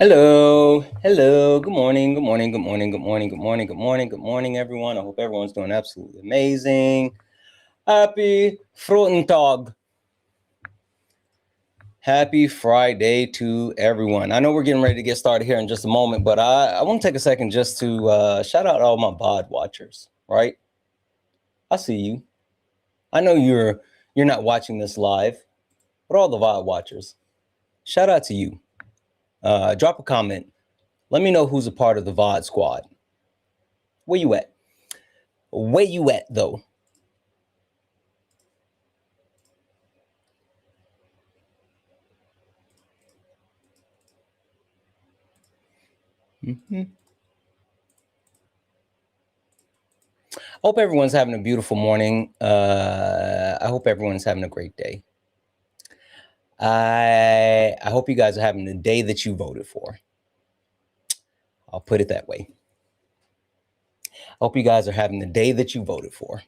Hello, hello, good morning, good morning, good morning, good morning, good morning, good morning, good morning, everyone. I hope everyone's doing absolutely amazing. Happy Frotentag. Happy Friday to everyone. I know we're getting ready to get started here in just a moment, but I want to take a second just to shout out all my VOD watchers, right? I see you. I know you're not watching this live, but all the VOD watchers, shout out to you. Drop a comment. Let me know who's a part of the VOD squad. Where you at? Where you at, though? Mm-hmm. Hope everyone's having a beautiful morning. I hope everyone's having a great day. I hope you guys are having the day that you voted for. I'll put it that way. I hope you guys are having the day that you voted for.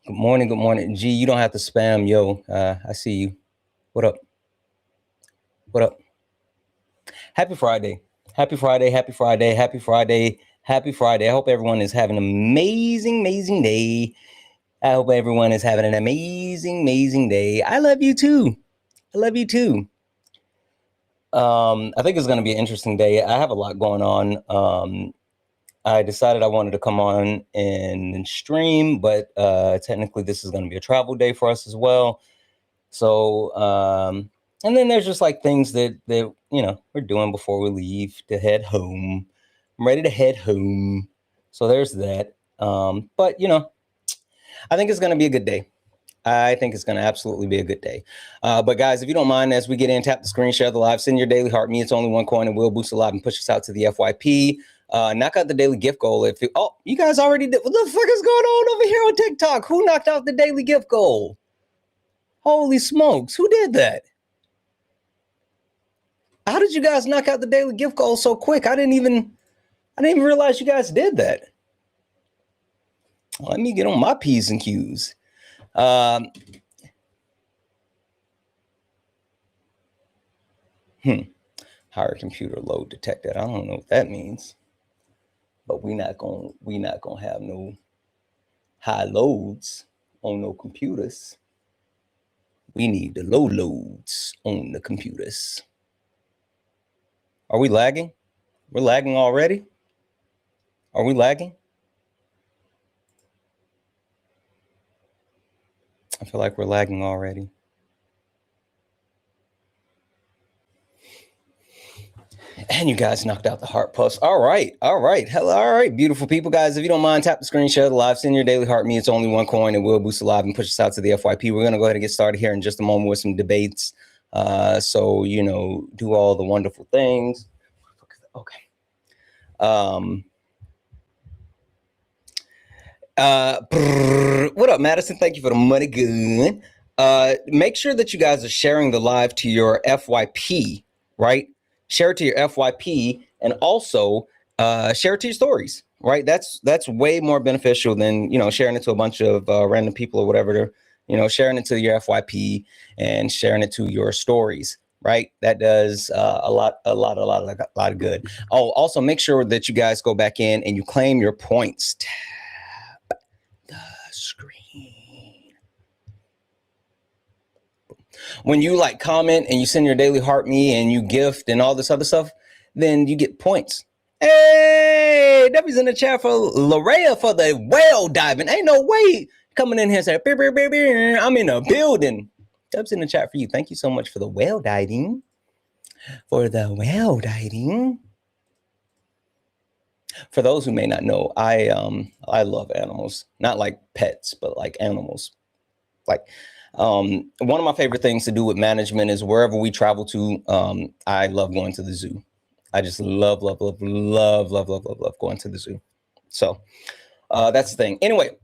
Good morning, good morning. G, you don't have to spam, yo. I see you. What up? What up? Happy Friday. Happy Friday, happy Friday, happy Friday, happy Friday. I hope everyone is having an amazing, amazing day. I hope everyone is having an amazing, amazing day. I love you too. I love you too. I think it's going to be an interesting day. I have a lot going on. I decided I wanted to come on and stream, but technically this is going to be a travel day for us as well. So, and then there's just like things that we're doing before we leave to head home. I'm ready to head home. So there's that. But I think it's going to be a good day. I think it's going to absolutely be a good day. But guys, if you don't mind, as we get in, tap the screen, share the live, send your daily heart. Me, it's only one coin, and we'll boost the live and push us out to the FYP. Knock out the daily gift goal. You guys already did. What the fuck is going on over here on TikTok? Who knocked out the daily gift goal? Holy smokes. Who did that? How did you guys knock out the daily gift goal so quick? I didn't even realize you guys did that. Let me get on my P's and Q's. Higher computer load detected. I don't know what that means, but we not gonna have no high loads on no computers. We need the low loads on the computers. Are we lagging? We're lagging already? Are we lagging? I feel like we're lagging already. And you guys knocked out the heart plus. All right. Hello. All right, beautiful people. Guys, if you don't mind, tap the screen, share the live, send your daily heart. Me, it's only one coin, and we'll boost the live and push us out to the FYP. We're going to go ahead and get started here in just a moment with some debates. So, do all the wonderful things. Okay. What up, Madison? Thank you for the money. Good. Make sure that you guys are sharing the live to your FYP, right? Share it to your FYP, and also share it to your stories, right? That's way more beneficial than sharing it to a bunch of random people or whatever. Sharing it to your FYP and sharing it to your stories, right? That does a lot of good. Oh, also make sure that you guys go back in and you claim your points. Tap the screen. When you comment and you send your daily heart me and you gift and all this other stuff, then you get points. Hey, W's in the chat for Larea for the whale diving. Ain't no way coming in here and saying, beer, beer, beer, beer. I'm in a building. W's in the chat for you. Thank you so much for the whale diving. For those who may not know, I love animals. Not like pets, but like animals. One of my favorite things to do with management is wherever we travel to, I love going to the zoo. I just love going to the zoo. So that's the thing. Anyway,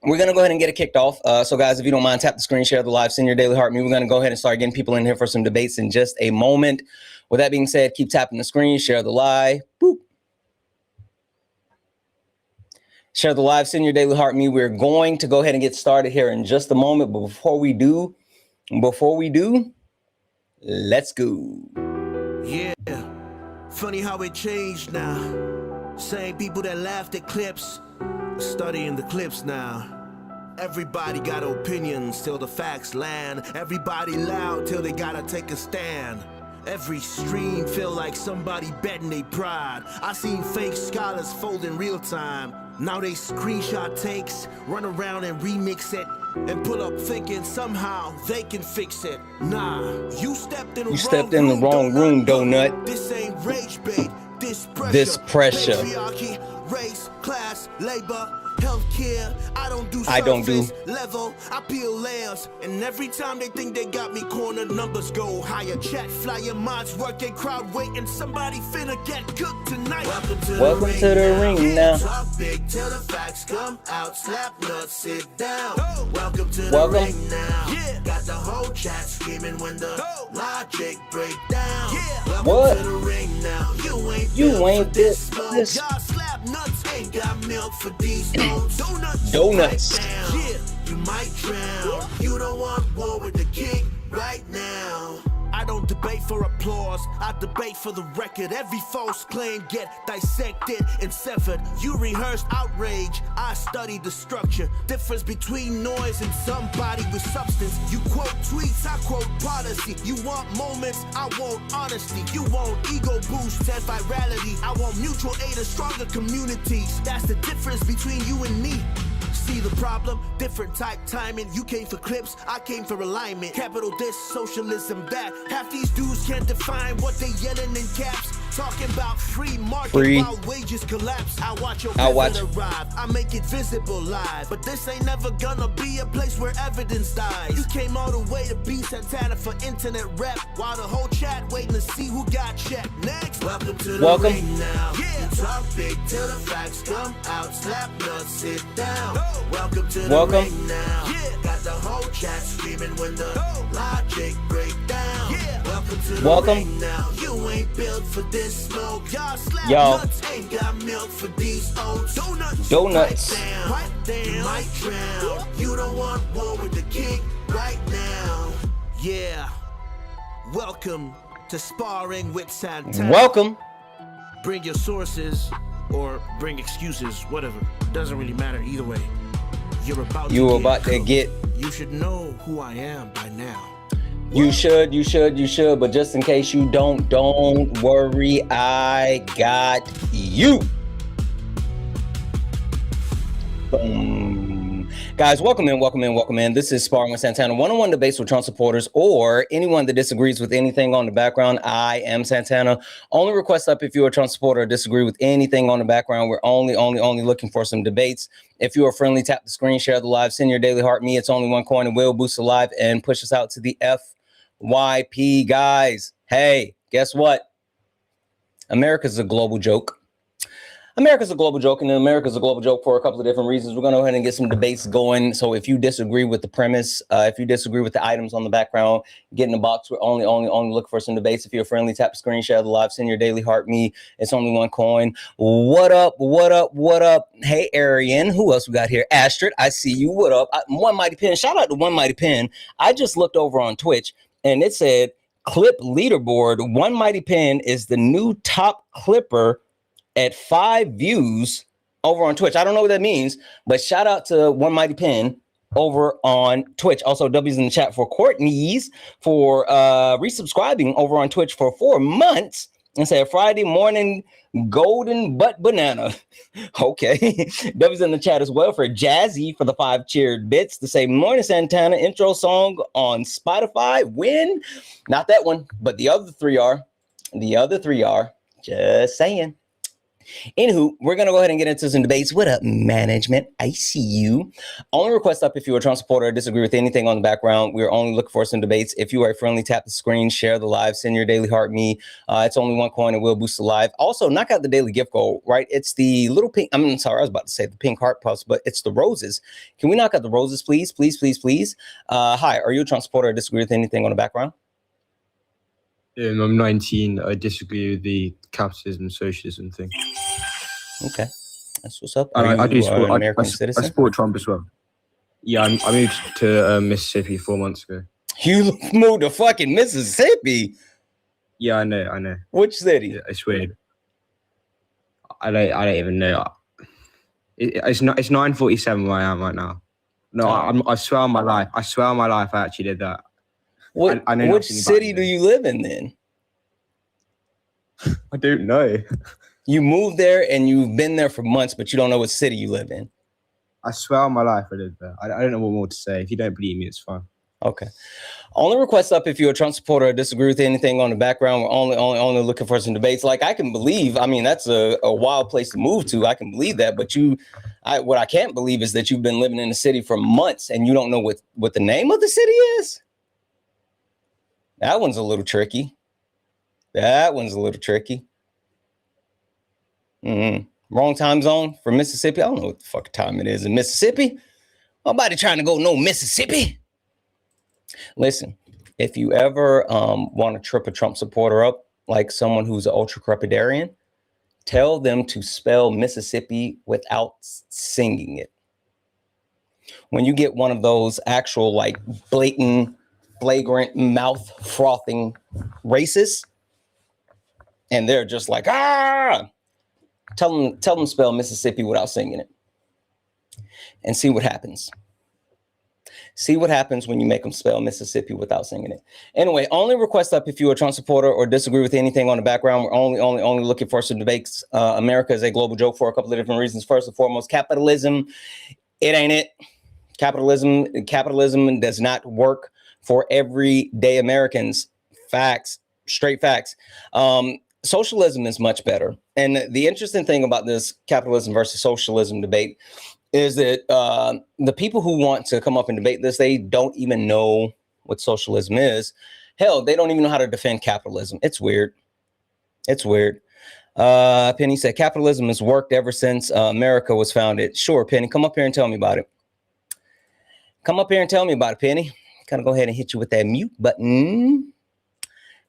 we're going to go ahead and get it kicked off. So guys, if you don't mind, tap the screen, share the live, send your daily heart me. We're going to go ahead and start getting people in here for some debates in just a moment. With that being said, keep tapping the screen, share the live. Boop. Share the live, send your daily heart me. We're going to go ahead and get started here in just a moment. But before we do, let's go. Funny how it changed now. Same people that laughed at clips, studying the clips now. Everybody got opinions till the facts land. Everybody loud till they gotta take a stand. Every stream feel like somebody betting they pride. I seen fake scholars fold in real time. Now they screenshot takes, run around and remix it, and pull up thinking somehow they can fix it. Nah, you stepped in the wrong room, donut. This ain't rage bait, this pressure. Patriarchy, race, class, labor, healthcare. I don't do level. I peel layers, and every time they think they got me cornered, numbers go higher. Chat flyer mods working, crowd waiting. Somebody finna get cooked tonight. Welcome to the ring now. Talk big till the facts come out. Slap nuts, sit down. Welcome to the ring now. Yeah. Got the whole chat screaming when the logic break down. Yeah. Welcome to the ring now. You ain't this smoke. Y'all slap nuts, ain't got milk for these donuts. Yeah, you might drown. You don't want war with the king right now. I don't debate for applause, I debate for the record. Every false claim get dissected and severed. You rehearsed outrage, I studied the structure. Difference between noise and somebody with substance. You quote tweets, I quote policy. You want moments, I want honesty. You want ego boost and virality. I want mutual aid and stronger communities. That's the difference between you and me. See the problem? Different type timing. You came for clips, I came for alignment. Capital this, socialism that. Half these dudes can't define what they yelling in caps. Talking about free market while wages collapse. I watch your pivot arrive. I make it visible live. But this ain't never gonna be a place where evidence dies. You came all the way to be Santana for internet rep, while the whole chat waiting to see who got checked. Next, welcome to the ring now. Yeah. You talk big till the facts come out. Slap nuts, sit down. Welcome to the ring now. Yeah. Got the whole chat screaming when the logic break down. Yeah. Welcome to the ring now. You ain't built for this smoke. Y'all slap nuts, ain't got milk for these oats. Donuts. Pipe down. You might drown. You don't want war with the king right now. Yeah. Welcome to Sparring with Santana. Welcome. Bring your sources or bring excuses, whatever. Doesn't really matter either way. You're about to get. You should know who I am by now. You should, but just in case you don't worry, I got you. Boom. Guys, welcome in. This is Sparring with Santana, one-on-one debates with Trump supporters or anyone that disagrees with anything on the background. I am Santana. Only request up if you're a Trump supporter or disagree with anything on the background. We're only looking for some debates. If you are friendly, tap the screen, share the live, send your daily heart me. It's only one coin and will boost the live and push us out to the FYP, guys. Hey, guess what? America's a global joke. America's a global joke, and America's a global joke for a couple of different reasons. We're going to go ahead and get some debates going. So if you disagree with the premise, if you disagree with the items on the background, get in the box. We're only looking for some debates. If you're friendly, tap the screen, share the live, send your daily heart me. It's only one coin. What up? Hey, Arian. Who else we got here? Astrid, I see you. What up? One Mighty Pen. Shout out to One Mighty Pen. I just looked over on Twitch, and it said clip leaderboard. One Mighty Pen is the new top clipper at 5 views over on Twitch. I don't know what that means, but shout out to One Mighty Pen over on Twitch. Also, W's in the chat for Courtney's for resubscribing over on Twitch for 4 months and said Friday morning golden butt banana. Okay. W's in the chat as well for Jazzy for the 5 cheered bits to say morning Santana intro song on Spotify. When? Not that one, but the other three are. Just saying. Anywho, we're going to go ahead and get into some debates. What up, management? I see you. Only request up if you're a Trump supporter or disagree with anything on the background. We're only looking for some debates. If you are friendly, tap the screen, share the live, send your daily heart me. It's only one coin and will boost the live. Also, knock out the daily gift goal, right? It's the little pink. I'm sorry, I was about to say the pink heart puffs, but it's the roses. Can we knock out the roses, please? Please. Hi, are you a Trump supporter or disagree with anything on the background? I'm 19. I disagree with the capitalism, socialism thing. Okay, that's what's up. I do support American citizen. I support Trump as well. Yeah, I moved to Mississippi 4 months ago. You moved to fucking Mississippi? Yeah, I know. Which city? Yeah, it's weird. I don't even know. It's 9:47 where I am right now. No, I swear on my life. I actually did that. I know which city do you live in then? I don't know. You moved there and you've been there for months, but you don't know what city you live in. I swear on my life I did that. I don't know what more to say. If you don't believe me, it's fine. Okay. Only request up if you're a Trump supporter or disagree with anything on the background. We're only looking for some debates. Like, I can believe, I mean, that's a wild place to move to. I can believe that. But what I can't believe is that you've been living in the city for months and you don't know what the name of the city is. That one's a little tricky. Wrong time zone for Mississippi. I don't know what the fuck time it is in Mississippi. Nobody trying to go no Mississippi. Listen, if you ever want to trip a Trump supporter up, like someone who's an ultra crepidarian, tell them to spell Mississippi without singing it. When you get one of those actual like blatant, flagrant, mouth frothing racists, and they're just like, tell them spell Mississippi without singing it, and see what happens. See what happens when you make them spell Mississippi without singing it. Anyway, only request up if you're a Trump supporter or disagree with anything on the background. We're only looking for some debates. America is a global joke for a couple of different reasons. First and foremost, capitalism. It ain't it. Capitalism does not work for everyday Americans. Facts, straight facts. Socialism is much better. And the interesting thing about this capitalism versus socialism debate is that the people who want to come up and debate this, they don't even know what socialism is. Hell, they don't even know how to defend capitalism. It's weird. Penny said capitalism has worked ever since America was founded. Sure, Penny, come up here and tell me about it. Penny. Kind of go ahead and hit you with that mute button.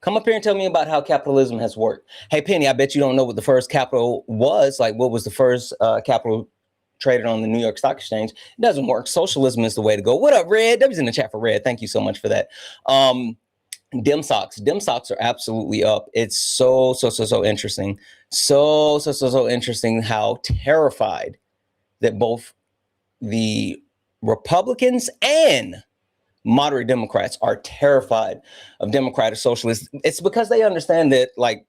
Come up here and tell me about how capitalism has worked. Hey, Penny, I bet you don't know what the first capital was. Like, what was the first capital traded on the New York Stock Exchange? It doesn't work. Socialism is the way to go. What up, Red? W's in the chat for Red. Thank you so much for that. Dim socks are absolutely up. It's so interesting. So interesting how terrified that both the Republicans and moderate Democrats are terrified of democratic socialists. It's because they understand that, like,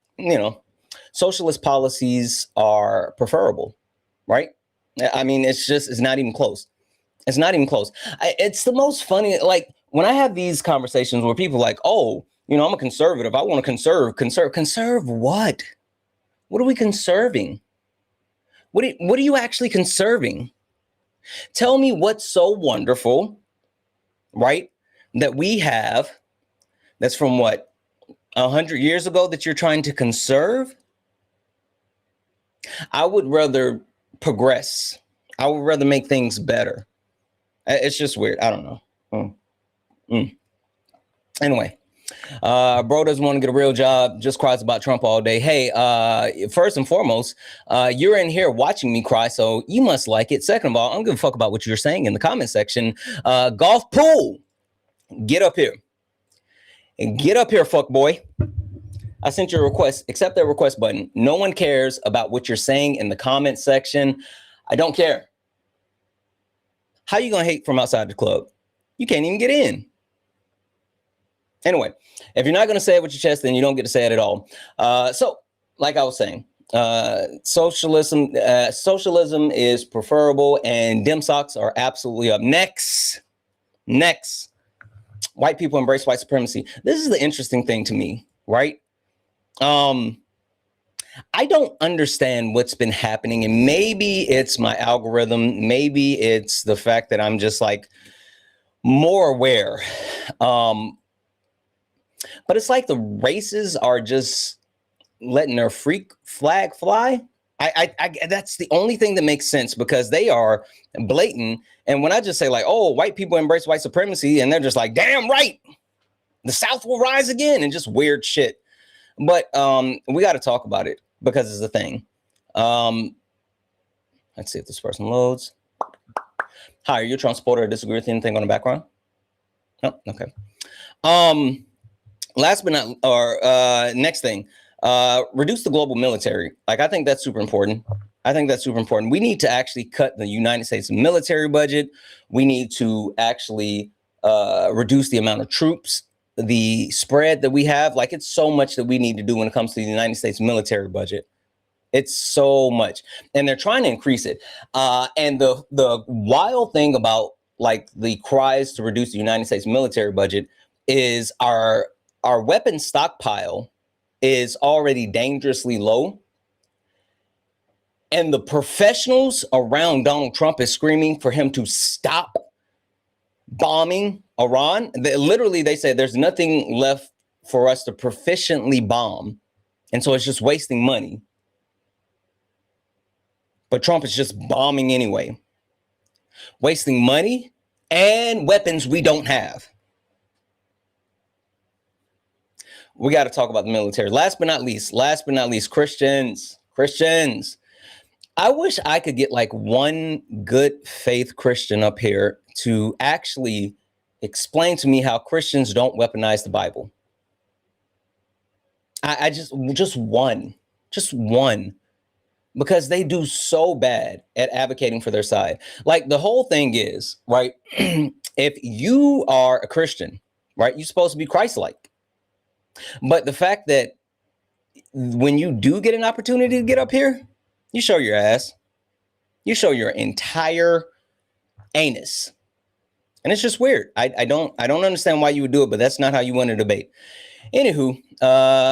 socialist policies are preferable, right? I mean, it's not even close. It's the most funny, like, when I have these conversations where people are like, oh, I'm a conservative. I want to conserve what? What are we conserving? What are you actually conserving? Tell me what's so wonderful, right, that we have that's from 100 years ago that you're trying to conserve? I would rather progress. I would rather make things better. It's just weird. I don't know. Anyway, bro doesn't want to get a real job, just cries about Trump all day. Hey, first and foremost, you're in here watching me cry, so you must like it. Second of all, I don't give a fuck about what you're saying in the comment section. Golf pool, get up here. And get up here, fuck boy. I sent your request. Accept that request button. No one cares about what you're saying in the comment section. I don't care. How you gonna hate from outside the club? You can't even get in. Anyway, if you're not gonna say it with your chest, then you don't get to say it at all. So, like I was saying, socialism is preferable, and dim socks are absolutely up. Next, white people embrace white supremacy. This is the interesting thing to me, right? I don't understand what's been happening, and maybe it's my algorithm. Maybe it's the fact that I'm just like more aware. But it's like the races are just letting their freak flag fly. I that's the only thing that makes sense, because they are blatant. And when I just say like, oh, white people embrace white supremacy, and they're just like, damn right, the South will rise again, and just weird shit. But we got to talk about it because it's a thing. Let's see if this person loads. Hi, are you a Trump supporter or disagree with anything on the background? No, okay. last but not, or next thing, reduce the global military. Like, I think that's super important. We need to actually cut the United States military budget. We need to actually reduce the amount of troops, the spread that we have. Like, it's so much that we need to do when it comes to the United States military budget. It's so much, and they're trying to increase it. And the wild thing about like the cries to reduce the United States military budget is our weapon stockpile is already dangerously low. And the professionals around Donald Trump is screaming for him to stop bombing Iran. They said there's nothing left for us to proficiently bomb. And so it's just wasting money. But Trump is just bombing anyway. Wasting money and weapons we don't have. We got to talk about the military. Last but not least, Christians. I wish I could get like one good faith Christian up here to actually explain to me how Christians don't weaponize the Bible. I just one, because they do so bad at advocating for their side. Like, the whole thing is, right? If you are a Christian, right, you're supposed to be Christ-like. But the fact that when you do get an opportunity to get up here, you show your ass. You show your entire anus. And it's just weird. I don't understand why you would do it, but that's not how you win a debate. Anywho,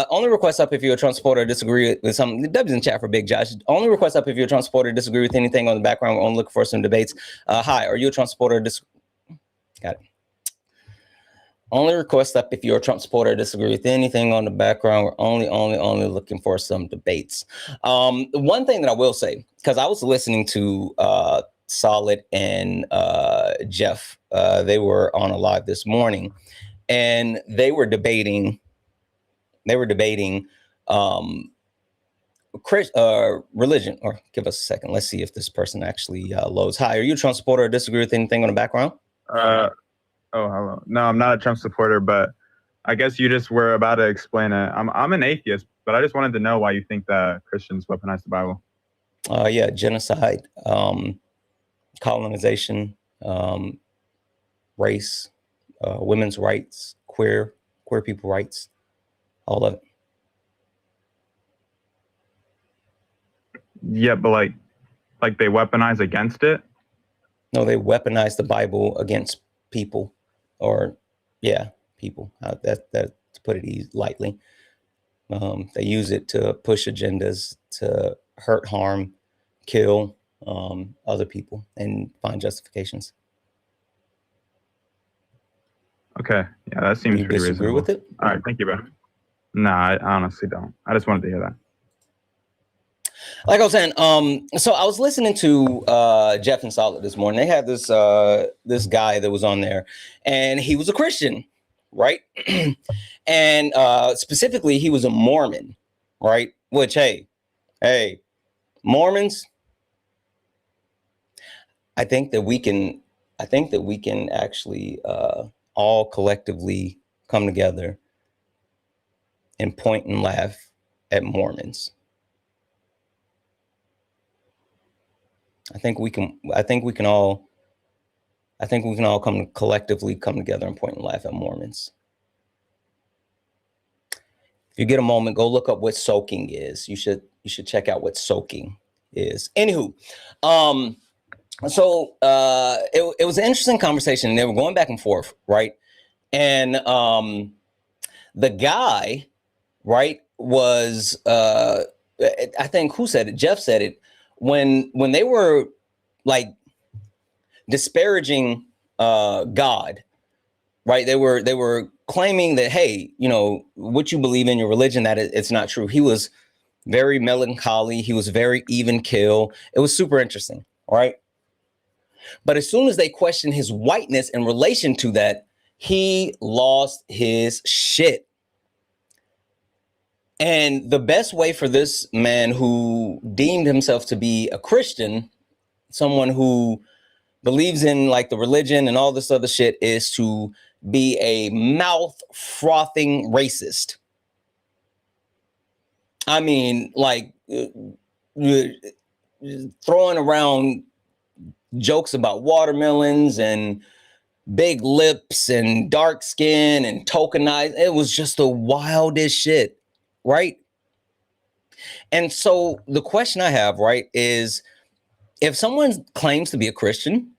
only request up if you're a Trump supporter or disagree with something. The W's in chat for Big Josh. Only request up if you're a Trump supporter or disagree with anything on the background. We're only looking for some debates. Hi, are you a Trump supporter or disagree? Got it. Only request up if you're a Trump supporter or disagree with anything on the background. We're only looking for some debates. One thing that I will say, because I was listening to Solid and Jeff. They were on a live this morning, and they were debating religion. Or give us a second. Let's see if this person actually loads. Hi, are you a Trump supporter or disagree with anything on the background? Oh, hello. No, I'm not a Trump supporter, but I guess you just were about to explain it. I'm an atheist, but I just wanted to know why you think that Christians weaponize the Bible. Yeah, genocide, colonization, race, women's rights, queer people rights, all of it. Yeah, but like they weaponize against it? No, they weaponize the Bible against people. Or, yeah, people. That to put it lightly. They use it to push agendas, to hurt, harm, kill other people, and find justifications. Okay, yeah, that seems pretty reasonable. Disagree with it? All right, thank you, bro. No, I honestly don't. I just wanted to hear that. Like I was saying, so I was listening to Jeff and Solid this morning. They had this this guy that was on there, and he was a Christian, right? And specifically, he was a Mormon, right? Which, hey, Mormons. I think that we can actually all collectively come together and point and laugh at Mormons. I think we can all collectively come together and point and laugh at Mormons. If you get a moment, go look up what soaking is. You should check out what soaking is. Anywho, so it was an interesting conversation, and they were going back and forth, right? And the guy, right, was I think, who said it? Jeff said it. When they were like disparaging God, right? They were claiming that, hey, you know, what you believe in your religion, that it's not true. He was very melancholy. He was very even keel. It was super interesting, right? But as soon as they questioned his whiteness in relation to that, he lost his shit. And the best way for this man who deemed himself to be a Christian, someone who believes in like the religion and all this other shit is to be a mouth frothing racist. I mean, like throwing around jokes about watermelons and big lips and dark skin and tokenized. It was just the wildest shit, right? And so the question I have, right, is if someone claims to be a Christian,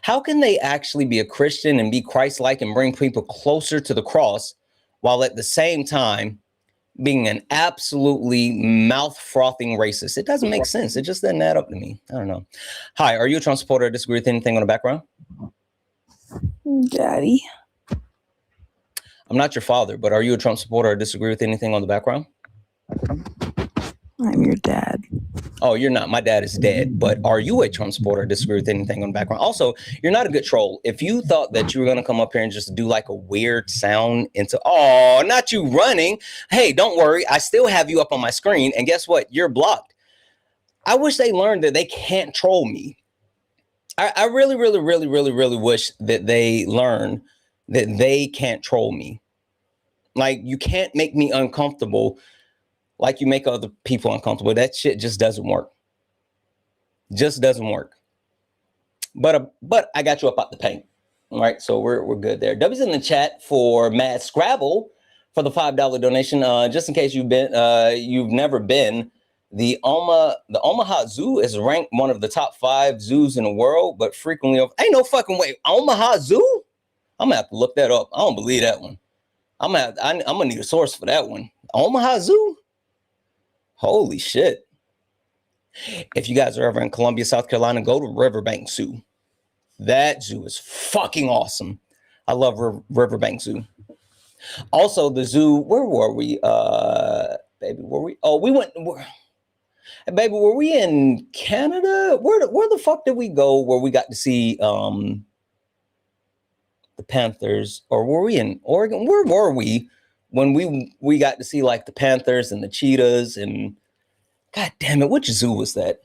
how can they actually be a Christian and be Christ-like and bring people closer to the cross while at the same time being an absolutely mouth-frothing racist? It doesn't make sense. It just doesn't add up to me. I don't know. Hi, are you a Trump supporter or disagree with anything on the background? Daddy. I'm not your father, but are you a Trump supporter or disagree with anything on the background? I'm your dad. Oh, you're not. My dad is dead. But are you a Trump supporter or disagree with anything on the background? Also, you're not a good troll. If you thought that you were going to come up here and just do like a weird sound into, oh, not you running. Hey, don't worry. I still have you up on my screen. And guess what? You're blocked. I wish they learned that they can't troll me. I really, really, really, really, really wish that they learn that they can't troll me. Like, you can't make me uncomfortable like you make other people uncomfortable. That shit just doesn't work. Just doesn't work. But I got you up out the paint. All right, so we're good there. W's in the chat for Mad Scrabble for the $5 donation. Just in case you've never been, the Omaha Zoo is ranked one of the top 5 zoos in the world, but frequently ain't no fucking way. Omaha Zoo? I'm gonna have to look that up. I don't believe that one. I'm gonna need a source for that one. Omaha Zoo? Holy shit. If you guys are ever in Columbia, South Carolina, go to Riverbank Zoo. That zoo is fucking awesome. I love Riverbank Zoo. Also, the zoo, where were we? Baby, were we? Oh, we went. Baby, were we in Canada? Where the fuck did we go where we got to see the Panthers? Or were we in Oregon? Where were we when we got to see like the Panthers and the cheetahs and God damn it, which zoo was that?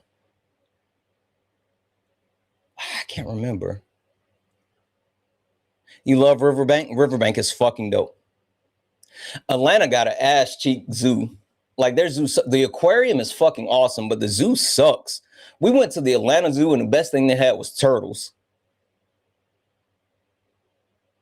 I can't remember. You love Riverbank? Riverbank is fucking dope. Atlanta got an ass cheek zoo. Like their zoo, the aquarium is fucking awesome, but the zoo sucks. We went to the Atlanta Zoo and the best thing they had was turtles.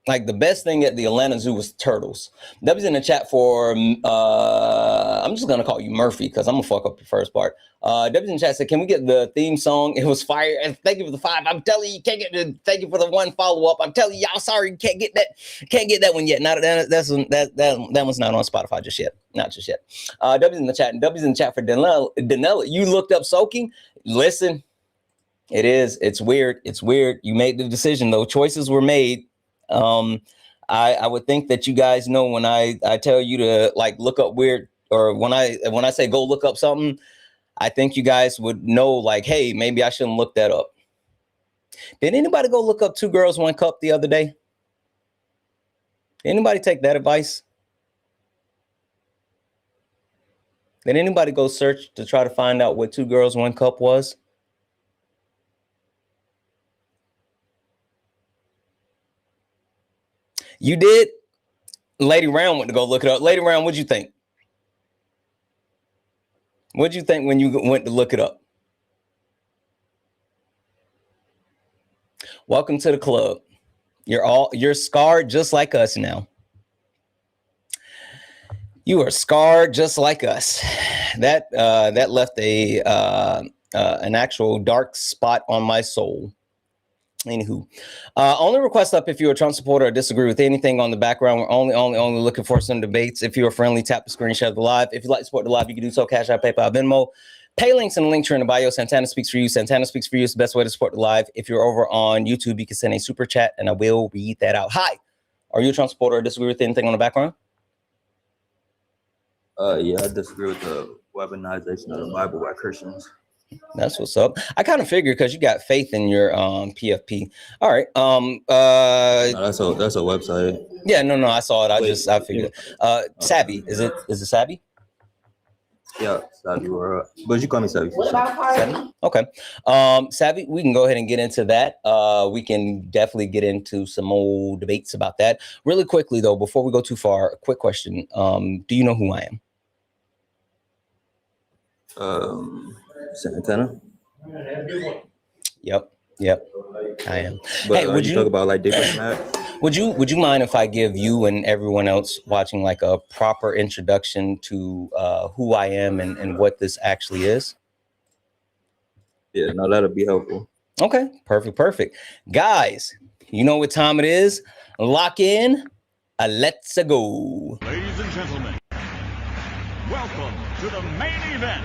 Like the best thing at the Atlanta Zoo was turtles. W's in the chat for, I'm just going to call you Murphy because I'm going to fuck up the first part. W's in the chat said, can we get the theme song? It was fire. And thank you for the 5. I'm telling you, you can't get the, thank you for the 1 follow-up. I'm telling you, y'all, sorry, you can't get that. Can't get that one yet. Not that one's not on Spotify just yet. Not just yet. W's in the chat. And W's in the chat for Danella. You looked up soaking? Listen, it is. It's weird. It's weird. You made the decision, though. Choices were made. I would think that you guys know when I tell you to like look up weird, or when I say go look up something, I think you guys would know like, hey, maybe I shouldn't look that up. Did anybody go look up 2 Girls, 1 Cup the other day? Did anybody take that advice? Did anybody go search to try to find out what 2 Girls, 1 Cup was? You did? Lady Round went to go look it up. Lady Round, what'd you think? What'd you think when you went to look it up? Welcome to the club. You're scarred just like us now. You are scarred just like us. That left an actual dark spot on my soul. Anywho, only request up if you're a Trump supporter or disagree with anything on the background. We're only looking for some debates. If you're friendly, tap the screen, share the live. If you'd like to support the live, you can do so. Cash App, PayPal, Venmo. Pay links in the link tree in the bio. Santana speaks for you. Santana speaks for you. It's the best way to support the live. If you're over on YouTube, you can send a super chat and I will read that out. Hi, are you a Trump supporter or disagree with anything on the background? Yeah, I disagree with the weaponization of the Bible by Christians. That's what's up. I kind of figured because you got faith in your PFP. All right. No, that's a website. Yeah, no, I saw it. I figured. Savvy. Is it Savvy? Yeah, Savvy, we're but you call me Savvy. For sure. Savvy? Okay. Savvy, we can go ahead and get into that. We can definitely get into some more debates about that. Really quickly, though, before we go too far, a quick question. Do you know who I am? Santana. Yep, I am. But Hey, would you you talk about like different maps? would you mind if I give you and everyone else watching like a proper introduction to who I am and what this actually is? Yeah, no, that'll be helpful. Okay, perfect. Guys, you know what time it is? Lock in. Let's go. Ladies and gentlemen, welcome to the main event.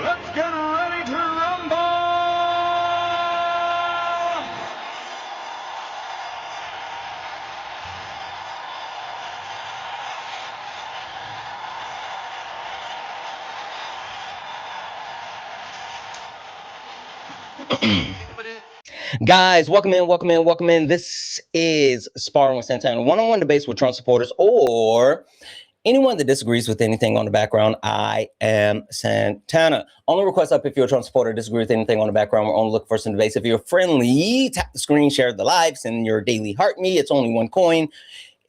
Let's get ready to rumble! Guys, welcome in. This is Sparring with Santana, one-on-one debates with Trump supporters or anyone that disagrees with anything on the background. I am Santana. Only request up if you're a Trump supporter, disagree with anything on the background. We're only looking for some debates. If you're friendly, tap the screen, share the live, send your daily heart me. It's only one coin.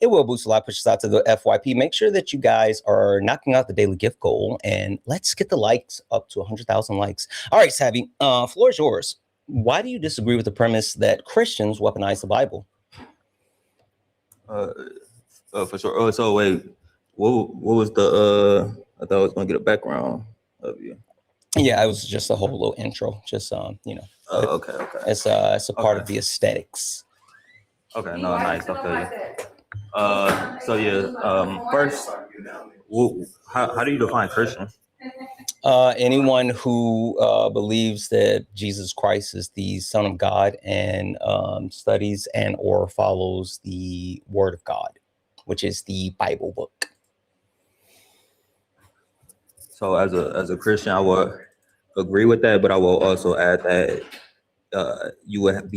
It will boost a lot, push us out to the FYP. Make sure that you guys are knocking out the daily gift goal, and let's get the likes up to 100,000 likes. All right, Savvy, floor is yours. Why do you disagree with the premise that Christians weaponize the Bible? For sure. So wait, what was the? I thought I was gonna get a background of you. Yeah, it was just a whole little intro. Just Okay. It's a part of the aesthetics. Okay, no, nice. Okay. So yeah. First, how do you define Christian? Anyone who believes that Jesus Christ is the Son of God and studies and or follows the Word of God, which is the Bible book. So as a Christian, I would agree with that, but I will also add that you would have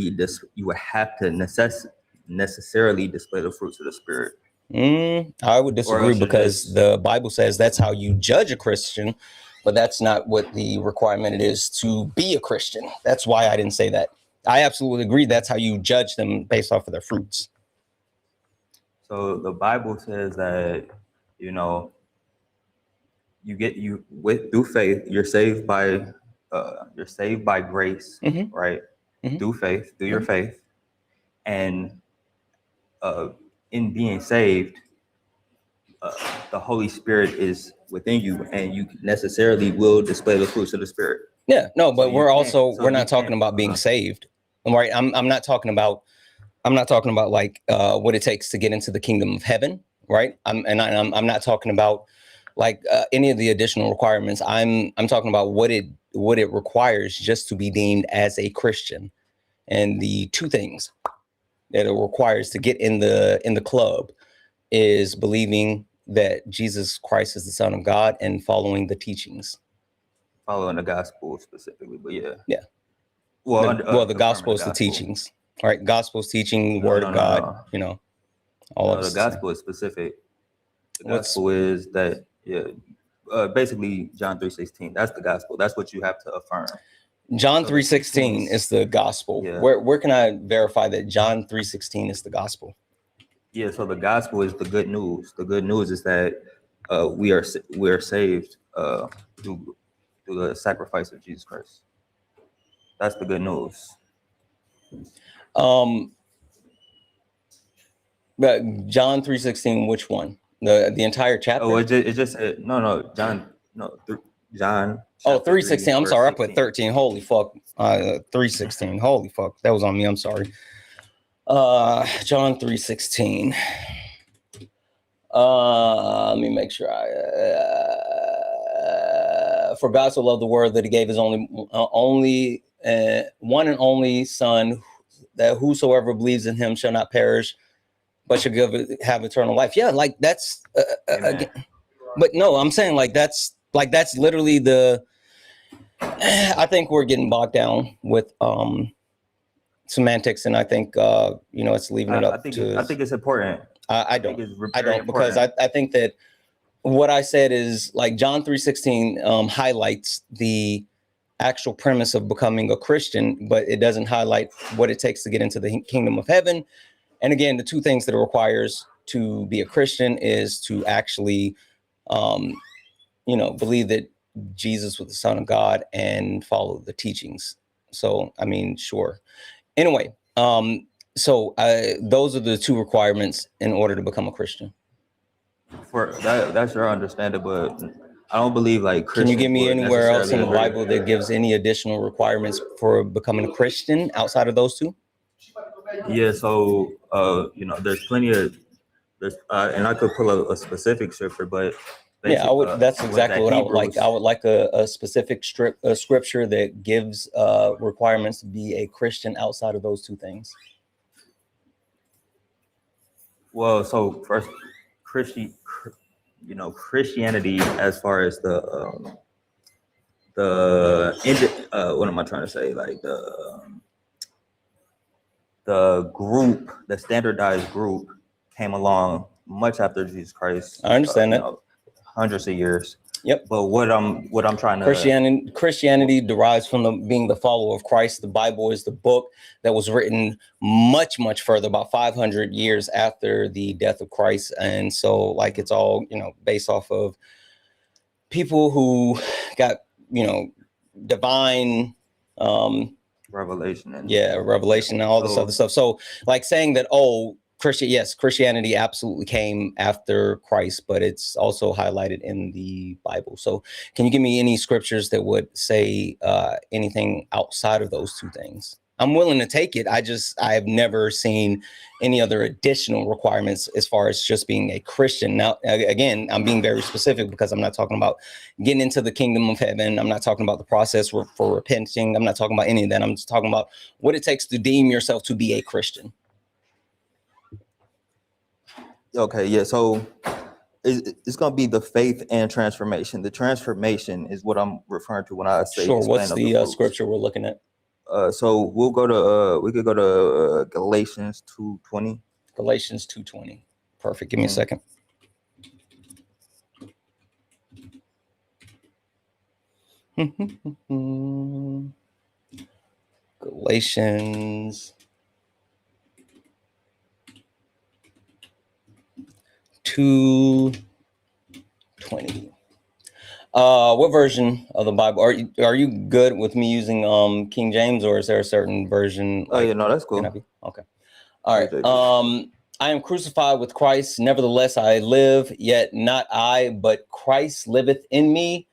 to necessarily display the fruits of the Spirit. I would disagree because the Bible says that's how you judge a Christian, but that's not what the requirement is to be a Christian. That's why I didn't say that. I absolutely agree. That's how you judge them based off of their fruits. So the Bible says that, through faith, you're saved by grace, right? Through faith, through your faith. And in being saved, the Holy Spirit is within you, and you necessarily will display the fruits of the Spirit. Yeah, no, but we're not talking about being saved, right? I'm not talking about like what it takes to get into the kingdom of heaven, right? I'm not talking about like any of the additional requirements. I'm talking about what it requires just to be deemed as a Christian, and the two things that it requires to get in the club is believing that Jesus Christ is the Son of God and following the teachings. Following the gospel specifically, but yeah. Yeah. Well, the gospel is the teachings, right? Gospel's teaching, the word of God, all of the gospel is specific. The gospel is that, basically John 3:16. That's the gospel. That's what you have to affirm. John 3:16 is the gospel. Yeah. Where can I verify that John 3:16 is the gospel? Yeah, so the gospel is the good news. The good news is that we are saved through the sacrifice of Jesus Christ. That's the good news. But John 3:16, which one? The entire chapter? Oh, it just John. Oh, 3:16. I'm sorry, 16. I put 13. Holy fuck. 3:16. Holy fuck. That was on me. I'm sorry. John 3:16. Let me make sure for God so loved the world that he gave his only one and only Son, that whosoever believes in him shall not perish, but shall have eternal life. Yeah, like that's again, but no, I'm saying that's literally the. I think we're getting bogged down with semantics, and I think it's leaving it up to. I think it's important. I don't because I think that what I said is like John 3:16 highlights the actual premise of becoming a Christian, but it doesn't highlight what it takes to get into the kingdom of heaven. And again, the two things that it requires to be a Christian is to actually, believe that Jesus was the Son of God and follow the teachings. So, I mean, sure. Anyway, so those are the two requirements in order to become a Christian. For that's your understanding, but I don't believe like Can you give me anywhere else in the agree. Bible that gives any additional requirements for becoming a Christian outside of those two? Yeah, so there's plenty of and I could pull a specific scripture, but yeah, I would. That's exactly what I would like. I would like a specific scripture that gives requirements to be a Christian outside of those two things. Well, so first, Christianity, as far as what am I trying to say? Like the standardized group came along much after Jesus Christ. I understand that. Hundreds of years. Yep. But what I'm trying to Christianity derives from being the follower of Christ. The Bible is the book that was written much, much further, about 500 years after the death of Christ. And so like it's all, based off of people who got, divine revelation and revelation and all this other stuff. So like saying that, Christianity absolutely came after Christ, but it's also highlighted in the Bible. So can you give me any scriptures that would say anything outside of those two things? I'm willing to take it. I have never seen any other additional requirements as far as just being a Christian. Now, again, I'm being very specific because I'm not talking about getting into the kingdom of heaven. I'm not talking about the process for repenting. I'm not talking about any of that. I'm just talking about what it takes to deem yourself to be a Christian. Okay, yeah. So it's going to be the faith and transformation. The transformation is what I'm referring to when I say. Sure. What's the scripture we're looking at? So we could go to Galatians 2:20. Galatians 2:20. Perfect. Give me a second. Galatians 2:20. What version of the Bible are you good with me using King James, or is there a certain version? No, that's cool. Okay. All right. I am crucified with Christ, nevertheless I live, yet not I, but Christ liveth in me.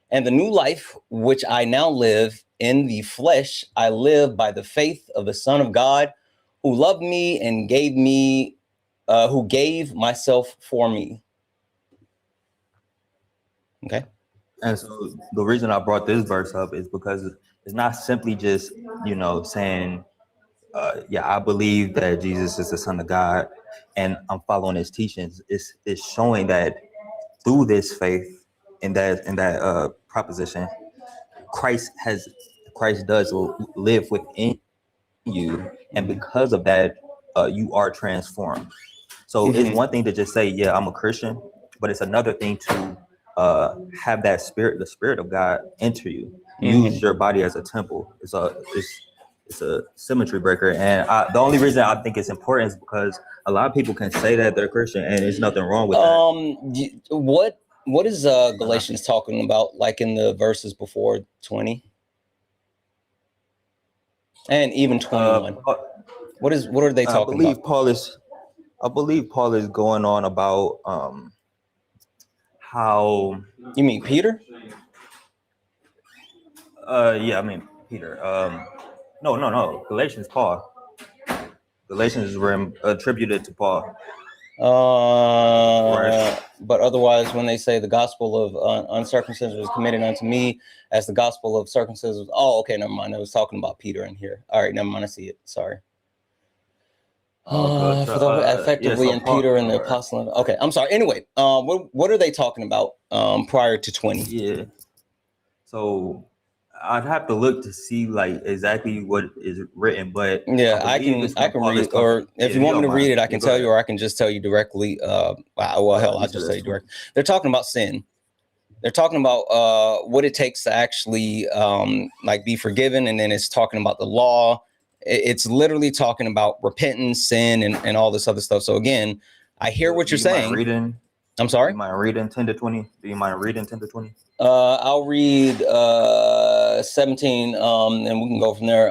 And the new life which I now live in the flesh, I live by the faith of the Son of God, who loved me and who gave myself for me. Okay. And so the reason I brought this verse up is because it's not simply just, saying, I believe that Jesus is the Son of God and I'm following his teachings. It's showing that through this faith in that proposition, Christ does live within you. And because of that, you are transformed. So it's one thing to just say, I'm a Christian, but it's another thing to have that the spirit of God enter you. Use your body as a temple. It's a symmetry breaker. And the only reason I think it's important is because a lot of people can say that they're Christian and there's nothing wrong with that. What is Galatians talking about, like in the verses before 20 and even 21? What are they talking about? I believe Paul is going on about how. You mean Peter? I mean Peter. No. Galatians, Paul. Galatians were attributed to Paul. Right. But otherwise, when they say the gospel of uncircumcision was committed unto me as the gospel of circumcision. Oh, okay, never mind. I was talking about Peter in here. All right, never mind. I see it. Sorry. Effectively in Peter and the apostle. Okay, I'm sorry. Anyway, what are they talking about prior to 20? Yeah. So I'd have to look to see like exactly what is written, but Yeah, I believe it's can when Paul is read, or talking- if yeah, you want me don't to read mind. it, I Yeah, can go tell you, ahead. or I can just tell you directly. Well, hell, I'll You just said tell that's you directly. They're talking about sin. They're talking about what it takes to actually like be forgiven, and then it's talking about the law. It's literally talking about repentance, sin, and all this other stuff. So again, I hear what Do you're you mind saying. reading? I'm Do sorry. you mind reading 10 to 20? Do you mind reading 10 to 20? I'll read 17, and we can go from there.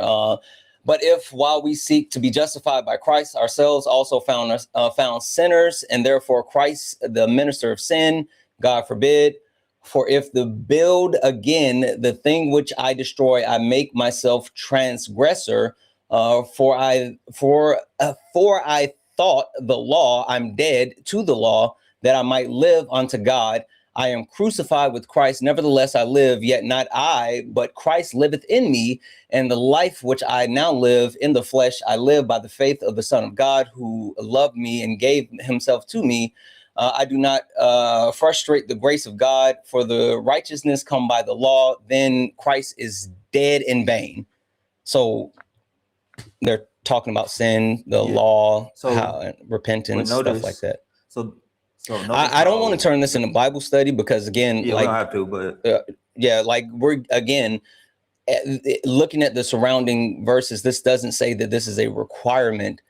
But if while we seek to be justified by Christ, ourselves also found sinners, and therefore Christ, the minister of sin, God forbid. For if the build again the thing which I destroy, I make myself transgressor. For I thought the law, I'm dead to the law, that I might live unto God. I am crucified with Christ. Nevertheless, I live, yet not I, but Christ liveth in me. And the life which I now live in the flesh, I live by the faith of the Son of God, who loved me and gave himself to me. I do not frustrate the grace of God, for the righteousness come by the law. Then Christ is dead in vain. So they're talking about sin, the law, So, repentance, notice, stuff like that. So I don't want to turn this into Bible study because again, yeah, like we don't have to, but yeah, like we're again looking at the surrounding verses. This doesn't say that this is a requirement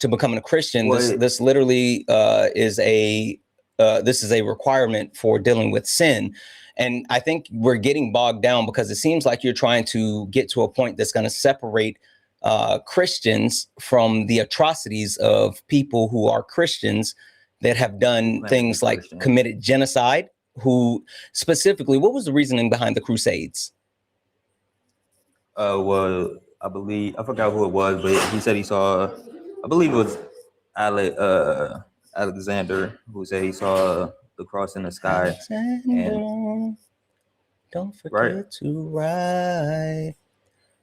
to becoming a Christian. This literally is a requirement for dealing with sin. And I think we're getting bogged down because it seems like you're trying to get to a point that's going to separate Christians from the atrocities of people who are Christians that have done things like committed genocide. Who specifically, what was the reasoning behind the Crusades? well, I forgot who it was, but he said he saw, I believe it was Alexander, who said he saw the cross in the sky. And, don't forget to write.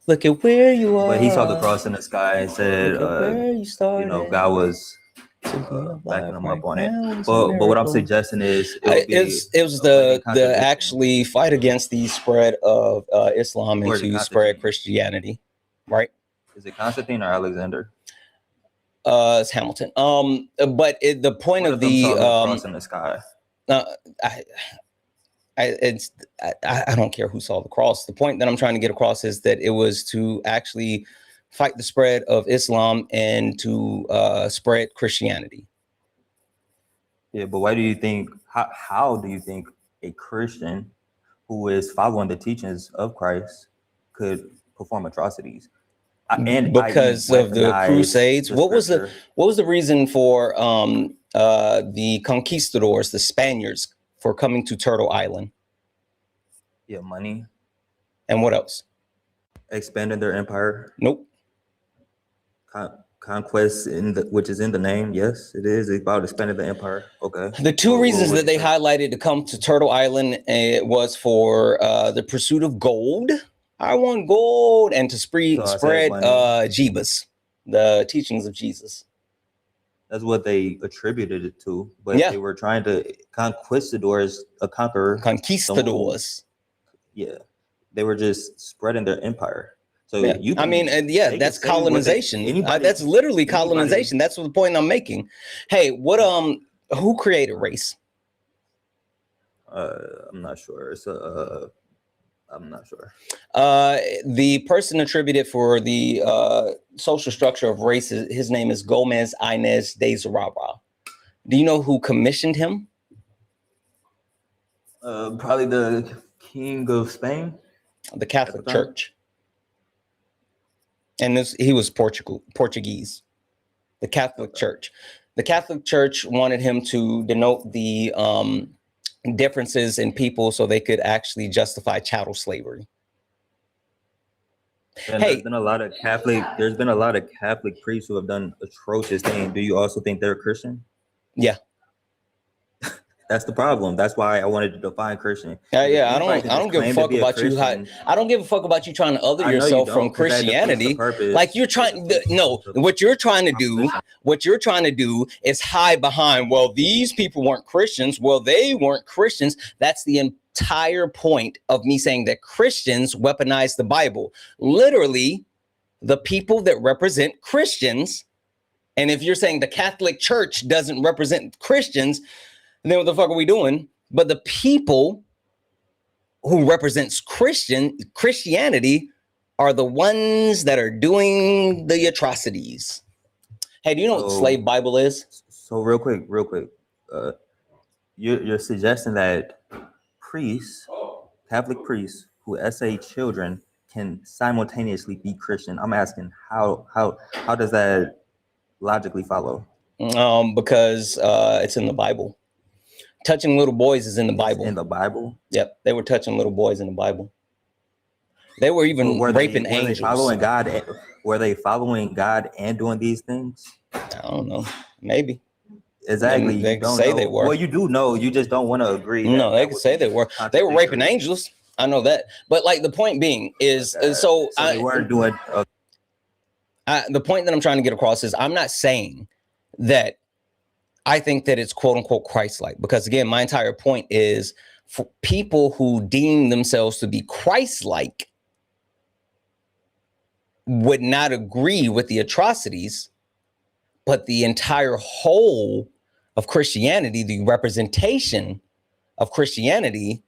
Look at where you are. But he saw the cross in the sky and said, God was backing him up on it. But what I'm suggesting is it was the actually fight against the spread of Islam and to spread Christianity, right? Is it Constantine or Alexander? It's Hamilton. But the point of the cross in the sky. I don't care who saw the cross. The point that I'm trying to get across is that it was to actually fight the spread of Islam and to spread Christianity. Yeah, but why do you think? How do you think a Christian who is following the teachings of Christ could perform atrocities? And because of the Crusades. What was the reason for the conquistadors, the Spaniards, for coming to Turtle Island? Yeah, money. And what else? Expanding their empire. Nope. Conquest which is in the name. Yes, it is. It's about expanding the empire. Okay. The two reasons that they highlighted to come to Turtle Island was for the pursuit of gold. I want gold, and to spread Jebus, the teachings of Jesus. That's what they attributed it to, but they were trying to conquistadors, conquistadors. Yeah, they were just spreading their empire. So that's colonization. That's literally colonization. That's the point I'm making. Hey, who created race? I'm not sure. I'm not sure. The person attributed for the social structure of race, his name is Gomez Inez de Zurara. Do you know who commissioned him? Probably the King of Spain. The Catholic Church. And he was Portuguese. The Catholic Church. The Catholic Church wanted him to denote the differences in people so they could actually justify chattel slavery. And there's been a lot of Catholic priests who have done atrocious things. Do you also think they're Christian? Yeah. That's the problem. That's why I wanted to define Christian. I don't give a fuck about you. I don't give a fuck about you trying to other yourself from Christianity. Like you're trying. What you're trying to do is hide behind. Well, these people weren't Christians. Well, they weren't Christians. That's the entire point of me saying that Christians weaponize the Bible. Literally, the people that represent Christians. And if you're saying the Catholic Church doesn't represent Christians, then what the fuck are we doing? But the people who represents Christianity are the ones that are doing the atrocities. Hey, do you know what the slave Bible is? So real quick, you're suggesting that priests, Catholic priests who essay children can simultaneously be Christian. I'm asking how does that logically follow? Because it's in the Bible. Touching little boys is in the Bible. It's in the Bible? Yep, they were touching little boys in the Bible. They were even raping angels. Were they following God and doing these things? I don't know. Maybe. Exactly. They can say they were. Well, you do know. You just don't want to agree. No, they can say they were. They were raping angels. I know that. But like the point being is, so they weren't doing. The point that I'm trying to get across is I'm not saying that I think that it's quote unquote Christ-like, because again, my entire point is for people who deem themselves to be Christ-like would not agree with the atrocities, but the entire whole of Christianity, the representation of Christianity,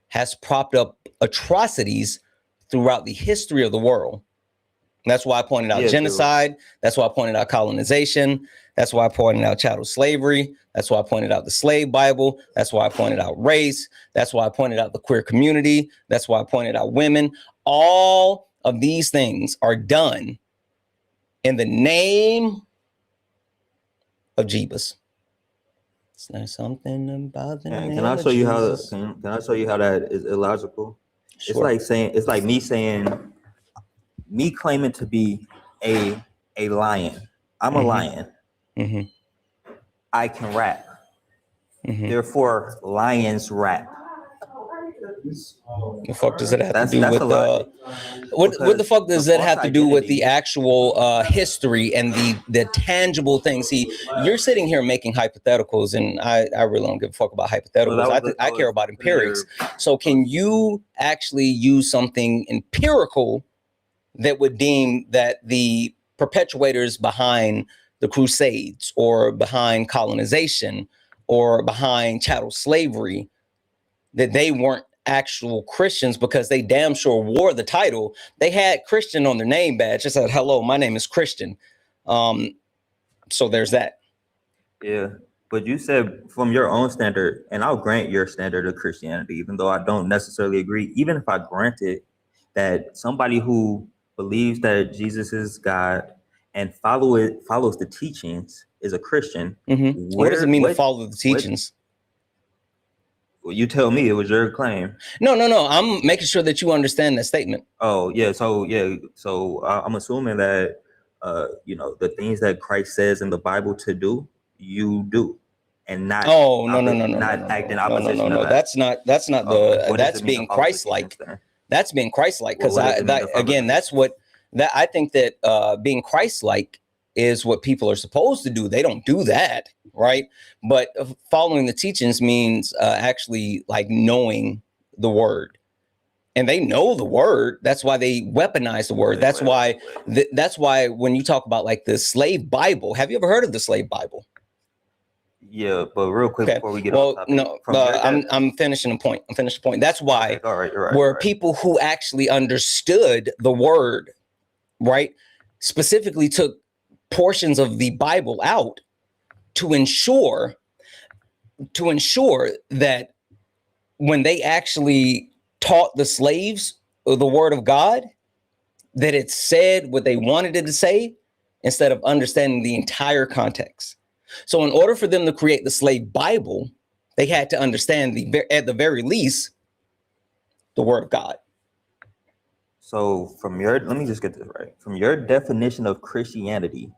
has propped up atrocities throughout the history of the world. And that's why I pointed out genocide. True. That's why I pointed out colonization. That's why I pointed out chattel slavery. That's why I pointed out the slave Bible. That's why I pointed out race. That's why I pointed out the queer community. That's why I pointed out women. All of these things are done in the name of Jeebus. Is there something about the name? Can I show you how? Can I show you how that is illogical? Sure. It's like me claiming to be a lion. I'm a lion. Mm-hmm. I can rap. Mm-hmm. Therefore, lions rap. The fuck does it have to do with what the fuck does that have to do with the actual history and the tangible things? See, you're sitting here making hypotheticals, and I really don't give a fuck about hypotheticals. I care about empirics. So can you actually use something empirical that would deem that the perpetuators behind the Crusades or behind colonization or behind chattel slavery, that they weren't actual Christians, because they damn sure wore the title. They had Christian on their name badge. It said, "Hello, my name is Christian." So there's that. Yeah, but you said from your own standard, and I'll grant your standard of Christianity, even though I don't necessarily agree. Even if I granted that somebody who believes that Jesus is God and follows the teachings is a Christian. Mm-hmm. What does it mean to follow the teachings? Well, you tell me. It was your claim. No. I'm making sure that you understand that statement. Oh, yeah. So I'm assuming that, the things that Christ says in the Bible to do, you do, and not. Oh, no. Not act in opposition. No. That's being Christ-like. That's being Christ-like, because that's what I think that being Christ-like is what people are supposed to do. They don't do that, right? But following the teachings means actually like knowing the word, and they know the word. That's why they weaponize the word. That's why when you talk about like the slave Bible, have you ever heard of the slave Bible? Yeah, but real quick before we get off topic, I'm finishing the point. That's why people who actually understood the word, right, specifically took portions of the Bible out to ensure that when they actually taught the slaves the word of God, that it said what they wanted it to say instead of understanding the entire context. So in order for them to create the slave Bible, they had to understand at the very least the word of God. So let me just get this right. From your definition of Christianity,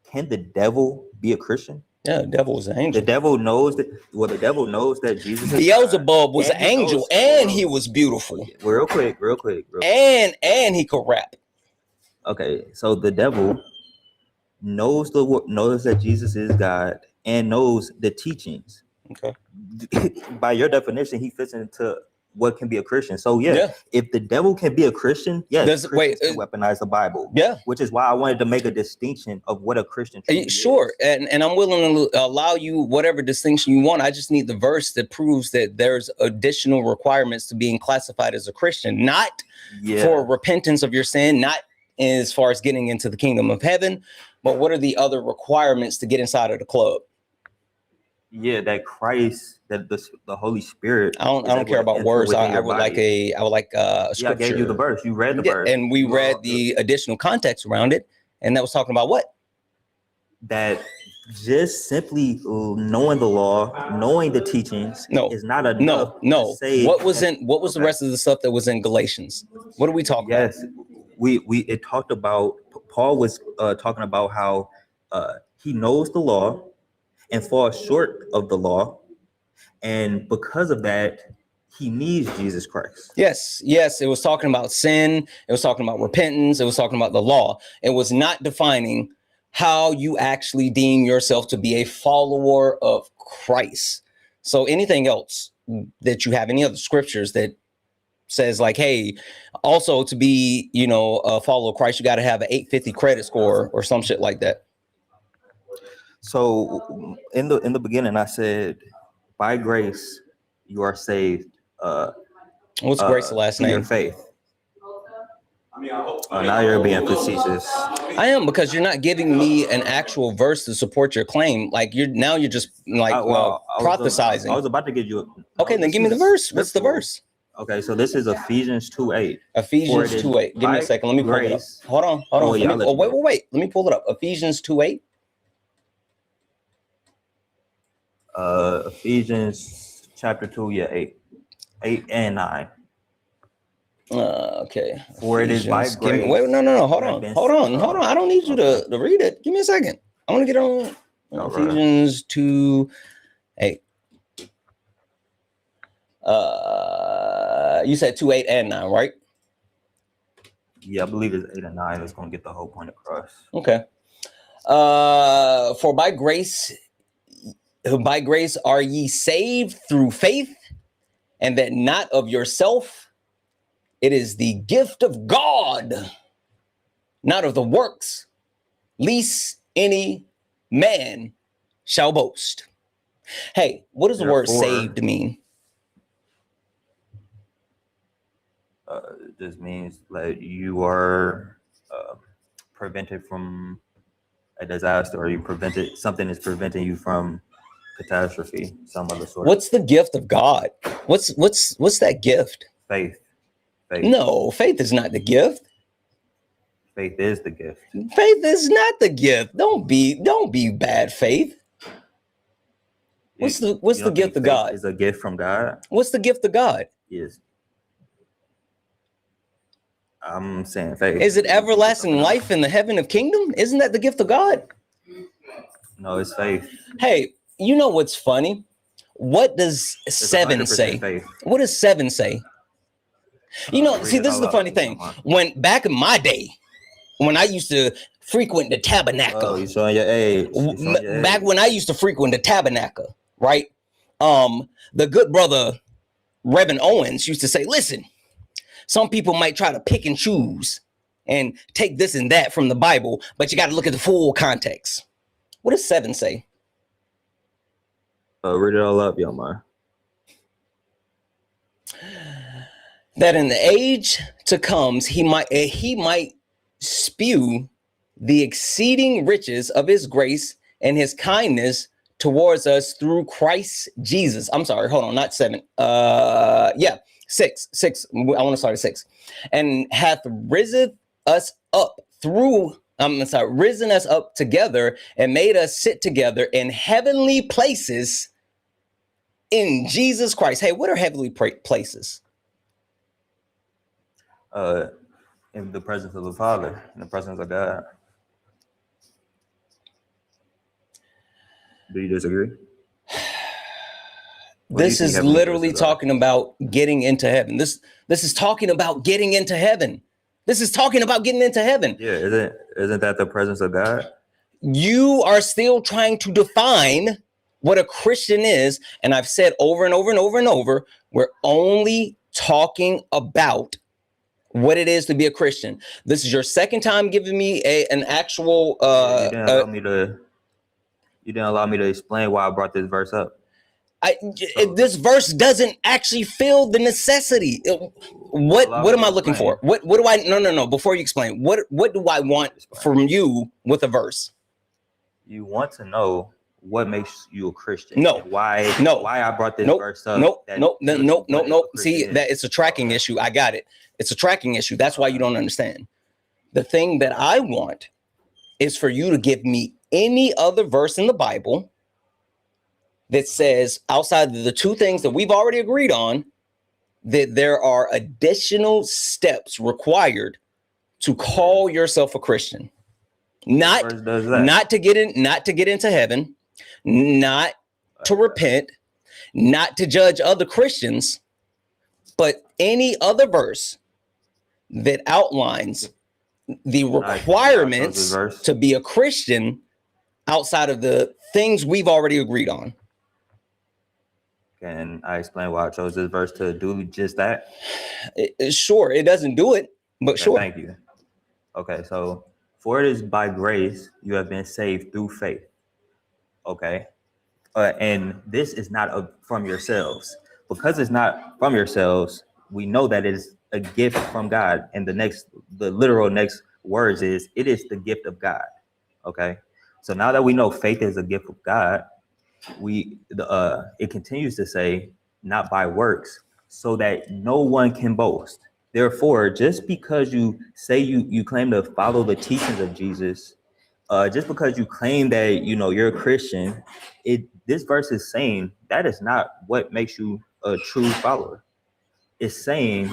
can the devil be a Christian? Yeah, the devil was an angel. The devil knows that. Well, the devil knows that Jesus. Beelzebub was an angel, and he was beautiful. Real quick. And he could rap. Okay, so the devil knows that Jesus is God and knows the teachings. Okay. By your definition, he fits into what can be a Christian. So if the devil can be a Christian, yes, Christians can weaponize the Bible. Yeah. Which is why I wanted to make a distinction of what a Christian truly sure is. And I'm willing to allow you whatever distinction you want. I just need the verse that proves that there's additional requirements to being classified as a Christian, not for repentance of your sin, not as far as getting into the kingdom of heaven, but what are the other requirements to get inside of the club? Yeah, that Christ, that the Holy Spirit. I don't care about words. I would like a scripture. Yeah, I gave you the verse. You read the verse, and we read the additional context around it, and that was talking about what? That just simply knowing the law, knowing the teachings, is not enough. No. What was the rest of the stuff that was in Galatians? What are we talking about? Yes, it talked about. Paul was talking about how he knows the law and falls short of the law, and because of that, he needs Jesus Christ. Yes, it was talking about sin. It was talking about repentance. It was talking about the law. It was not defining how you actually deem yourself to be a follower of Christ. So anything else that you have, any other scriptures that says like, hey, also to be, a follower of Christ, you got to have an 850 credit score or some shit like that. So in the beginning, I said, by grace, you are saved. What's Grace's last name? Your faith. Now you're being facetious. I am, because you're not giving me an actual verse to support your claim. Like you're just like prophesizing. I was about to give you. Okay, then give me the verse. What's the verse? Okay, so this is Ephesians 2:8. Ephesians 2:8. Give me a second. Let me pull it up. Hold on. Wait. Let me pull it up. Ephesians 2:8. Ephesians chapter 2, 8 and 9. Okay. For it is by grace. Wait, no. Hold on. I don't need you to read it. Give me a second. I want to get on Ephesians 2:8. You said 2, 8, and 9, right? Yeah, I believe it's 8 and 9. It's going to get the whole point across. Okay. For by grace are ye saved through faith, and that not of yourself. It is the gift of God, not of the works, lest any man shall boast. Hey, what does the word saved mean? This means that you are prevented from a disaster, or something is preventing you from catastrophe, some other sort. What's the gift of God? What's that gift? Faith. No, faith is not the gift. Faith is the gift. Faith is not the gift. Don't be bad faith. What's the gift of God? Is a gift from God. What's the gift of God? Yes. I'm saying faith. Is it everlasting life in the heaven of kingdom? Isn't that the gift of God? No, it's faith. Hey, you know what's funny? What does 7 say? Faith. What does 7 say? See, this is the funny thing. When back in my day, when I used to frequent the tabernacle. Oh, you're showing your age. Back when I used to frequent the tabernacle, right? The good brother Reverend Owens used to say, listen, some people might try to pick and choose and take this and that from the Bible, but you got to look at the full context. What does 7 say? Read it all up, yo, man. That in the age to comes, he might spew the exceeding riches of his grace and his kindness towards us through Christ Jesus. I'm sorry, hold on, not 7. 6. I want to start at 6. And hath risen us up together and made us sit together in heavenly places in Jesus Christ. Hey, what are heavenly places? In the presence of the Father, in the presence of God. Do you disagree? This is literally talking about getting into heaven. This is talking about getting into heaven. This is talking about getting into heaven. Yeah, isn't that the presence of God? You are still trying to define what a Christian is, and I've said over and over and over and over, we're only talking about what it is to be a Christian. This is your second time giving me an actual you didn't allow me to explain why I brought this verse up. This verse doesn't actually feel the necessity. What am I looking for? What do I no before you explain, what do I want from you with a verse? You want to know what makes you a Christian. No. Why I brought this verse up. Nope. See, that it's a tracking issue. I got it. It's a tracking issue. That's why you don't understand. The thing that I want is for you to give me any other verse in the Bible that says, outside of the two things that we've already agreed on, that there are additional steps required to call yourself a Christian. Not to get into heaven, not to repent, not to judge other Christians, but any other verse that outlines the requirements to be a Christian outside of the things we've already agreed on. Can I explain why I chose this verse to do just that? Sure, it doesn't do it, but sure. Thank you. Okay, so for it is by grace you have been saved through faith. Okay, and this is not from yourselves. Because it's not from yourselves, we know that it is a gift from God. And the literal next words is, it is the gift of God. Okay, so now that we know faith is a gift of God, it continues to say, not by works, so that no one can boast. Therefore, just because you say you claim to follow the teachings of Jesus, just because you claim that you're a Christian, this verse is saying that is not what makes you a true follower. It's saying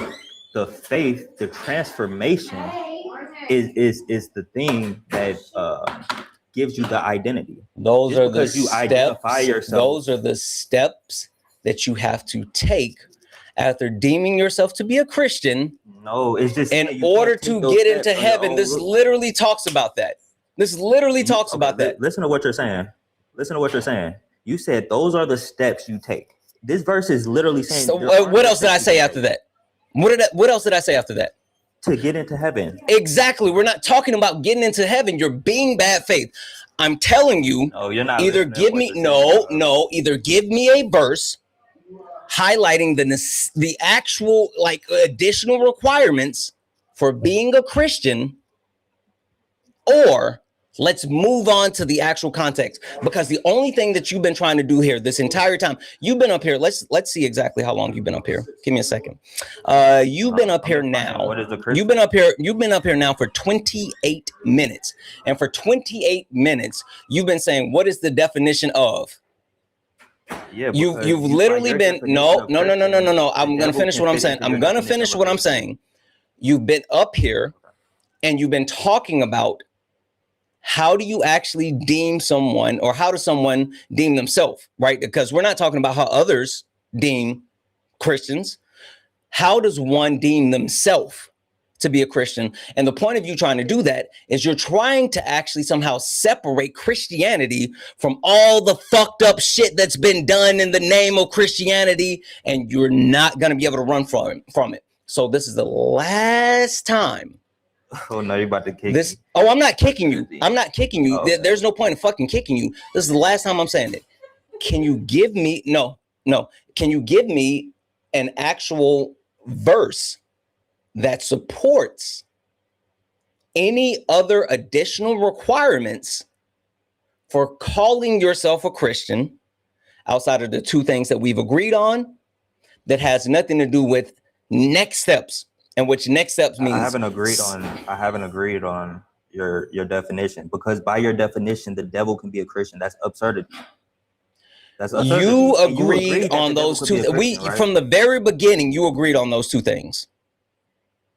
the faith, the transformation is the thing that gives you the identity. Those are the you identify yourself. Those are the steps that you have to take after deeming yourself to be a Christian. No, it's just in order to get into heaven. This literally talks about that. This literally talks about that. Listen to what you're saying. You said those are the steps you take. This verse is literally saying. So what else did I say after that? What else did I say after that? To get into heaven. Exactly. We're not talking about getting into heaven. You're being bad faith. I'm telling you. No, you're not. Either give me either give me a verse highlighting the actual additional requirements for being a Christian, or let's move on to the actual context, because the only thing that you've been trying to do here this entire time, you've been up here. Let's see exactly how long you've been up here. Give me a second. You've been up here now. What is a Christian? You've been up here now for 28 minutes. And for 28 minutes, you've been saying, what is the definition of? Yeah, you've literally been no. I'm gonna finish what I'm saying. You've been up here and you've been talking about how do you actually deem someone, or how does someone deem themselves, right? Because we're not talking about how others deem Christians. How does one deem themselves to be a Christian? And the point of you trying to do that is you're trying to actually somehow separate Christianity from all the fucked up shit that's been done in the name of Christianity, and you're not going to be able to run from it. So this is the last time. Oh no, you're about to kick this. Me. Oh, I'm not kicking you. I'm not kicking you. Oh, okay. There's no point in fucking kicking you. This is the last time I'm saying it. Can you give me Can you give me an actual verse that supports any other additional requirements for calling yourself a Christian outside of the two things that we've agreed on, that has nothing to do with next steps? And which next steps means I haven't agreed on your definition, because by your definition, the devil can be a Christian. That's absurdity. You agreed on those two. Right? From the very beginning, you agreed on those two things.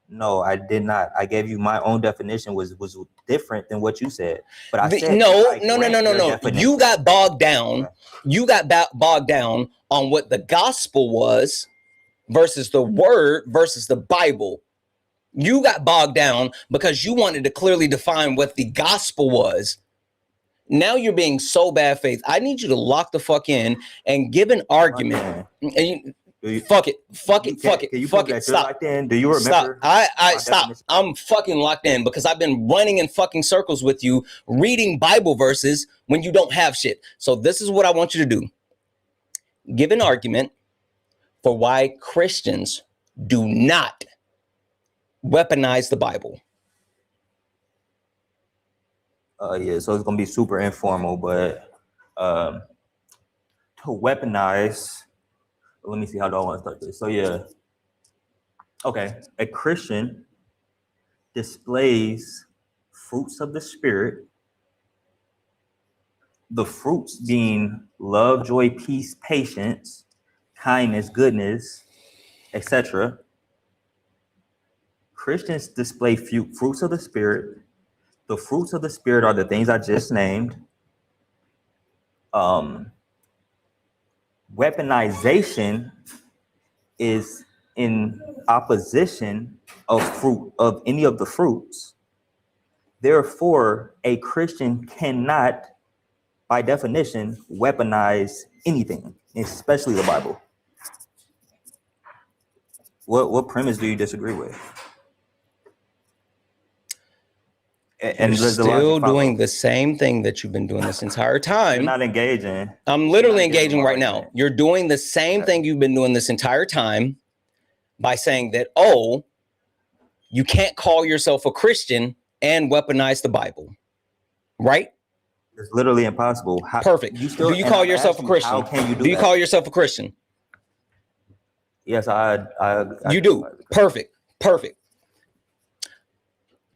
No, I did not. I gave you my own definition was different than what you said. But I said no. You got bogged down. You got bogged down on what the gospel was versus the word versus the Bible. You got bogged down because you wanted to clearly define what the gospel was. Now you're being so bad faith. I need you to lock the fuck in and give an argument. Fuck it. Stop. Do you remember? Stop. I stop. I'm fucking locked in because I've been running in fucking circles with you, reading Bible verses when you don't have shit. So this is what I want you to do. Give an argument for why Christians do not weaponize the Bible. Yeah, so it's gonna be super informal, but to weaponize. Let me see, how do I want to start this? So yeah, okay. A Christian displays fruits of the Spirit. The fruits being love, joy, peace, patience, kindness, goodness, etc. Christians display fruits of the Spirit. The fruits of the Spirit are the things I just named. Weaponization is in opposition of any of the fruits. Therefore, a Christian cannot, by definition, weaponize anything, especially the Bible. What premise do you disagree with? And you're still doing the same thing that you've been doing this entire time. You're not engaging. I'm literally engaging right now. You're doing the same thing you've been doing this entire time by saying that, oh, you can't call yourself a Christian and weaponize the Bible, right? It's literally impossible. Perfect. Do you call yourself a Christian? How can you do you call yourself a Christian? Yes, I you do. Perfect. Perfect.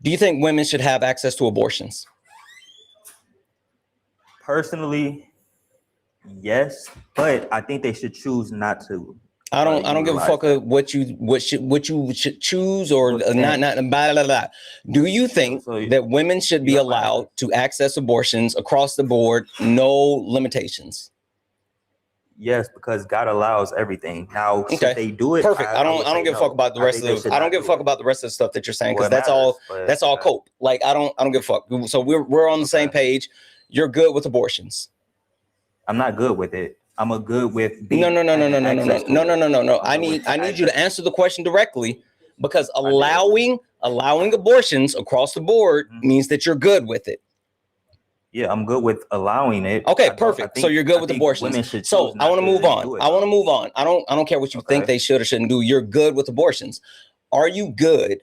Do you think women should have access to abortions? Personally, yes, but I think they should choose not to. I don't give a fuck what you should choose or not blah, blah, blah. Do you think that women should be allowed to access abortions across the board, no limitations? Yes, because God allows everything. Now, if they do it, perfect. I don't give a fuck about the rest of the. I don't give a fuck about the rest of the stuff that you're saying because that's all cope. Like I don't give a fuck. So we're on the same page. You're good with abortions. I'm not good with it. I'm a good with being no. I need you to answer the question directly because allowing abortions across the board means that you're good with it. Yeah, I'm good with allowing it. Okay, perfect. So you're good with abortions. So I want to move on. I don't care what you think they should or shouldn't do. You're good with abortions. Are you good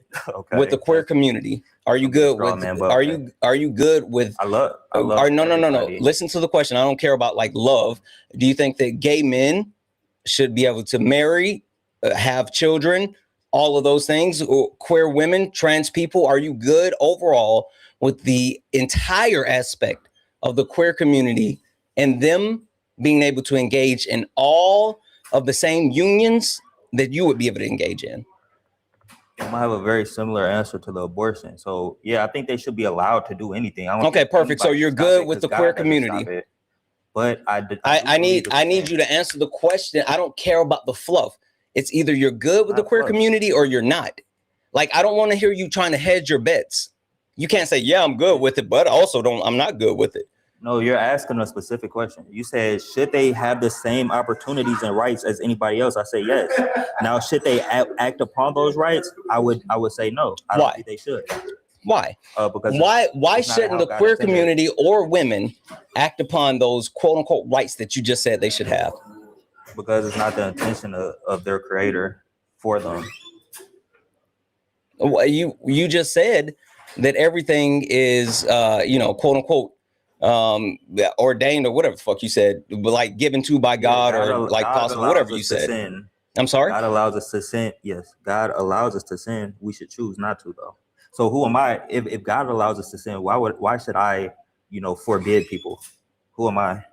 with the queer community? Are you good with? Are you good with? I love. No. Listen to the question. I don't care about like love. Do you think that gay men should be able to marry, have children, all of those things? Or queer women, trans people. Are you good overall with the entire aspect of the queer community and them being able to engage in all of the same unions that you would be able to engage in? I have a very similar answer to the abortion. So yeah, I think they should be allowed to do anything. Okay, perfect. So you're good with the queer community. But I need you to answer the question. I don't care about the fluff. It's either you're good with the queer community or you're not. Like I don't want to hear you trying to hedge your bets. You can't say, yeah, I'm good with it, but also I'm not good with it. No, you're asking a specific question. You said, should they have the same opportunities and rights as anybody else? I say yes. Now, should they act upon those rights? I would say no. I don't think they should. Why? Because why shouldn't the queer community or women act upon those quote unquote rights that you just said they should have? Because it's not the intention of their creator for them. Well, you just said that everything is, quote unquote, ordained or whatever the fuck you said, but like given to by God or like possible, whatever you said. Sin. I'm sorry? God allows us to sin. Yes, God allows us to sin. We should choose not to, though. So who am I? If God allows us to sin, why should I, forbid people? Who am I?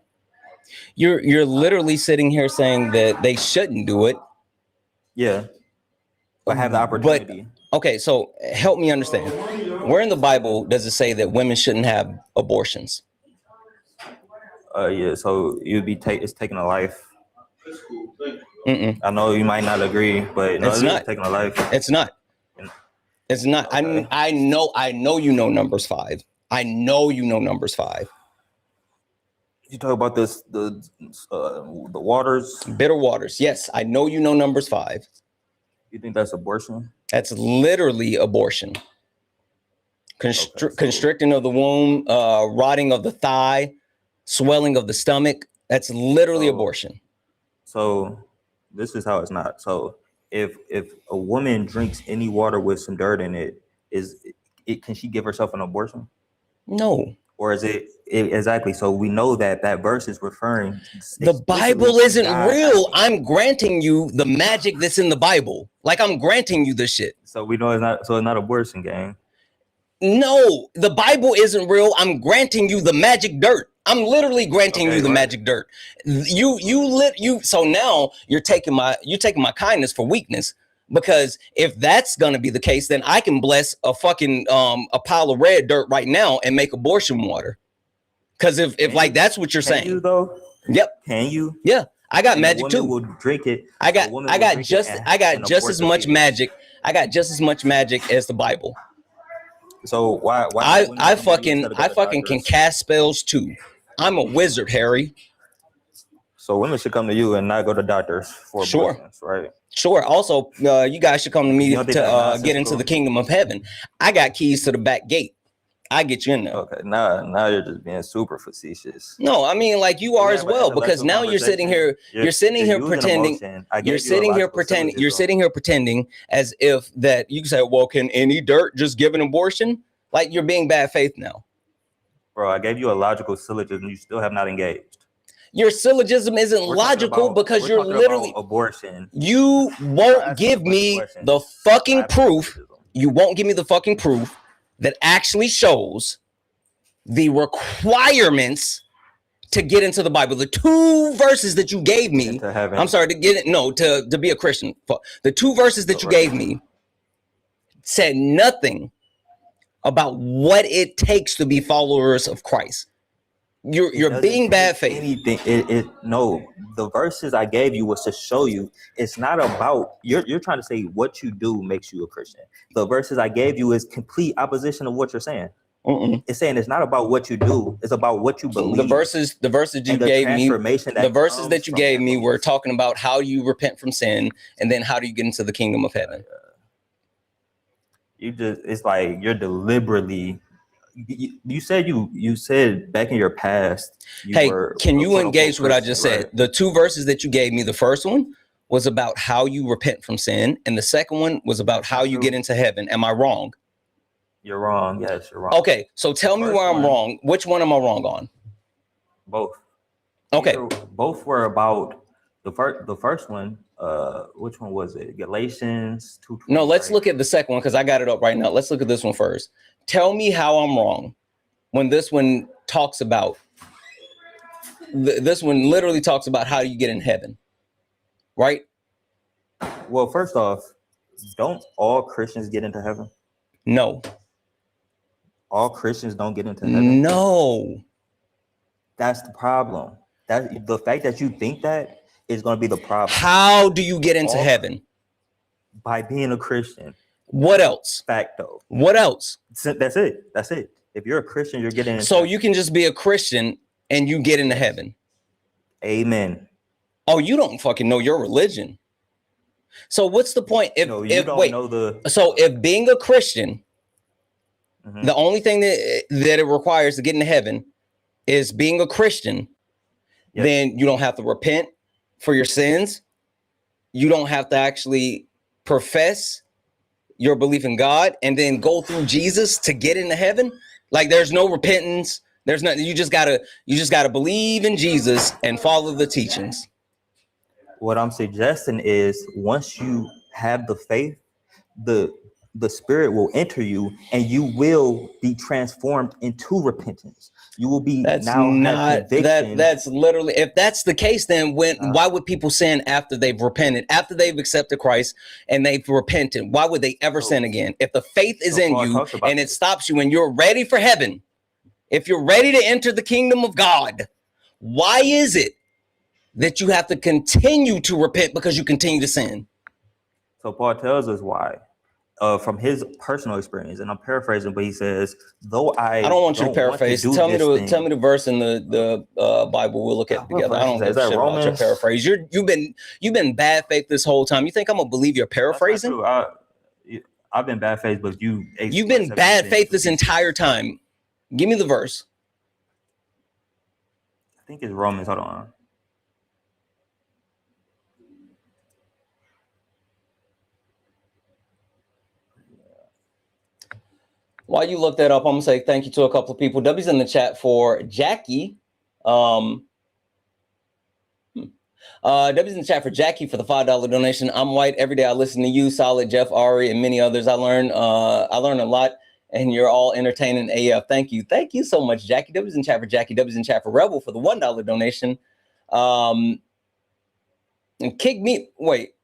You're literally sitting here saying that they shouldn't do it. Yeah. But have the opportunity. But, okay, so help me understand. Where in the Bible does it say that women shouldn't have abortions? Yeah, so it's taking a life. I know you might not agree, but no, it's not taking a life. It's not. It's not. Okay. I know you know Numbers 5. I know you know Numbers 5. You talk about the waters. Bitter waters. Yes, I know you know Numbers 5. You think that's abortion? That's literally abortion. Constricting of the womb, rotting of the thigh, swelling of the stomach. That's literally abortion. So this is how it's not. So if a woman drinks any water with some dirt in it, can she give herself an abortion? No. Or is it exactly? So we know that verse is referring. The Bible isn't real. I'm granting you the magic that's in the Bible. Like, I'm granting you this shit. So we know it's not. So it's not abortion, gang. No, the Bible isn't real. I'm granting you the magic dirt. I'm literally granting you the magic dirt. So now you're taking my kindness for weakness, because if that's gonna be the case, then I can bless a fucking a pile of red dirt right now and make abortion water. Because if like that's what you're saying. Can you though? Yep. Can you? Yeah, I got magic too. Will drink it. I got just as much magic. I got just as much magic as the Bible. So why I fucking can cast spells too. I'm a wizard, Harry. So women should come to you and not go to doctors for abortions, right? Sure. Also, you guys should come to me to get into the kingdom of heaven. I got keys to the back gate. I get you in there. Okay, now you're just being super facetious. No, I mean, like, you are as well, because now you're sitting here, you're sitting here pretending as if that you say, well, can any dirt just give an abortion? Like, you're being bad faith now. Bro, I gave you a logical syllogism. You still have not engaged. Your syllogism isn't logical because you're literally abortion. You won't give me the fucking proof. You won't give me the fucking proof that actually shows the requirements to get into the Bible. The 2 verses that you gave me, I'm sorry, to be a Christian. The 2 verses that you gave me said nothing about what it takes to be followers of Christ. You're being bad faith. No, the verses I gave you was to show you it's not about you're trying to say what you do makes you a Christian. The verses I gave you is complete opposition of what you're saying. It's saying it's not about what you do, it's about what you believe. The verses you gave me, the verses that you gave me were talking about how you repent from sin and then how do you get into the kingdom of heaven. It's like you're deliberately. You said back in your past. Can you engage what I just said? The 2 verses that you gave me, the first one was about how you repent from sin, and the second one was about how you get into heaven. Am I wrong? You're wrong. Yes, you're wrong. Okay, so tell me where I'm wrong. Which one am I wrong on? Both. Okay. Both were about the first one. Which one was it? Galatians 2:20. No, let's look at the second one because I got it up right now. Let's look at this one first. Tell me how I'm wrong when this one talks about this one literally talks about how you get in heaven, right? Well, first off, don't all Christians get into heaven? No. All Christians don't get into heaven? No. That's the problem. That the fact that you think that is going to be the problem. How do you get into heaven? By being a Christian. What else? Facto. What else? That's it. If you're a Christian, you're getting into heaven. You can just be a Christian and you get into heaven. Amen. Oh, you don't fucking know your religion. So what's the point? So if being a Christian, the only thing that it requires to get into heaven is being a Christian, then you don't have to repent for your sins. You don't have to actually profess your belief in God and then go through Jesus to get into heaven. Like, there's no repentance. There's nothing. You just gotta believe in Jesus and follow the teachings. What I'm suggesting is once you have the faith, the Spirit will enter you and you will be transformed into repentance. You will be That's literally, if that's the case, then why would people sin after they've repented, after they've accepted Christ and they've repented? Why would they ever sin again? If the faith is in you and it stops you and you're ready for heaven, if you're ready to enter the kingdom of God, why is it that you have to continue to repent because you continue to sin? So Paul tells us why. from his personal experience, and I'm paraphrasing, but he says, "Though I don't want you to paraphrase. Tell me the verse in the Bible. We'll look at it together. I don't give a shit about your paraphrase. You've been bad faith this whole time. You think I'm gonna believe you're paraphrasing? I've been bad faith, but you've been bad faith this entire time. Give me the verse. I think it's Romans. Hold on. While you look that up, I'm gonna say thank you to a couple of people. W's in the chat for Jackie. W's in the chat for Jackie for the $5 donation. I'm white. Every day I listen to you, Solid, Jeff, Ari, and many others. I learn a lot, and you're all entertaining AF. Thank you. Thank you so much, Jackie. W's in the chat for Jackie. W's in the chat for Rebel for the $1 donation. And kick me. Wait.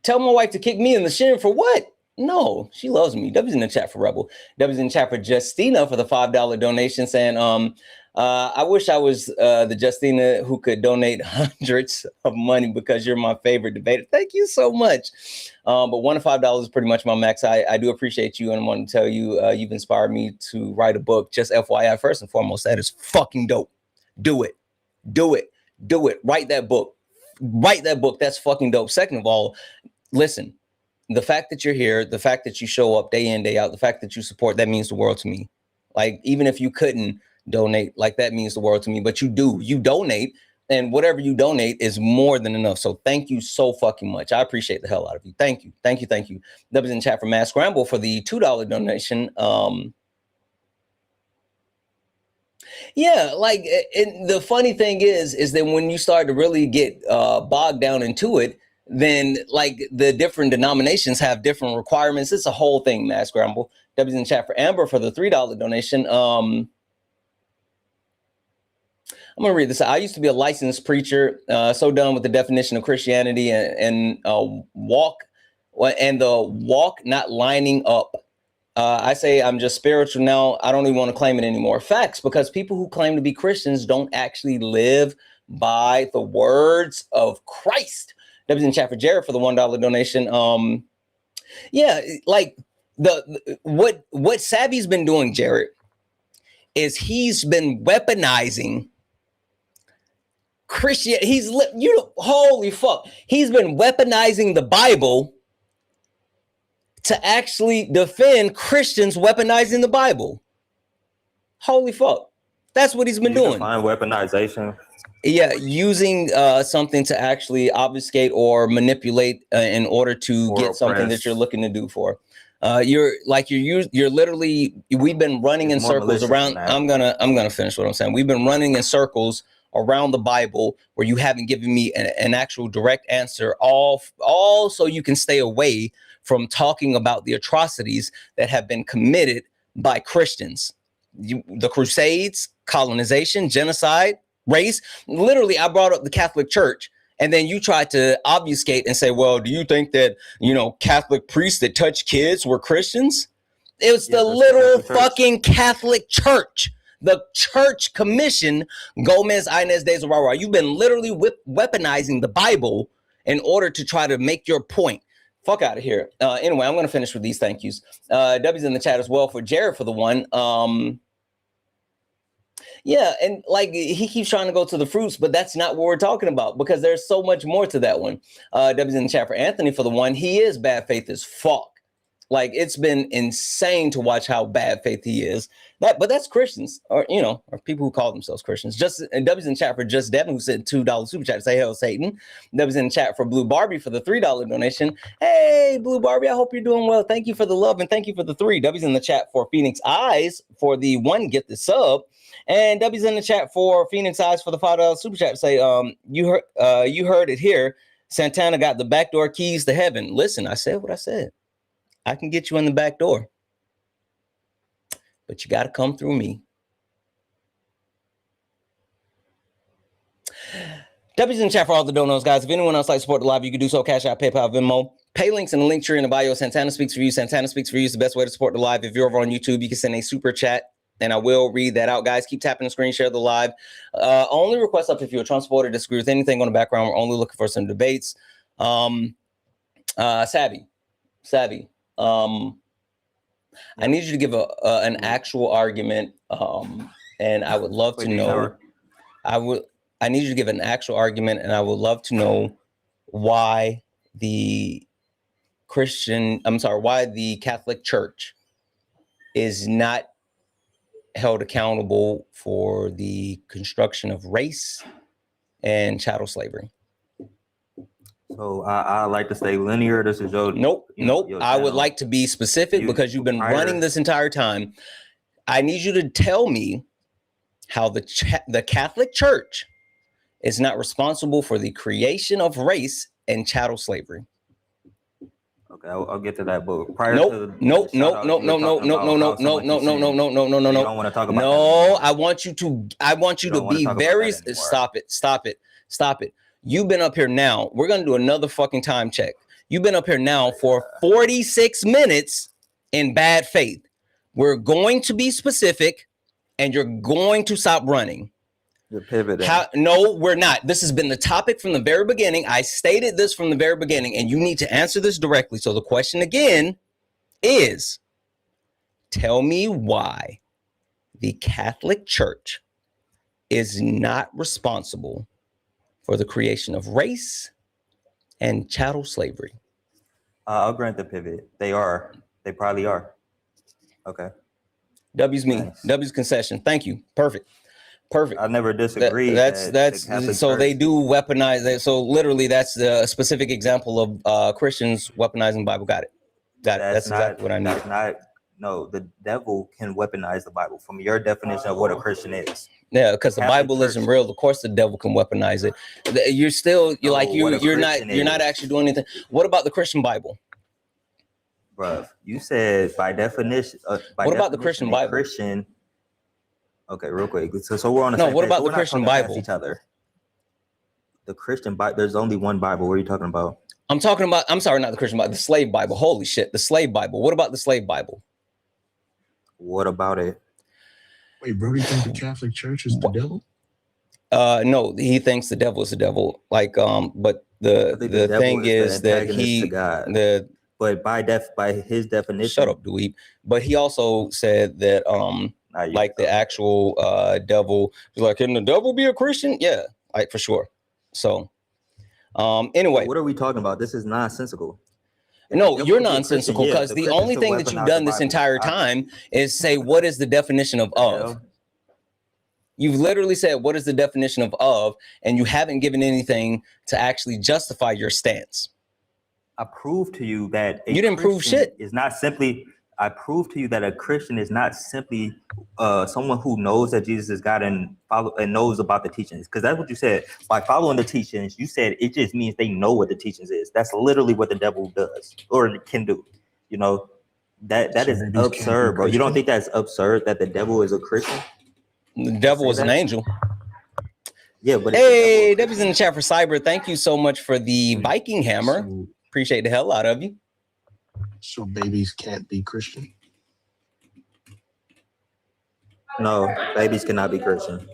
Tell my wife to kick me in the shin for what? No, she loves me. W's in the chat for Rebel. W's in the chat for Justina for the $5 donation, saying, I wish I was the Justina who could donate hundreds of money because you're my favorite debater. Thank you so much. But $1 to $5 is pretty much my max. I do appreciate you, and I want to tell you, you've inspired me to write a book. Just FYI, first and foremost, that is fucking dope. Do it. Do it. Do it. Write that book. Write that book. That's fucking dope. Second of all, listen. The fact that you're here, the fact that you show up day in, day out, the fact that you support, that means the world to me. Like, even if you couldn't donate, like, that means the world to me. But you do. You donate, and whatever you donate is more than enough. So thank you so fucking much. I appreciate the hell out of you. Thank you. Thank you. Thank you. That was in chat for Mass Scramble for the $2 donation. Yeah, like, the funny thing is that when you start to really get bogged down into it, then like the different denominations have different requirements. It's a whole thing, Mass Scramble. W's in chat for Amber for the $3 donation. I'm gonna read this. I used to be a licensed preacher, so done with the definition of Christianity and the walk not lining up. I say I'm just spiritual now. I don't even want to claim it anymore. Facts, because people who claim to be Christians don't actually live by the words of Christ. W's in chat for Jared for the $1 donation. Yeah, like what Savvy's been doing, Jared, is he's been weaponizing Christian. Holy fuck, he's been weaponizing the Bible to actually defend Christians weaponizing the Bible. Holy fuck, that's what he's been doing. Define weaponization. Yeah, using something to actually obfuscate or manipulate in order to get something that you're looking to do for. You're literally. We've been running in circles around. I'm gonna finish what I'm saying. We've been running in circles around the Bible where you haven't given me an actual direct answer. All so you can stay away from talking about the atrocities that have been committed by Christians. The Crusades, colonization, genocide, race. Literally, I brought up the Catholic Church, and then you tried to obfuscate and say, well, do you think that, Catholic priests that touch kids were Christians? It was the literal fucking Catholic Church. The Church Commission, Gomez, Inez, de Zerara. You've been literally weaponizing the Bible in order to try to make your point. Fuck out of here. Anyway, I'm going to finish with these thank yous. W's in the chat as well for Jared for the one. Yeah, and like he keeps trying to go to the fruits, but that's not what we're talking about because there's so much more to that one. W's in the chat for Anthony for the one. He is bad faith as fuck. Like, it's been insane to watch how bad faith he is. But that's Christians, or people who call themselves Christians. W's in chat for Just Devin, who said $2 super chat to say hell Satan. W's in chat for Blue Barbie for the $3 donation. Hey, Blue Barbie, I hope you're doing well. Thank you for the love and thank you for the 3. W's in the chat for Phoenix Eyes for the 1 get the sub. And W's in the chat for Phoenix Eyes for the $5 super chat to say, you heard it here. Santana got the backdoor keys to heaven. Listen, I said what I said. I can get you in the back door, but you got to come through me. W's in the chat for all the donos, guys. If anyone else likes to support the live, you can do so. Cash App, PayPal, Venmo. Pay links in the link tree in the bio. Santana Speaks for You. Santana Speaks for You is the best way to support the live. If you're over on YouTube, you can send a super chat, and I will read that out, guys. Keep tapping the screen, share the live. Only request up if you're a Trump supporter, disagree with anything on the background. We're only looking for some debates. Savvy. I need you to give an actual argument, and I would love to know. I need you to give an actual argument, and I would love to know why the Catholic Church is not held accountable for the construction of race and chattel slavery. So I like to stay linear. This is your Nope. your I would channel. like to be specific because you've been running this entire time. I need you to tell me how the Catholic Church is not responsible for the creation of race and chattel slavery. Okay, I'll get to that. But prior No. You don't want to talk about No, I want you to be very stop it. You've been up here now. We're gonna do another fucking time check. You've been up here now for 46 minutes in bad faith. We're going to be specific, and you're going to stop running. You're pivoting. No, we're not. This has been the topic from the very beginning. I stated this from the very beginning, and you need to answer this directly. So the question again is, tell me why the Catholic Church is not responsible for the creation of race and chattel slavery. I'll grant the pivot. They are. They probably are. Okay. W's me. Nice. W's concession. Thank you. Perfect. I never disagree. That's so they do weaponize it. So literally, that's a specific example of Christians weaponizing Bible. Got it. That's exactly what I need. No, the devil can weaponize the Bible from your definition of what a Christian is. Yeah, because the Bible isn't real. Of course, the devil can weaponize it. You're not actually doing anything. What about the Christian Bible? Bruh, you said by definition. What about the Christian Bible? Christian. Okay, real quick. So we're on the no. Same What page. about the Christian Bible? Each other. The Christian Bible. There's only one Bible. What are you talking about? I'm sorry, not the Christian Bible. The slave Bible. Holy shit, the slave Bible. What about the slave Bible? What about it? Wait, bro, you think the Catholic Church is the devil? No, he thinks the devil is the devil. But the thing is that but by his definition. Shut up, dweeb. But he also said that the actual devil is like, can the devil be a Christian? Yeah, like for sure. So anyway, what are we talking about? This is nonsensical. No, you're nonsensical because the only thing that you've done this entire time is say, what is the definition of? You've literally said, what is the definition of, and you haven't given anything to actually justify your stance. I proved to you that you didn't prove shit. I proved to you that a Christian is not simply someone who knows that Jesus is God and knows about the teachings. Because that's what you said. By following the teachings, you said it just means they know what the teachings is. That's literally what the devil does or can do. You know, that is absurd, bro. You don't think that's absurd that the devil is a Christian? The devil is an angel. Yeah, but hey, Debbie's in the chat for Cyber. Thank you so much for the Viking hammer. Appreciate the hell out of you. So babies can't be Christian? No, babies cannot be Christian.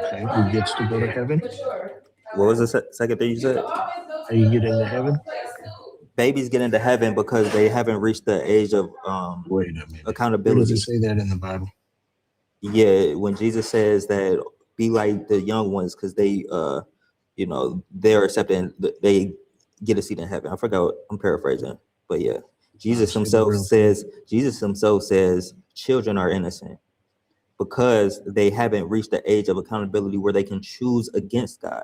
Okay, who gets to go to heaven? What was the second thing you said? How you get into heaven? Babies get into heaven because they haven't reached the age of wait a minute. Accountability. Where does it say that in the Bible? Yeah, when Jesus says that be like the young ones because they they're accepting, they get a seat in heaven. I forgot, I'm paraphrasing, but yeah. Jesus himself says children are innocent because they haven't reached the age of accountability where they can choose against God.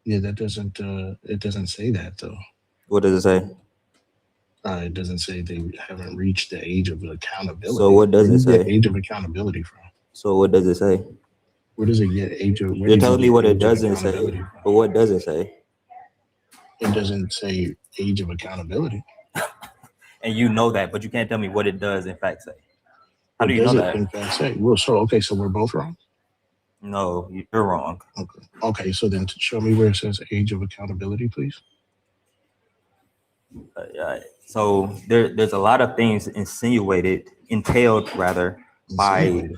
Yeah, that doesn't it doesn't say that though. What does it say? It doesn't say they haven't reached the age of accountability. So what does it say? Age of accountability from? So what does it say? Where does it get age of? You're telling me what it doesn't say, but what does it say? It doesn't say age of accountability. And you know that, but you can't tell me what it does in fact say. How do you know that? In fact say? Well, so we're both wrong. No, you're wrong. Okay. So then show me where it says age of accountability, please. So there's a lot of things entailed by.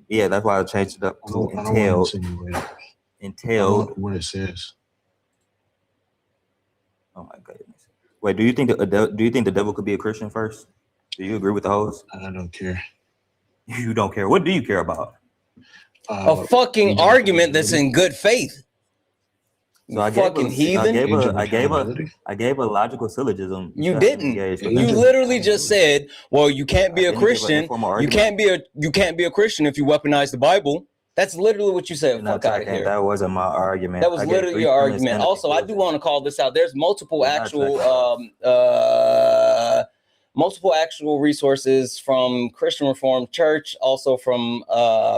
Yeah, that's why I changed it up to entailed. What it says. Oh my goodness. Wait, do you think the devil could be a Christian first? Do you agree with the host? I don't care. You don't care. What do you care about? A fucking argument that's in good faith. So I fucking heathen. I gave a logical syllogism. You didn't. You literally just said, "Well, you can't be a Christian. You can't be a Christian if you weaponize the Bible." That's literally what you said. Fuck out of here. That wasn't my argument. That was literally your argument. Also, I do want to call this out. There's multiple actual resources from Christian Reformed Church, also from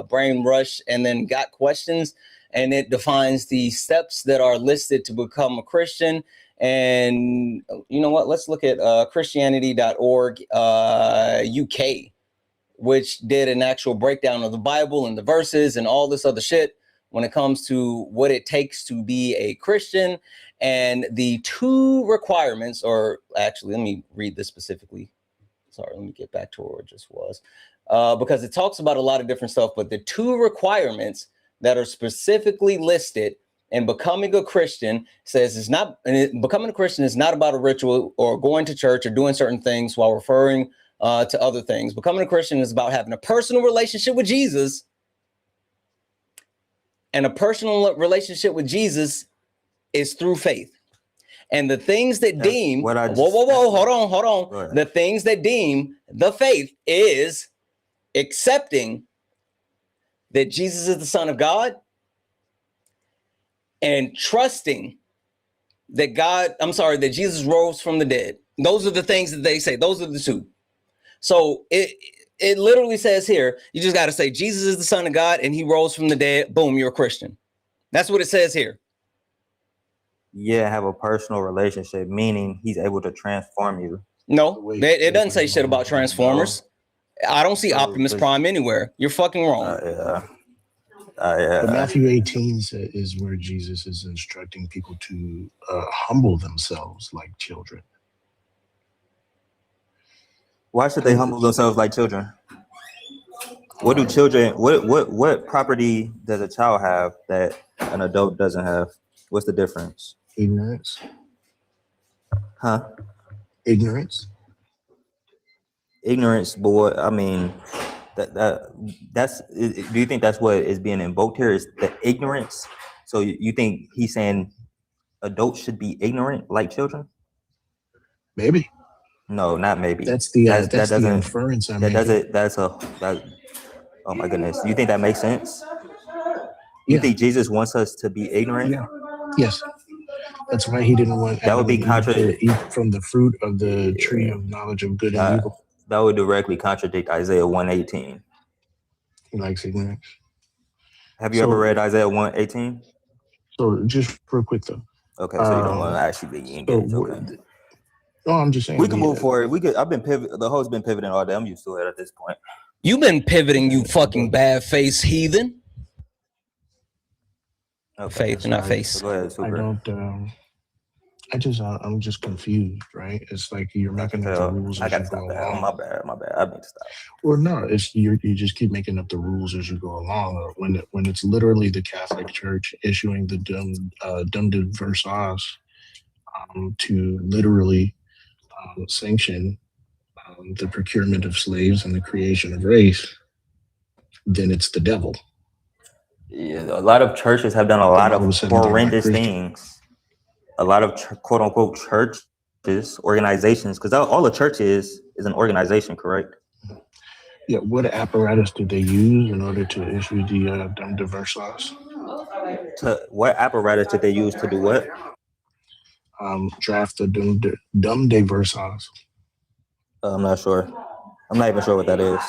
Brain Rush, and then Got Questions. And it defines the steps that are listed to become a Christian. And you know what? Let's look at Christianity.org UK, which did an actual breakdown of the Bible and the verses and all this other shit when it comes to what it takes to be a Christian. And the 2 requirements, or actually, let me read this specifically. Sorry, let me get back to where it just was. Because it talks about a lot of different stuff, but the 2 requirements that are specifically listed in becoming a Christian says becoming a Christian is not about a ritual or going to church or doing certain things while referring to other things. Becoming a Christian is about having a personal relationship with Jesus, and a personal relationship with Jesus is through faith. And the things that deem, hold on. The things that deem the faith is accepting that Jesus is the Son of God and trusting that that Jesus rose from the dead. Those are the things that they say. Those are the 2. So it literally says here, you just got to say Jesus is the Son of God and he rose from the dead. Boom, you're a Christian. That's what it says here. Yeah, have a personal relationship, meaning he's able to transform you. No, it doesn't say shit about Transformers. I don't see Optimus Prime anywhere. You're fucking wrong. But Matthew 18 is where Jesus is instructing people to humble themselves like children. Why should they humble themselves like children? What do children? What property does a child have that an adult doesn't have? What's the difference? Ignorance. Huh? Ignorance. Ignorance, boy. I mean, that's. Do you think that's what is being invoked here? Is the ignorance? So you think he's saying adults should be ignorant like children? Maybe. No, not maybe. That's the inference. Oh my goodness. You think that makes sense? You think Jesus wants us to be ignorant? Yeah. Yes. That's why he didn't want that would be to eat from the fruit of the tree of knowledge of good and evil. That would directly contradict Isaiah 1:18. He likes ignorance. Have you ever read Isaiah 1:18? So just real quick though. Okay, so you don't want to actually be engaged. Okay. No, I'm just saying we can move forward. I've been the host been pivoting all day. I'm used to it at this point. You've been pivoting, you fucking bad face heathen. Okay, faith, not face. So go ahead, Super. I'm just confused, right? It's like you're making up the rules. I got to stop that. Oh, my bad. I need to stop. Well, no, it's you just keep making up the rules as you go along. When it's literally the Catholic Church issuing the dum diversas to literally sanction the procurement of slaves and the creation of race, then it's the devil. Yeah, a lot of churches have done a lot of horrendous things. A lot of quote unquote churches, organizations, because all a church is an organization, correct? Yeah. What apparatus did they use in order to issue the dum diversas? What apparatus did they use to do what? Draft the dum diversas. I'm not sure. I'm not even sure what that is.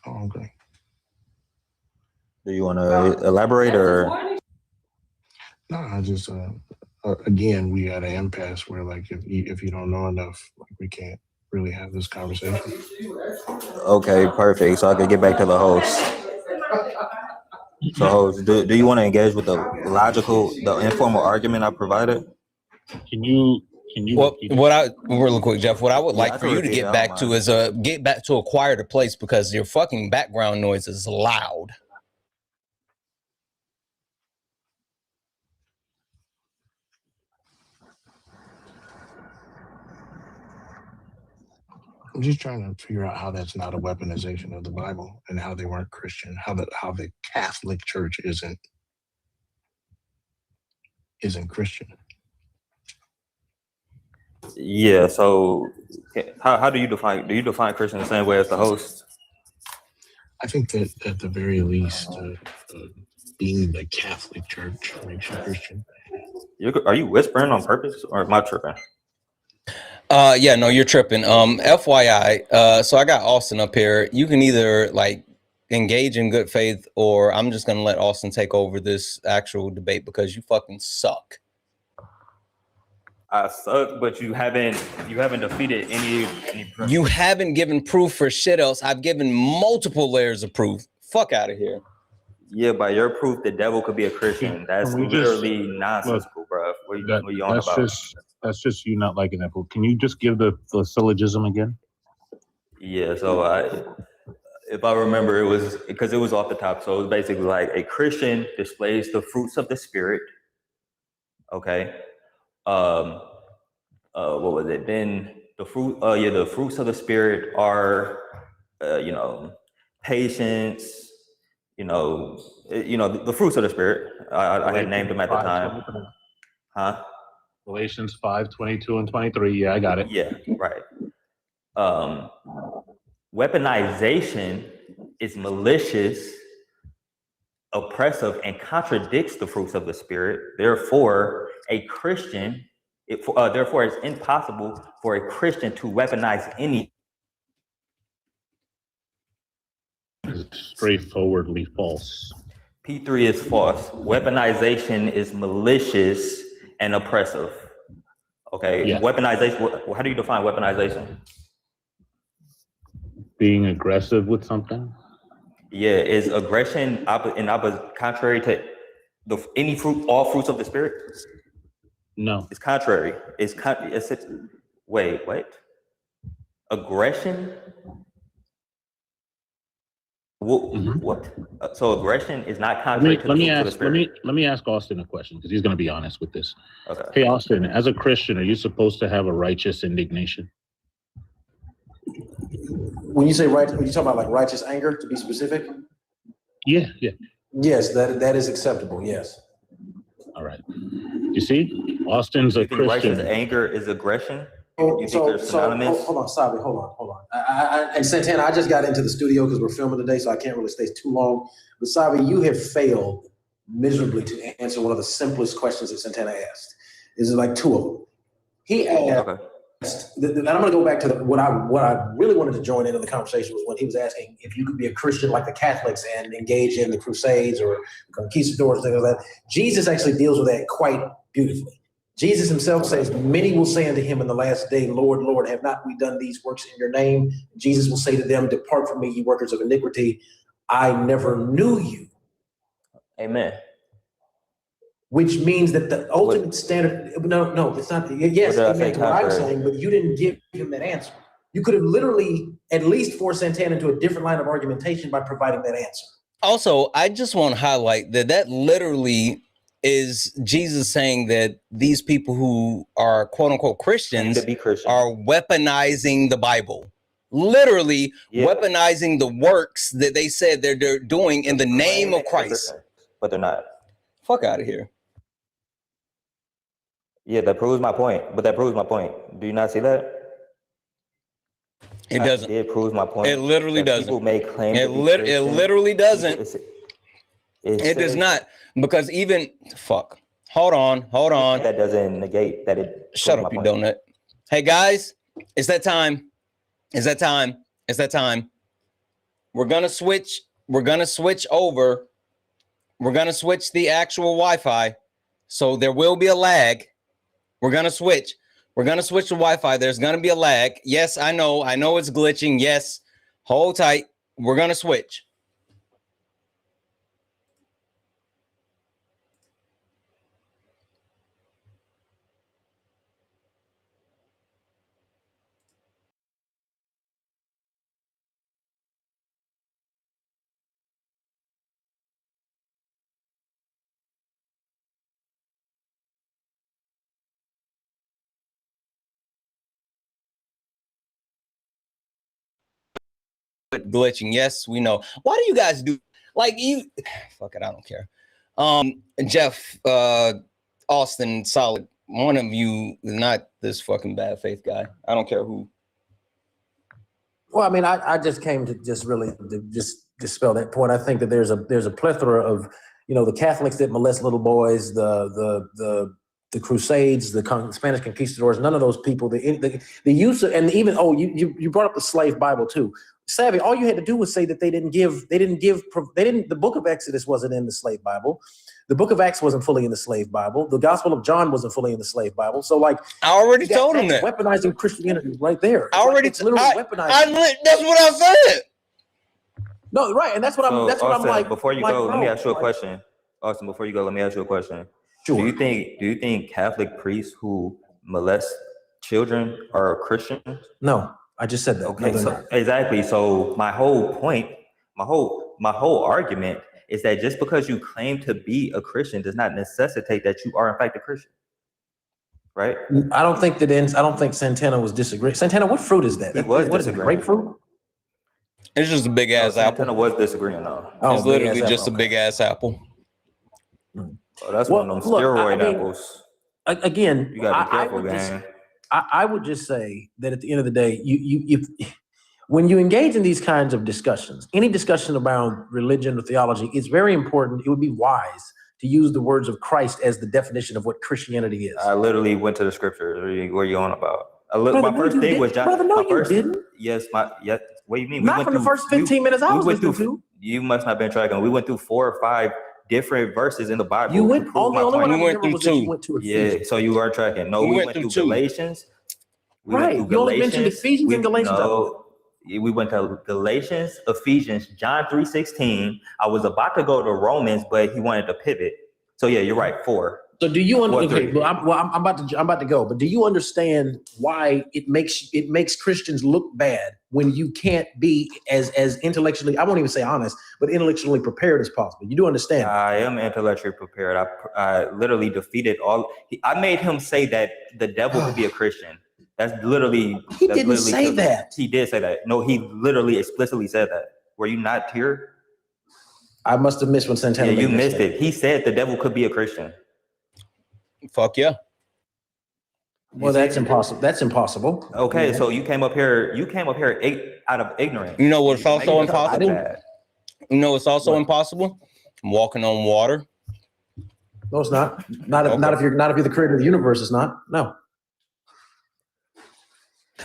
Oh, okay. Do you want to elaborate or? No, I just again, we at an impasse where like if you don't know enough, like we can't really have this conversation. Okay, perfect. So I could get back to the host. So host, do you want to engage with the informal argument I provided? Can you real quick, Jeff, what I would like for you to get back to is get back to a quieter place because your fucking background noise is loud. I'm just trying to figure out how that's not a weaponization of the Bible and how they weren't Christian, how the Catholic Church isn't Christian. Yeah. So, how do you define Christian the same way as the host? I think that at the very least, being the Catholic Church makes you Christian. Are you whispering on purpose, or am I tripping? Yeah, no, you're tripping. FYI, so I got Austin up here. You can either like engage in good faith, or I'm just gonna let Austin take over this actual debate because you fucking suck. I suck, but you haven't defeated any. You haven't given proof for shit else. I've given multiple layers of proof. Fuck out of here. Yeah, by your proof, the devil could be a Christian. That's literally nonsensical, bro. What are you on about? That's just you not liking that book. Can you just give the syllogism again? Yeah, so if I remember, it was because it was off the top. So it was basically like a Christian displays the fruits of the spirit. Okay. What was it? Then the fruits of the spirit are, patience. The fruits of the spirit. I had named them at the time. Huh? Galatians 5:22 and 23. Yeah, I got it. Yeah, right. Weaponization is malicious, oppressive, and contradicts the fruits of the spirit. Therefore, therefore, it's impossible for a Christian to weaponize any. Straightforwardly false. P3 is false. Weaponization is malicious and oppressive. Okay. Yeah. Weaponization. How do you define weaponization? Being aggressive with something. Yeah, is aggression contrary to all fruits of the spirit? No, it's contrary. Wait, what? Aggression? What? So aggression is not contrary to the fruits of the spirit. Let me ask Austin a question because he's going to be honest with this. Okay. Hey, Austin, as a Christian, are you supposed to have a righteous indignation? When you say right, are you talking about like righteous anger, to be specific? Yeah. Yes, that is acceptable. Yes. All right. You see, Austin's a Christian. Righteous anger is aggression. Hold on, Sabi, hold on. And Santana, I just got into the studio because we're filming today, so I can't really stay too long. But Sabi, you have failed miserably to answer one of the simplest questions that Santana asked. There's like two of them. He asked. Okay. And I'm going to go back to what I really wanted to join into the conversation was when he was asking if you could be a Christian like the Catholics and engage in the Crusades or conquistadors, things like that. Jesus actually deals with that quite beautifully. Jesus himself says, many will say unto him in the last day, Lord, Lord, have not we done these works in your name? Jesus will say to them, depart from me, ye workers of iniquity. I never knew you. Amen. Which means that the ultimate standard, no, it's not. Yes, amen to what I'm saying, but you didn't give him that answer. You could have literally at least forced Santana into a different line of argumentation by providing that answer. Also, I just want to highlight that literally is Jesus saying that these people who are quote unquote Christians are weaponizing the Bible. Literally weaponizing the works that they said they're doing in the name of Christ. But they're not. Fuck out of here. Yeah, that proves my point. But that proves my point. Do you not see that? It doesn't. It proves my point. It literally doesn't. People may claim it literally doesn't. It does not. Because even Hold on. That doesn't negate that it. Shut up, you donut. Hey guys, it's that time. It's that time. We're gonna switch over. We're gonna switch the actual Wi-Fi. So there will be a lag. We're gonna switch to Wi-Fi. There's gonna be a lag. Yes, I know it's glitching. Yes, hold tight. We're gonna switch. but glitching. Yes, we know. Why do you guys do like you? Fuck it, I don't care. Jeff, Austin, solid. One of you is not this fucking bad faith guy. I don't care who. Well, I mean, I just came to just really to just dispel that point. I think that there's a plethora of, you know, the Catholics that molest little boys, the Crusades, the Spanish conquistadors. None of those people, the use of, and even you brought up the slave Bible too. Savvy, all you had to do was say that they didn't. The Book of Exodus wasn't in the slave Bible. The Book of Acts wasn't fully in the slave Bible. The Gospel of John wasn't fully in the slave Bible. So, like, I already told him that. Weaponizing Christianity right there. It's literally weaponizing. That's what I said. No, right, and that's what I'm. That's what I'm like. Before you go, let me ask you a question. Austin, before you go, let me ask you a question. Sure. Do you think Catholic priests who molest children are Christians? No, I just said that. Okay, no, exactly. So my whole point, my whole argument is that just because you claim to be a Christian does not necessitate that you are in fact a Christian, right? I don't think Santana was disagreeing. Santana, what fruit is that? What is it? Grapefruit? It's just a big ass apple. Santana was disagreeing though. It's literally just a big ass apple. Oh, that's one of them steroid apples. Again, you gotta be careful, man. I would just say that at the end of the day, you when you engage in these kinds of discussions, any discussion about religion or theology, it's very important. It would be wise to use the words of Christ as the definition of what Christianity is. I literally went to the scripture. What are you on about? My first thing was John. Brother, no, you didn't. Yes, what do you mean? Not from the first 15 minutes I was listening to. You must not have been tracking. We went through 4 or 5 different verses in the Bible. You went. The only one I remember was that you went to Ephesians. Yeah, so you are tracking. No, we went through Galatians. Right. You only mentioned Ephesians and Galatians. No, we went to Galatians, Ephesians, John 3:16. I was about to go to Romans, but he wanted to pivot. So yeah, you're right. 4. So do you understand? Okay, I'm about to go. But do you understand why it makes Christians look bad when you can't be as intellectually, I won't even say honest, but intellectually prepared as possible? You do understand? I am intellectually prepared. I literally defeated I made him say that the devil could be a Christian. That's literally. He didn't say that. He did say that. No, he literally explicitly said that. Were you not here? I must have missed when Santana. Yeah, you missed it. He said the devil could be a Christian. Fuck yeah. Well, that's impossible. That's impossible. Okay, so you came up here out of ignorance. You know what's also impossible? You know what's also impossible? Walking on water. No, it's not. Not if you're the creator of the universe. It's not. No.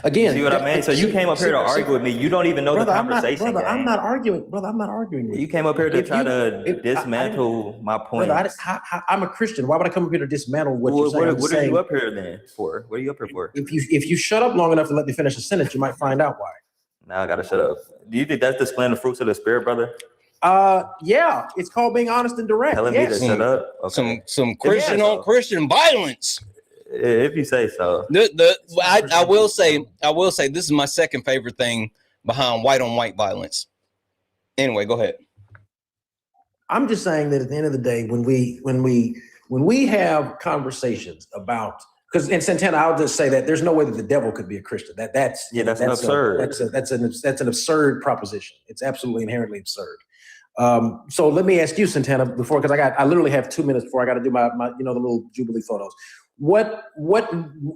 Again, see what I mean? So you came up here to argue with me. You don't even know the conversation. Brother, I'm not arguing. Brother, I'm not arguing with you. You came up here to try to dismantle my point. Brother, I'm a Christian. Why would I come up here to dismantle what you're saying? What are you up here then for? What are you up here for? If you shut up long enough to let me finish a sentence, you might find out why. Now I gotta shut up. Do you think that's displaying the fruits of the spirit, brother? Yeah, it's called being honest and direct. Telling me to shut up. Okay. Some Christian on Christian violence. If you say so. I will say this is my second favorite thing behind white on white violence. Anyway, go ahead. I'm just saying that at the end of the day, when we have conversations about, because in Santana, I'll just say that there's no way that the devil could be a Christian. That's absurd. That's an absurd proposition. It's absolutely inherently absurd. So let me ask you, Santana, because I literally have 2 minutes before I got to do my the little Jubilee photos. What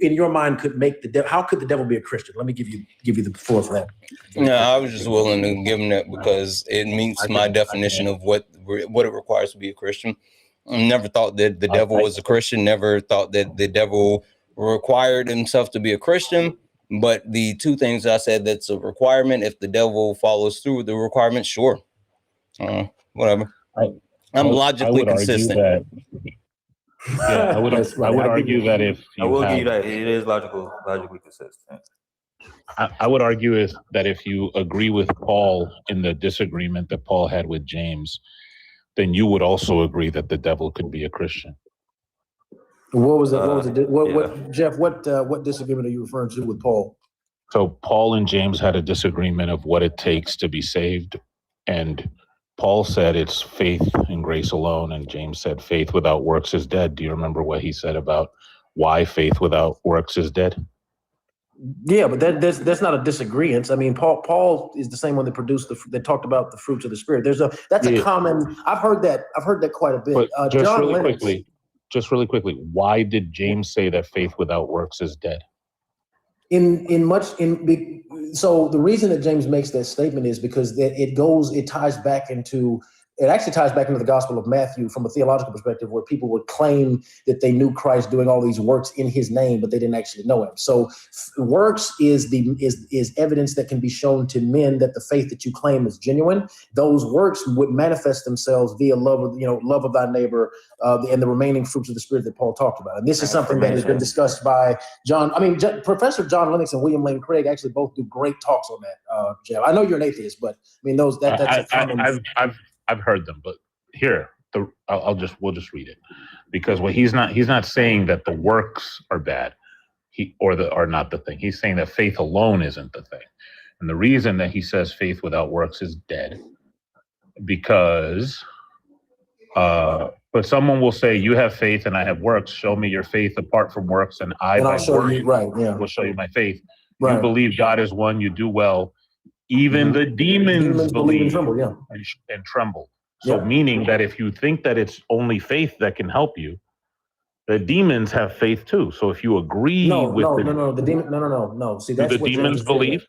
in your mind could make the devil? How could the devil be a Christian? Let me give you the floor for that. No, I was just willing to give him that because it meets my definition of what it requires to be a Christian. I never thought that the devil was a Christian. Never thought that the devil required himself to be a Christian. But the two things I said that's a requirement. If the devil follows through with the requirement, sure, whatever. I'm logically consistent. Yeah, I would argue that if I will give you that it is logically consistent. I would argue that if you agree with Paul in the disagreement that Paul had with James, then you would also agree that the devil could be a Christian. Jeff? What disagreement are you referring to with Paul? So Paul and James had a disagreement of what it takes to be saved, and Paul said it's faith and grace alone, and James said faith without works is dead. Do you remember what he said about why faith without works is dead? Yeah, but that's not a disagreement. I mean, Paul is the same one that that talked about the fruits of the spirit. That's a common. I've heard that quite a bit. But just really quickly, why did James say that faith without works is dead? So the reason that James makes that statement is because it actually ties back into the Gospel of Matthew from a theological perspective, where people would claim that they knew Christ doing all these works in his name, but they didn't actually know him. So works is evidence that can be shown to men that the faith that you claim is genuine. Those works would manifest themselves via love of thy neighbor, and the remaining fruits of the Spirit that Paul talked about. And this is something that has been discussed by Professor John Lennox and William Lane Craig actually both do great talks on that. Jeff, I know you're an atheist, but I mean I've heard them, but here we'll just read it, because he's not saying that the works are bad, are not the thing. He's saying that faith alone isn't the thing, and the reason that he says faith without works is dead, because but someone will say, you have faith and I have works. Show me your faith apart from works, and will show you my faith. Right. You believe God is one. You do well. Even the demons believe and tremble, and tremble. So meaning that if you think that it's only faith that can help you, the demons have faith too. So if you agree no. See, that's the demons believe?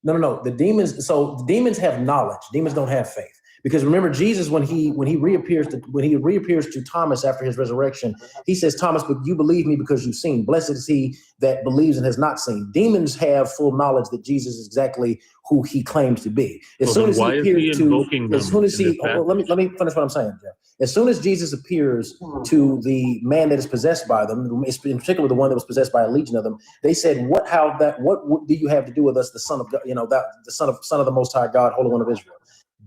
No. The demons have knowledge. Demons don't have faith. Because remember, Jesus, when he reappears to Thomas after his resurrection, he says, Thomas, but you believe me because you've seen. Blessed is he that believes and has not seen. Demons have full knowledge that Jesus is exactly who he claims to be. Let me finish what I'm saying, Jeff. As soon as Jesus appears to the man that is possessed by them, in particular the one that was possessed by a legion of them, they said, what do you have to do with us, the Son of God, the Son of the Most High God, Holy One of Israel?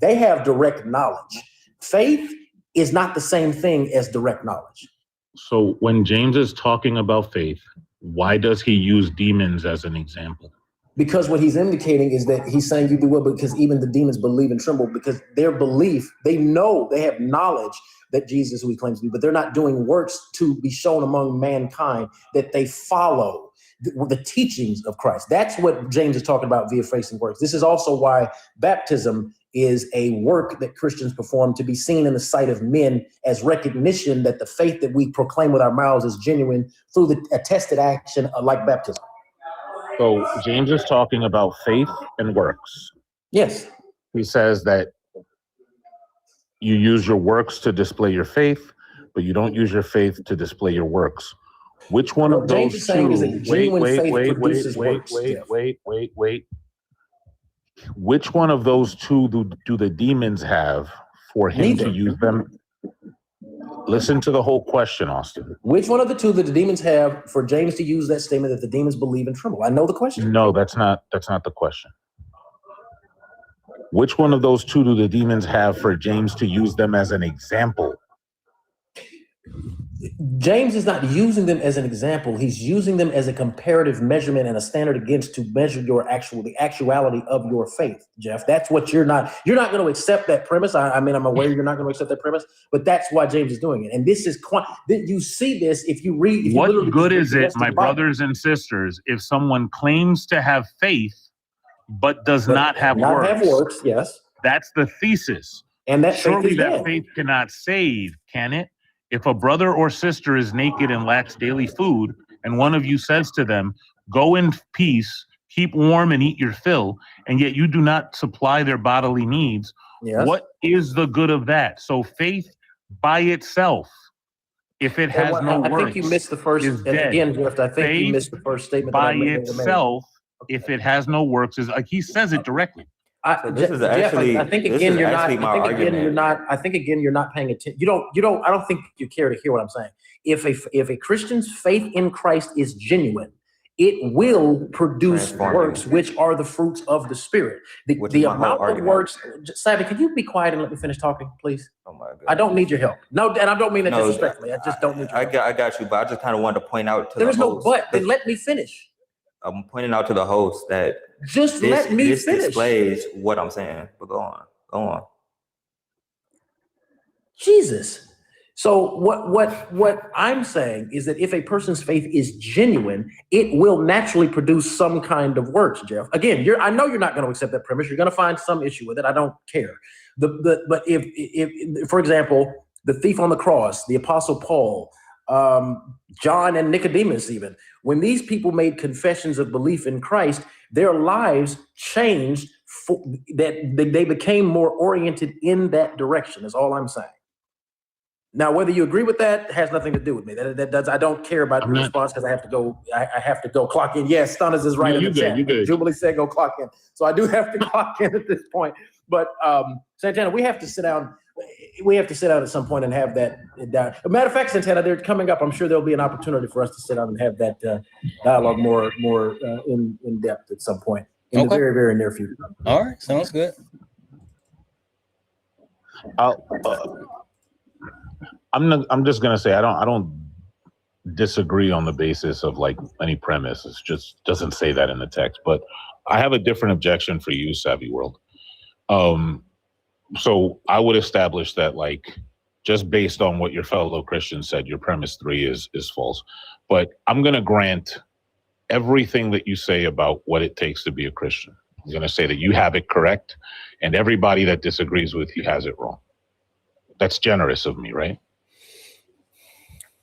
They have direct knowledge. Faith is not the same thing as direct knowledge. So when James is talking about faith, why does he use demons as an example? Because what he's indicating is that he's saying you do well because even the demons believe and tremble, because their belief, they have knowledge that Jesus is who he claims to be, but they're not doing works to be shown among mankind that they follow the teachings of Christ. That's what James is talking about via faith and works. This is also why baptism is a work that Christians perform to be seen in the sight of men as recognition that the faith that we proclaim with our mouths is genuine through the attested action like baptism. So James is talking about faith and works. Yes. He says that you use your works to display your faith, but you don't use your faith to display your works. Which one of those two? Wait. Which one of those two do the demons have for him to use them? Listen to the whole question, Austin. Which one of the two that the demons have for James to use that statement that the demons believe and tremble? I know the question. No, that's not the question. Which one of those two do the demons have for James to use them as an example? James is not using them as an example. He's using them as a comparative measurement and a standard against to measure the actuality of your faith, Jeff. That's what you're not going to accept that premise. I'm aware you're not going to accept that premise, but that's why James is doing it. And this is you see this if you read. What good is it, my brothers and sisters, if someone claims to have faith but does not have works? Yes, that's the thesis. And that surely that faith cannot save, can it? If a brother or sister is naked and lacks daily food, and one of you says to them, go in peace, keep warm and eat your fill, and yet you do not supply their bodily needs, what is the good of that? So faith by itself, if it has no works, I think you missed the first, again, Jeff, I think you missed the first statement. By itself, if it has no works, is like he says it directly. I think again you're not paying attention. I don't think you care to hear what I'm saying. If a Christian's faith in Christ is genuine, it will produce works, which are the fruits of the Spirit. The amount of works. Savvy, can you be quiet and let me finish talking, please? Oh my God. I don't need your help. No, and I don't mean that disrespectfully. I just don't need your help. I got you, but I just kind of wanted to point out to there is no but. Then let me finish. I'm pointing out to the host that let me this finish. Displays what I'm saying. But go on. Jesus. So what I'm saying is that if a person's faith is genuine, it will naturally produce some kind of works, Jeff. Again, I know you're not going to accept that premise. You're going to find some issue with it. I don't care. But if for example, the thief on the cross, the Apostle Paul, John and Nicodemus, even when these people made confessions of belief in Christ, their lives changed. That they became more oriented in that direction. Is all I'm saying. Now, whether you agree with that has nothing to do with me. That does. I don't care about your response because I have to go. I have to go clock in. Yes, Stunners is right in the chat. Jubilee said go clock in, so I do have to clock in at this point. But Santana, we have to sit down. We have to sit down at some point and have that down. As a matter of fact, Santana, they're coming up. I'm sure there'll be an opportunity for us to sit down and have that dialogue more in depth at some point in the very, very near future. All right, sounds good. I'm just gonna say I don't disagree on the basis of like any premise. It just doesn't say that in the text. But I have a different objection for you, Savvy World. So I would establish that like just based on what your fellow Christian said, your premise 3 is false. But I'm gonna grant everything that you say about what it takes to be a Christian. I'm gonna say that you have it correct, and everybody that disagrees with you has it wrong. That's generous of me, right?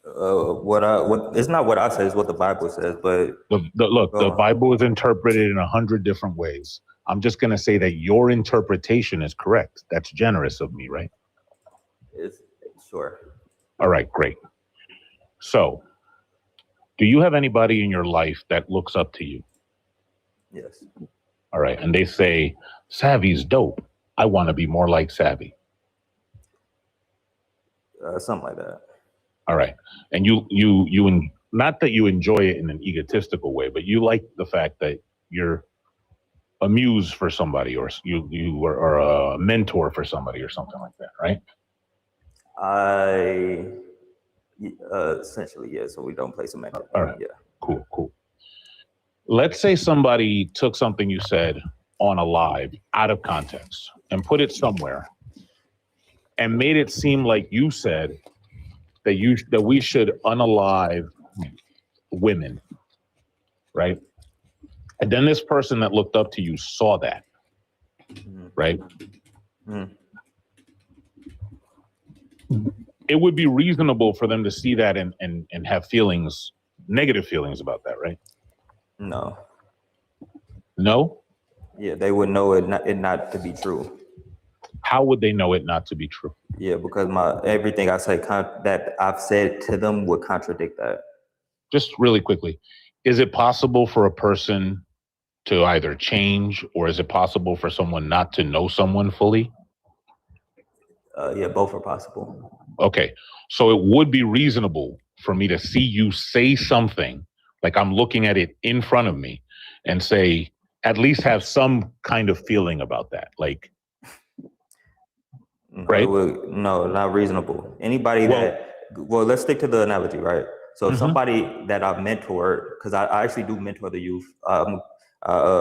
It's not what I say, it's what the Bible says, but the Bible is interpreted in 100 different ways. I'm just going to say that your interpretation is correct. That's generous of me, right? It's sure. All right, great. So, do you have anybody in your life that looks up to you? Yes. All right, and they say, Savvy's dope. I want to be more like Savvy. Something like that. All right, and you not that you enjoy it in an egotistical way, but you like the fact that you're a muse for somebody, or you are a mentor for somebody, or something like that, right? Essentially, yeah. So we don't play semantic. All right. Yeah. Cool. Let's say somebody took something you said on a live out of context and put it somewhere and made it seem like you said that we should unalive women, right? And then this person that looked up to you saw that, right? It would be reasonable for them to see that and have feelings, negative feelings about that, right? No. No? Yeah, they would know it not to be true. How would they know it not to be true? Yeah, because everything I say that I've said to them would contradict that. Just really quickly, is it possible for a person to either change, or is it possible for someone not to know someone fully? Yeah, both are possible. Okay, so it would be reasonable for me to see you say something, like I'm looking at it in front of me, and say, at least have some kind of feeling about that, like, right? No, not reasonable. Anybody let's stick to the analogy, right? So somebody that I've mentored, because I actually do mentor the youth. I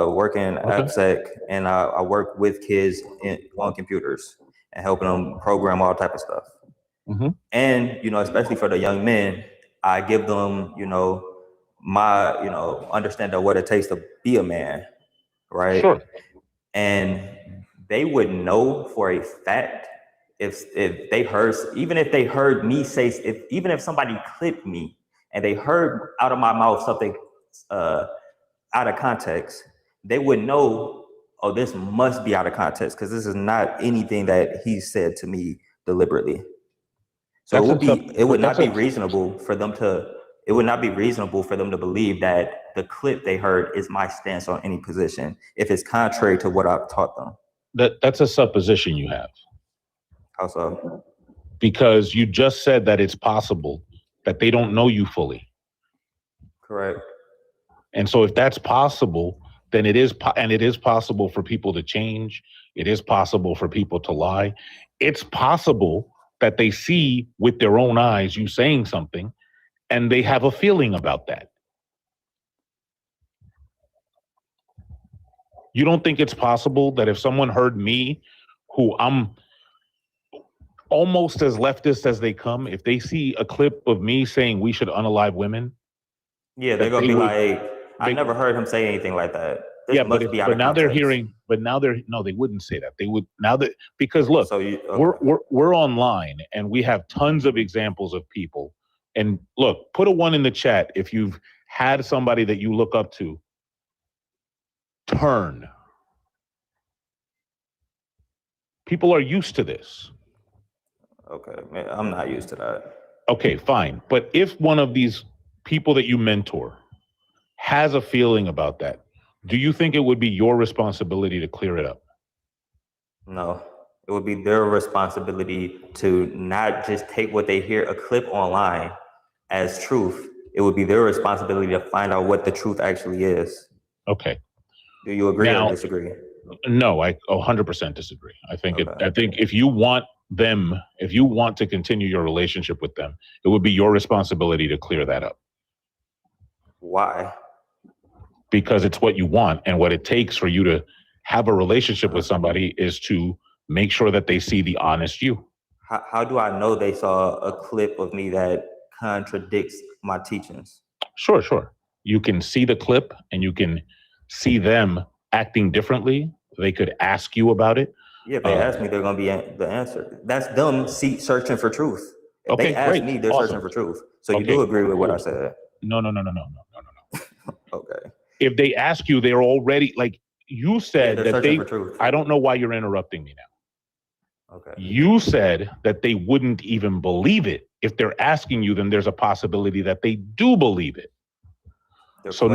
work in AppSec, and I work with kids on computers and helping them program all type of stuff. And, especially for the young men, I give them, my, understanding of what it takes to be a man, right? Sure. And they would know for a fact if they heard, even if they heard me say, even if somebody clipped me and they heard out of my mouth something out of context, they would know, oh, this must be out of context because this is not anything that he said to me deliberately. So it would not be reasonable for them to believe that the clip they heard is my stance on any position if it's contrary to what I've taught them. That's a supposition you have. How so? Because you just said that it's possible that they don't know you fully. Correct. And so if that's possible, then it is possible for people to change. It is possible for people to lie. It's possible that they see with their own eyes you saying something and they have a feeling about that. You don't think it's possible that if someone heard me, who almost as leftist as they come, if they see a clip of me saying we should unalive women, yeah, they're gonna be like, I never heard him say anything like that. This yeah, must be out but of now they're context. hearing, but now they're no, they wouldn't say that. They would now that because look, So you, we're online and we have tons of examples of people. And look, put a 1 in the chat if you've had somebody that you look up to turn. People are used to this. Okay, man, I'm not used to that. Okay, fine. But if one of these people that you mentor has a feeling about that, do you think it would be your responsibility to clear it up? No, it would be their responsibility to not just take what they hear a clip online as truth. It would be their responsibility to find out what the truth actually is. Okay. Do you agree or disagree? No, I 100% disagree. I think I think if you want to continue your relationship with them, it would be your responsibility to clear that up. Why? Because it's what you want, and what it takes for you to have a relationship with somebody is to make sure that they see the honest you. How do I know they saw a clip of me that contradicts my teachings? Sure. You can see the clip and you can see them acting differently. They could ask you about it. Yeah, if they ask me, they're going to be the answer. That's them searching for truth. If they ask me, they're searching for truth. So you do agree with what I said? No. Okay. If they ask you, they're already, like you said, that they, I don't know why you're interrupting me now. Okay. You said that they wouldn't even believe it. If they're asking you, then there's a possibility that they do believe it. So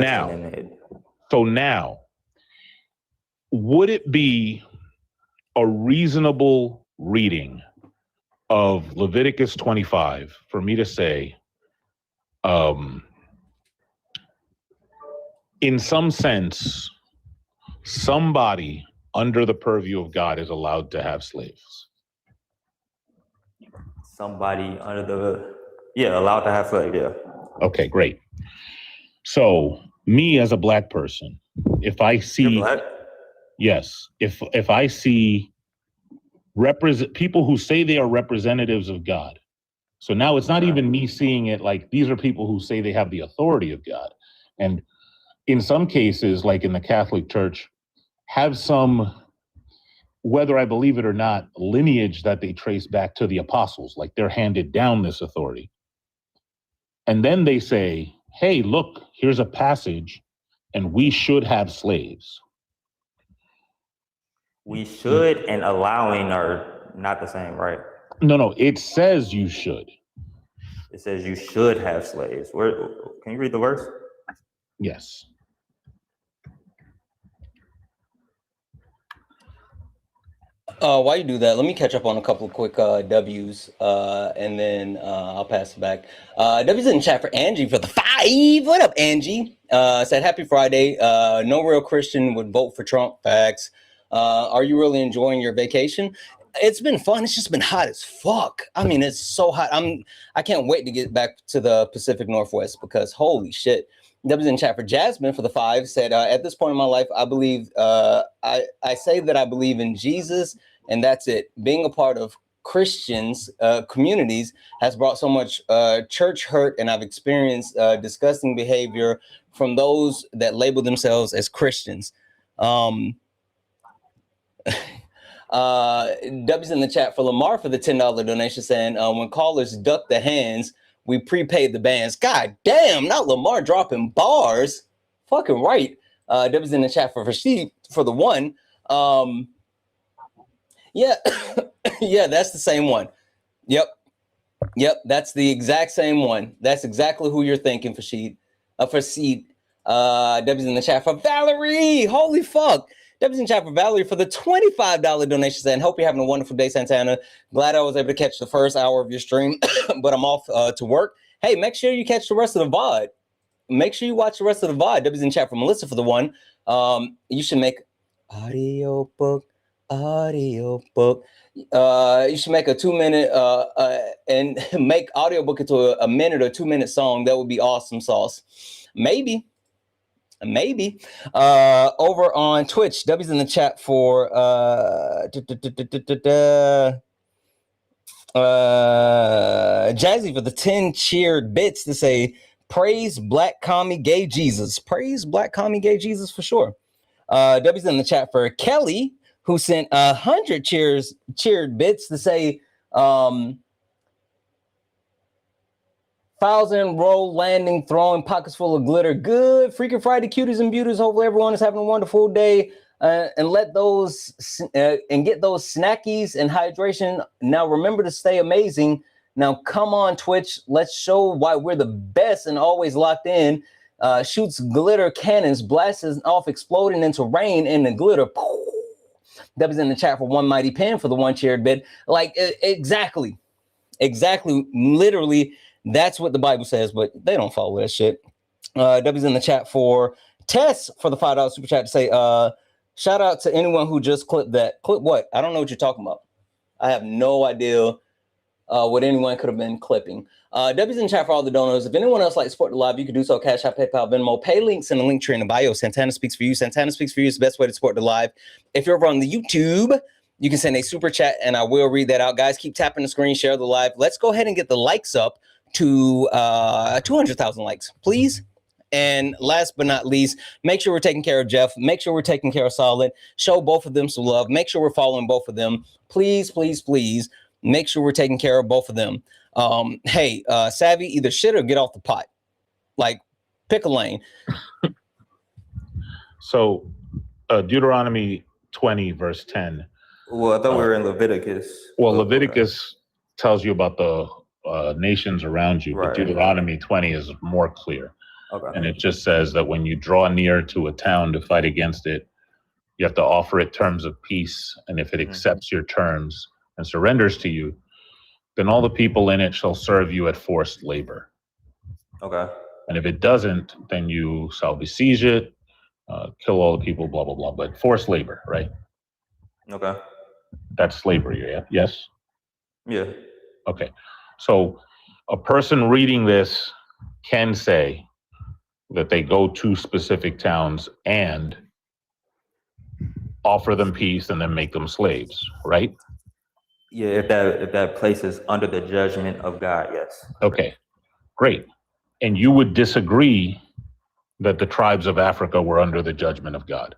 now, would it be a reasonable reading of Leviticus 25 for me to say, in some sense, somebody under the purview of God is allowed to have slaves? Somebody allowed to have slaves, yeah. Okay, great. So me as a black person, if I see, You're black? Yes, if I see people who say they are representatives of God. So now it's not even me seeing it like these are people who say they have the authority of God. And in some cases, like in the Catholic Church, have some, whether I believe it or not, lineage that they trace back to the apostles, like they're handed down this authority. And then they say, hey, look, here's a passage, and we should have slaves. We should and allowing are not the same, right? No, it says you should. It says you should have slaves. Can you read the verse? Yes. While you do that, let me catch up on a couple of quick W's, and then I'll pass it back. W's in the chat for Angie for the 5. What up, Angie? Said happy Friday. No real Christian would vote for Trump. Facts. Are you really enjoying your vacation? It's been fun. It's just been hot as fuck. I mean, it's so hot. I can't wait to get back to the Pacific Northwest because holy shit. W's in chat for Jasmine for the 5 said, at this point in my life, I believe, I say that I believe in Jesus and that's it. Being a part of Christians communities has brought so much church hurt, and I've experienced disgusting behavior from those that label themselves as Christians. W's in the chat for Lamar for the $10 donation saying, when callers duck the hands, we prepaid the bands. God damn, not Lamar dropping bars. Fucking right. W's in the chat for Rashid for the 1. Yeah, yeah, that's the same one. Yep, that's the exact same one. That's exactly who you're thinking, Rashid. For Seed. W's in the chat for Valerie. Holy fuck. W's in the chat for Valerie for the $25 donation saying, hope you're having a wonderful day, Santana. Glad I was able to catch the first hour of your stream, but I'm off to work. Hey, make sure you catch the rest of the VOD. Make sure you watch the rest of the VOD. W's in the chat for Melissa for the 1. You should make audiobook. You should make a 2-minute and make audiobook into a minute or 2-minute song. That would be awesome sauce. Maybe over on Twitch. W's in the chat for Jazzy for the 10 cheered bits to say, praise Black Commie Gay Jesus. Praise Black Commie Gay Jesus for sure. W's in the chat for Kelly, who sent 100 cheered bits to say, thousand roll landing, throwing pockets full of glitter. Good freaking Friday, cuties and beauties. Hopefully everyone is having a wonderful day. And let those and get those snackies and hydration. Now remember to stay amazing. Now come on Twitch, let's show why we're the best and always locked in. Shoots glitter cannons, blasts off, exploding into rain and the glitter. That was in the chat for one mighty pen for the one cheered bit. Like exactly, literally. That's what the Bible says, but they don't follow that shit. W's in the chat for Tess for the $5 super chat to say, shout out to anyone who just clipped that. Clip what? I don't know what you're talking about. I have no idea what anyone could have been clipping. W's in the chat for all the donors. If anyone else like to support the live, you can do so. Cash App, PayPal, Venmo, pay links in the link tree in the bio. Santana speaks for you. Santana speaks for you is the best way to support the live. If you're over on the YouTube, you can send a super chat and I will read that out. Guys, keep tapping the screen, share the live. Let's go ahead and get the likes up to 200,000 likes, please. And last but not least, make sure we're taking care of Jeff. Make sure we're taking care of Solid. Show both of them some love. Make sure we're following both of them. Please, please, please make sure we're taking care of both of them. Hey, Savvy, either shit or get off the pot. Like, pick a lane. So, Deuteronomy 20, verse 10. Well, I thought we were in Leviticus. Well, Leviticus tells you about the nations around you, but Deuteronomy 20 is more clear. Okay. And it just says that when you draw near to a town to fight against it, you have to offer it terms of peace. And if it accepts your terms and surrenders to you, then all the people in it shall serve you at forced labor. Okay. And if it doesn't, then you shall besiege it, kill all the people, blah, blah, blah. But forced labor, right? Okay. That's slavery, yeah? Yes? Yeah. Okay. So a person reading this can say that they go to specific towns and offer them peace and then make them slaves, right? Yeah, if that place is under the judgment of God, yes. Okay, great. And you would disagree that the tribes of Africa were under the judgment of God?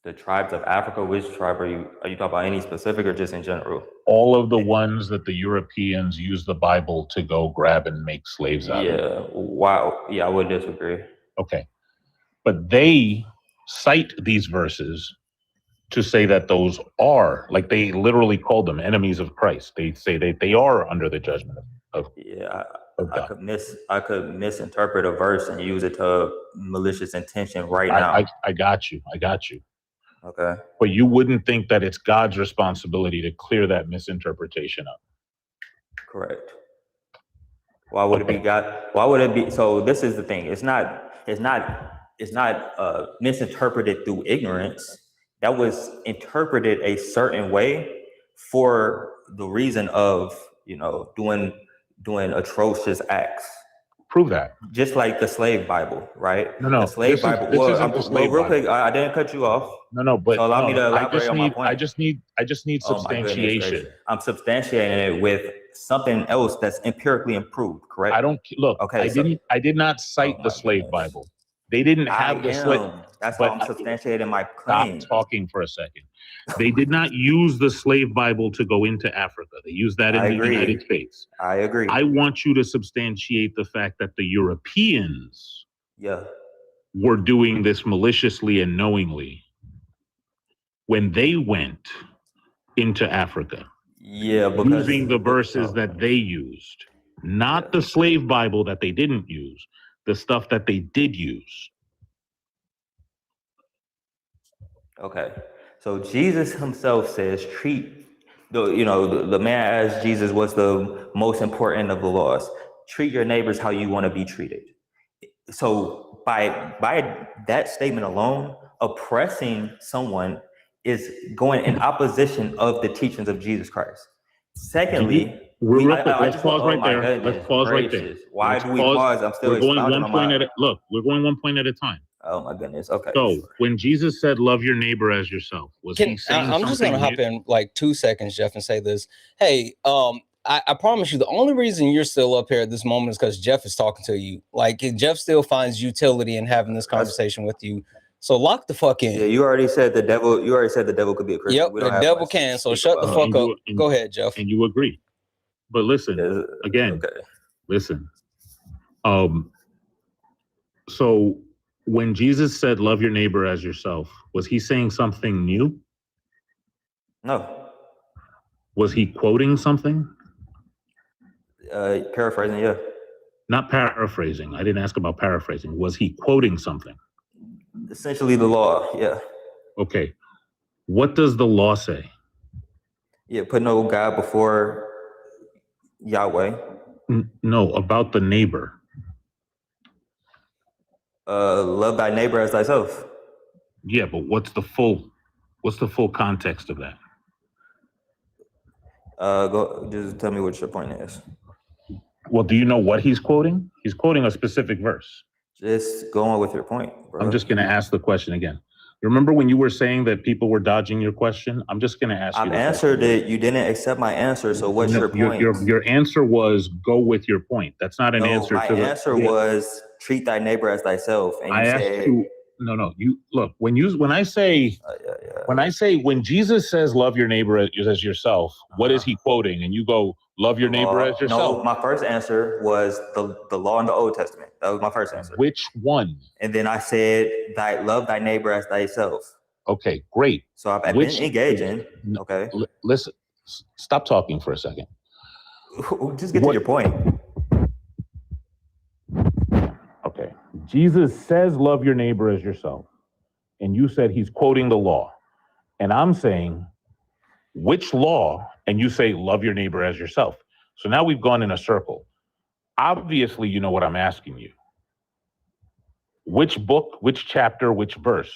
The tribes of Africa, which tribe are you talking about, any specific or just in general? All of the ones that the Europeans use the Bible to go grab and make slaves out of. Yeah, wow. Yeah, I would disagree. Okay. But they cite these verses to say that those are, like they literally call them enemies of Christ. They say that they are under the judgment of yeah, of God. I could misinterpret a verse and use it to malicious intention now. I got you. Okay. But you wouldn't think that it's God's responsibility to clear that misinterpretation up. Correct. Why would it be God? Why would it be? So this is the thing. It's not misinterpreted through ignorance. That was interpreted a certain way for the reason of, doing atrocious acts. Prove that. Just like the slave Bible, right? No. The slave Bible. Real quick, I didn't cut you off. No, but so allow me to elaborate on my point. I just need substantiation. I'm substantiating it with something else that's empirically improved, correct? I don't look. Okay, I did not cite the slave Bible. They didn't have the slave. That's why I'm substantiating my claim. Stop talking for a second. They did not use the slave Bible to go into Africa. They used that in the United States. I agree. I want you to substantiate the fact that the Europeans were doing this maliciously and knowingly when they went into Africa. Yeah, because using the verses that they used, not the slave Bible that they didn't use, the stuff that they did use. Okay, so Jesus himself says, the man asked Jesus what's the most important of the laws. Treat your neighbors how you want to be treated. So by that statement alone, oppressing someone is going in opposition of the teachings of Jesus Christ. Secondly, let's pause right there. Let's pause right there. Why do we pause? I'm still expounding on my... Look, we're going one point at a time. Oh my goodness. Okay. So when Jesus said, "Love your neighbor as yourself," was he saying I'm just something gonna hop new? in like 2 seconds, Jeff, and say this. Hey, I promise you, the only reason you're still up here at this moment is because Jeff is talking to you. Like Jeff still finds utility in having this conversation with you. So lock the fuck in. Yeah, you already said the devil. You already said the devil could be a Christian. Yep, the devil can. So shut the fuck up. Go ahead, Jeff. And you agree. But listen, again, listen. So when Jesus said, "Love your neighbor as yourself," was he saying something new? No. Was he quoting something? Paraphrasing, yeah. Not paraphrasing. I didn't ask about paraphrasing. Was he quoting something? Essentially the law, yeah. Okay. What does the law say? Yeah, put no God before Yahweh. No, about the neighbor. Love thy neighbor as thyself. Yeah, but what's the full context of that? Go just tell me what your point is. Well, do you know what he's quoting? He's quoting a specific verse. Just go on with your point, bro. I'm just going to ask the question again. Remember when you were saying that people were dodging your question? I'm just going to ask you. I've answered it. You didn't accept my answer. So what's your point? Your answer was go with your point. That's not an answer. My answer was treat thy neighbor as thyself. And I asked you. No. You look when I say when Jesus says love your neighbor as yourself, what is he quoting? And you go love your neighbor as yourself. No, my first answer was the law in the Old Testament. That was my first answer. Which one? And then I said love thy neighbor as thyself. Okay, great. So I've been engaging. Okay. Listen, stop talking for a second. Just get to your point. Okay. Jesus says love your neighbor as yourself. And you said he's quoting the law. And I'm saying, which law? And you say love your neighbor as yourself. So now we've gone in a circle. Obviously, you know what I'm asking you. Which book, which chapter, which verse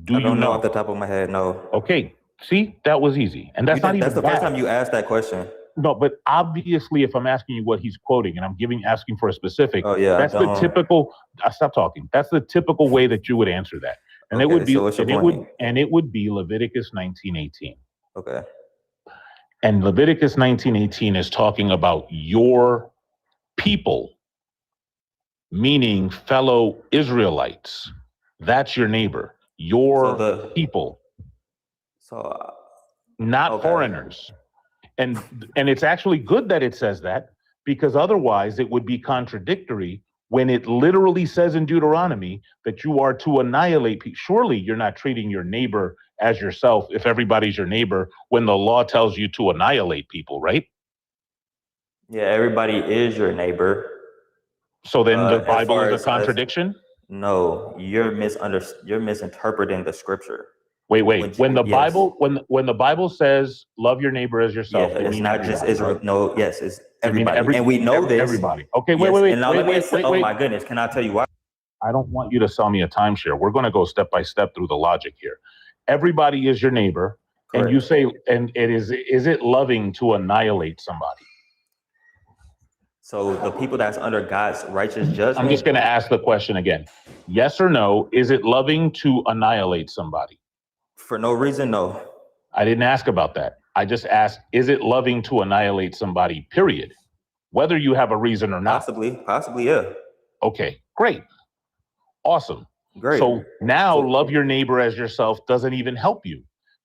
do you know? I don't know off the top of my head, no. Okay, see, that was easy. And that's not even That's the first time you asked that question. No, but obviously, if I'm asking you what he's quoting and I'm asking for a specific, that's the typical. Stop talking. That's the typical way that you would answer that, and it would be, it would be Leviticus 19:18. Okay. And Leviticus 19:18 is talking about your people, meaning fellow Israelites. That's your neighbor, your people. So, not foreigners. And it's actually good that it says that, because otherwise it would be contradictory when it literally says in Deuteronomy that you are to annihilate people. Surely you're not treating your neighbor as yourself if everybody's your neighbor when the law tells you to annihilate people, right? Yeah, everybody is your neighbor. So then the Bible is a contradiction? No, you're misinterpreting the scripture. Wait. When the Bible says love your neighbor as yourself, it's not just Israel. No, yes, it's everybody. And we know this. Everybody. Okay, wait. Oh my goodness, can I tell you why? I don't want you to sell me a timeshare. We're going to go step by step through the logic here. Everybody is your neighbor. Correct. And you say, and is it loving to annihilate somebody? So the people that's under God's righteous judgment. I'm just going to ask the question again. Yes or no, is it loving to annihilate somebody? For no reason, no. I didn't ask about that. I just asked, is it loving to annihilate somebody, period? Whether you have a reason or not. Possibly, yeah. Okay, great. Awesome. Great. So now love your neighbor as yourself doesn't even help you.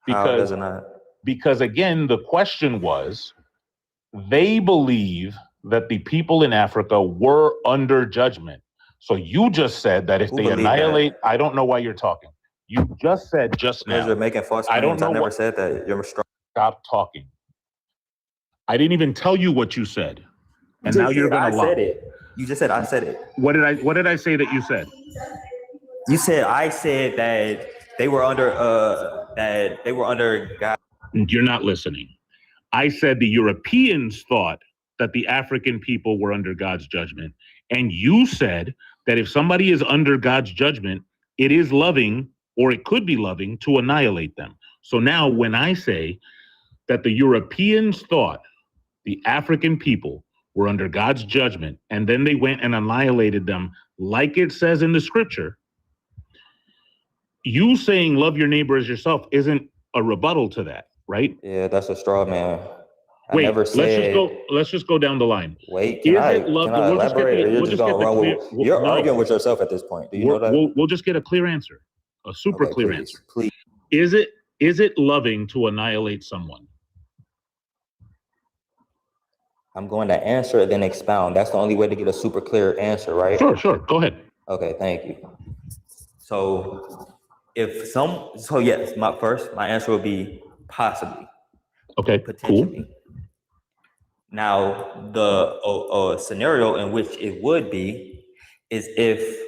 How does it not? Because again, the question was, they believe that the people in Africa were under judgment. So you just said that if they annihilate, I don't know why you're talking. You just said just now. You're making false claims. I never said that. You're strong. Stop talking. I didn't even tell you what you said. And now you're going to lie. I said it. You just said I said it. What did I say that you said? You said I said that they were under God. You're not listening. I said the Europeans thought that the African people were under God's judgment. And you said that if somebody is under God's judgment, it is loving, or it could be loving, to annihilate them. So now when I say that the Europeans thought the African people were under God's judgment, and then they went and annihilated them, like it says in the scripture, you saying love your neighbor as yourself isn't a rebuttal to that, right? Yeah, that's a straw man. I Wait, never said. let's just go down the line. Wait, can I elaborate, or you're just gonna run with? You're arguing with yourself at this point. Do you know that? We'll just get a clear answer, a super clear answer. Please. Is it loving to annihilate someone? I'm going to answer then expound. That's the only way to get a super clear answer, right? Sure. Go ahead. Okay, thank you. So yes, my answer would be possibly. Okay, potentially. cool. Now, the scenario in which it would be is if,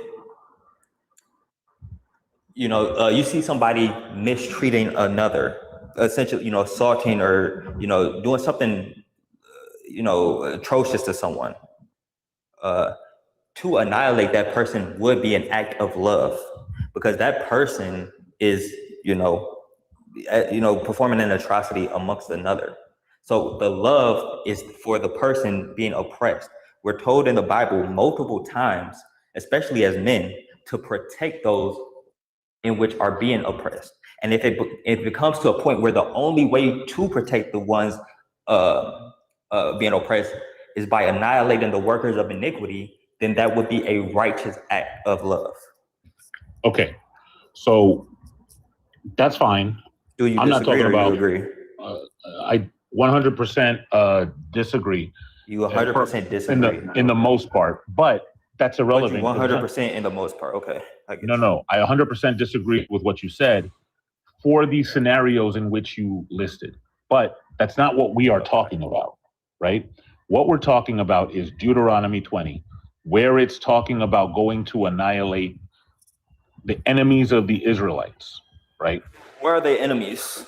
you see somebody mistreating another, essentially, assaulting or, doing something, atrocious to someone. To annihilate that person would be an act of love, because that person is, performing an atrocity amongst another. So the love is for the person being oppressed. We're told in the Bible multiple times, especially as men, to protect those in which are being oppressed. And if it comes to a point where the only way to protect the ones being oppressed is by annihilating the workers of iniquity, then that would be a righteous act of love. Okay, so that's fine. Do you I'm not talking about. You agree? I 100% disagree. You 100% disagree in the most part, but that's irrelevant. 100% in the most part. Okay. No. I 100% disagree with what you said for the scenarios in which you listed, but that's not what we are talking about, right? What we're talking about is Deuteronomy 20, where it's talking about going to annihilate the enemies of the Israelites, right? Where are they enemies?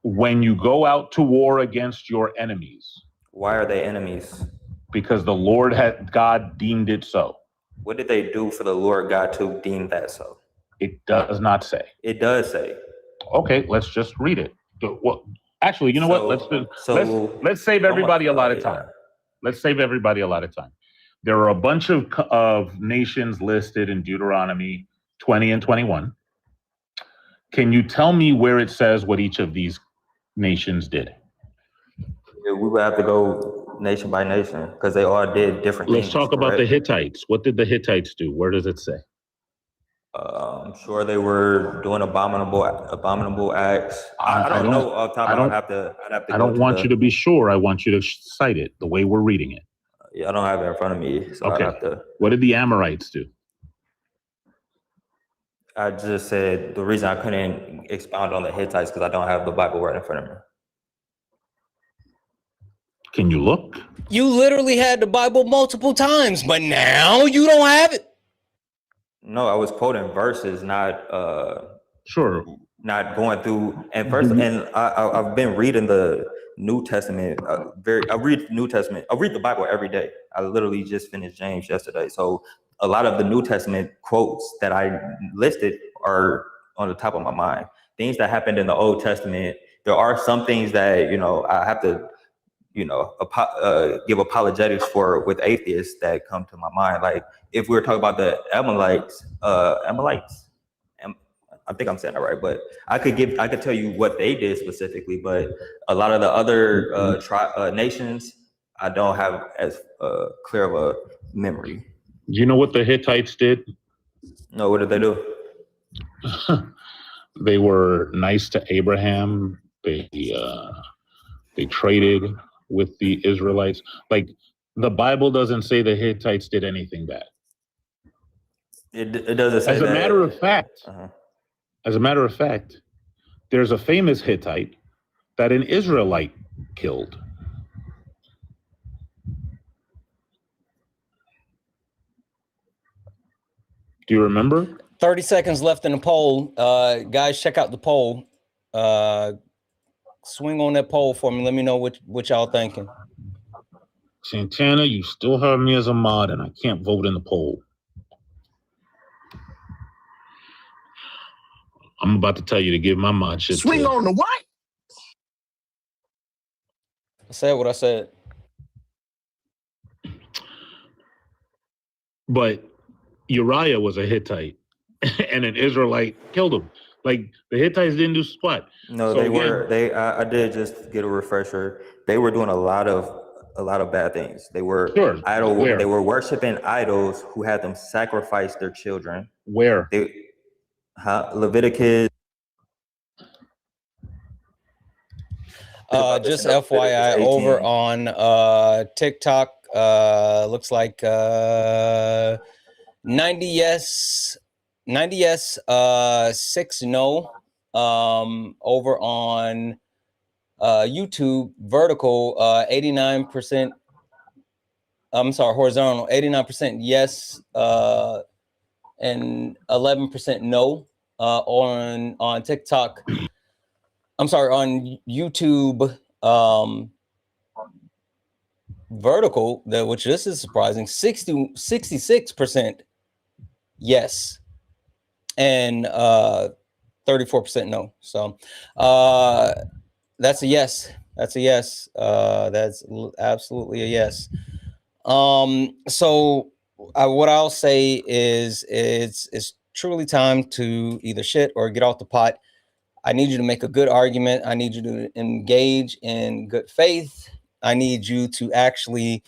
When you go out to war against your enemies. Why are they enemies? Because the Lord God deemed it so. What did they do for the Lord God to deem that so? It does not say. It does say. Okay, let's just read it. Well, actually, you know what? Let's save everybody a lot of time. Let's save everybody a lot of time. There are a bunch of nations listed in Deuteronomy 20 and 21. Can you tell me where it says what each of these nations did? Yeah, we would have to go nation by nation because they all did different things. Let's talk about the Hittites. What did the Hittites do? Where does it say? I'm sure they were doing abominable acts. I don't know off the top. I'd have to. I don't want you to be sure. I want you to cite it the way we're reading it. Yeah, I don't have it in front of me, so okay. I'd have to. What did the Amorites do? I just said the reason I couldn't expound on the Hittites because I don't have the Bible right in front of me. Can you look? You literally had the Bible multiple times, but now you don't have it. No, I was quoting verses, not sure, not going through. And first, and I've been reading the New Testament. I read New Testament. I read the Bible every day. I literally just finished James yesterday, so a lot of the New Testament quotes that I listed are on the top of my mind. Things that happened in the Old Testament. There are some things that I have to. Give apologetics for with atheists that come to my mind. Like if we were talking about the Amalekites, I think I'm saying that right, but I could tell you what they did specifically, but a lot of the other nations, I don't have as clear of a memory. Do you know what the Hittites did? No, what did they do? They were nice to Abraham. They traded with the Israelites. Like the Bible doesn't say the Hittites did anything bad. It doesn't say that. As a matter of fact, there's a famous Hittite that an Israelite killed. Do you remember? 30 seconds left in the poll. Guys, check out the poll. Swing on that poll for me. Let me know what y'all thinking. Santana, you still have me as a mod, and I can't vote in the poll. I'm about to tell you to give my mod shit. Swing on the what? I said what I said. But Uriah was a Hittite. and an Israelite killed him. Like the Hittites didn't do squat. No, So they again, were. I did just get a refresher. They were doing a lot of bad things. They were Sure. Where? They were worshiping idols who had them sacrifice their children. Where? Leviticus. Just FYI, over on TikTok, looks like 90 yes, 6 no. Over on YouTube, vertical, 89%. I'm sorry, horizontal, 89% yes, and 11% no. On TikTok, I'm sorry, on YouTube, vertical, which this is surprising, 66% yes, and 34% no. So that's a yes. That's a yes. That's absolutely a yes. So what I'll say is it's truly time to either shit or get off the pot. I need you to make a good argument. I need you to engage in good faith. I need you to actually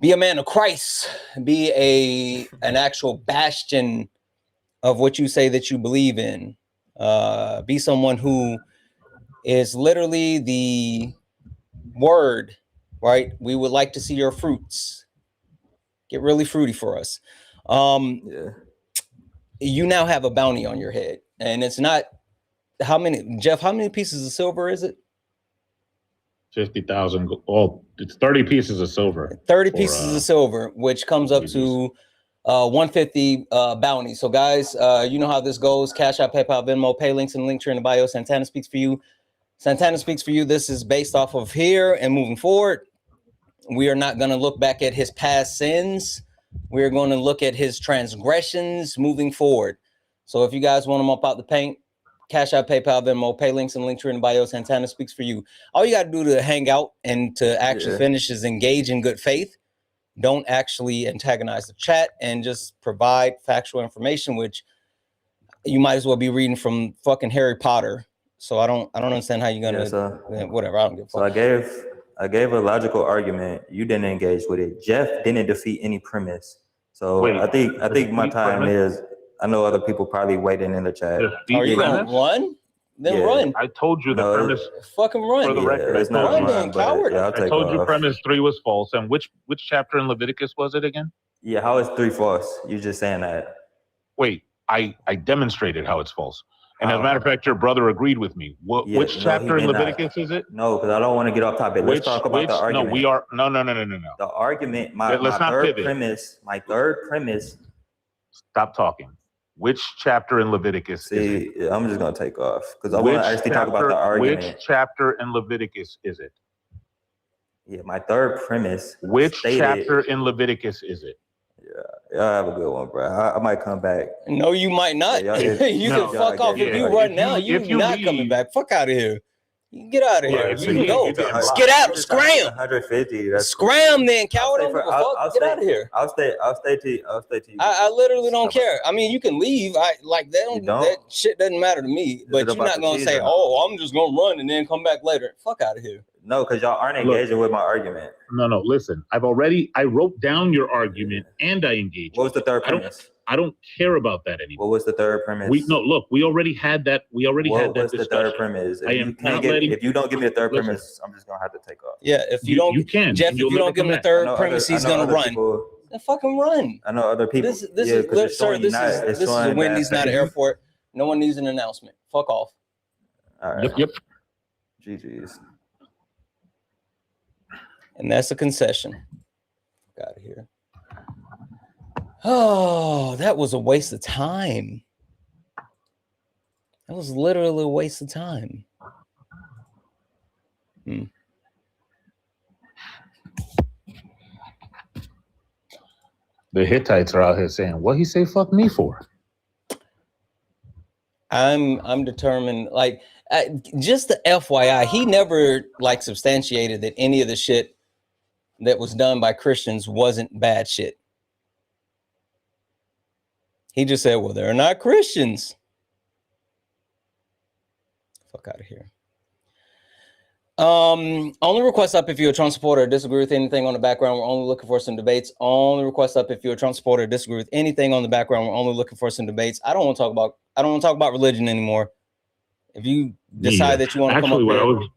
be a man of Christ, be an actual bastion of what you say that you believe in. Be someone who is literally the word, right? We would like to see your fruits. Get really fruity for us. You now have a bounty on your head, and it's not how many, Jeff, how many pieces of silver is it? 50,000. Oh, it's 30 pieces of silver. 30 pieces of silver, which comes up to 150 bounty. So guys, you know how this goes. Cash App, PayPal, Venmo, pay links in the link tree in the bio. Santana speaks for you. Santana speaks for you. This is based off of here and moving forward. We are not going to look back at his past sins. We're going to look at his transgressions moving forward. So if you guys want them up out the paint, Cash App, PayPal, Venmo, pay links in the link tree in the bio. Santana speaks for you. All you got to do to hang out and to actually finish is engage in good faith. Don't actually antagonize the chat and just provide factual information, which you might as well be reading from fucking Harry Potter. So I don't understand how you're gonna whatever. I don't give a fuck. So I gave a logical argument. You didn't engage with it. Jeff didn't defeat any premise. So I think my time is. I know other people probably waiting in the chat. Are you gonna run? Then run. I told you the premise. Fucking run. For the record, it's not run, then, coward. I told you premise 3 was false. And which chapter in Leviticus was it again? Yeah, how is 3 false? You just saying that. Wait, I demonstrated how it's false. And as a matter of fact, your brother agreed with me. Which chapter in Leviticus is it? No, because I don't want to get off topic. Let's talk about the argument. No, we are. No. The argument, my third premise. Stop talking. Which chapter in Leviticus is it? I'm just going to take off because I want to actually talk about the argument. Which chapter in Leviticus is it? Yeah, my third premise. Which chapter in Leviticus is it? Yeah, y'all have a good one, bro. I might come back. No, you might not. You can fuck off if you run now. You're not coming back. Fuck out of here. You get out of here. You can go. Let's get out. Scram. 150. Scram then, coward. Get out of here. I'll stay to you. I literally don't care. I mean, you can leave. That shit doesn't matter to me. But you're not gonna say, "Oh, I'm just gonna run and then come back later." Fuck out of here. No, because y'all aren't engaging with my argument. No. Listen, I wrote down your argument and I engaged. What was the third premise? I don't care about that anymore. What was the third premise? We already had that. What was the third premise? If you don't give me the third premise, I'm just gonna have to take off. Yeah, if you don't, you can. Jeff. If you don't give him the third premise, he's gonna run. Then fucking run. I know other people. This is Wendy's, not an airport. No one needs an announcement. Fuck off. All right. Yep. GG's. And that's a concession. Get out of here. Oh, that was a waste of time. That was literally a waste of time. The Hittites are out here saying, "What he say? Fuck me for?" I'm determined. Like, just the FYI, he never substantiated that any of the shit that was done by Christians wasn't bad shit. He just said, well, they're not Christians. Fuck out of here. Only request up if you're a Trump supporter or disagree with anything on the background. We're only looking for some debates. Only request up if you're a Trump supporter or disagree with anything on the background. We're only looking for some debates. I don't want to talk about religion anymore. If you decide that you want to come up here,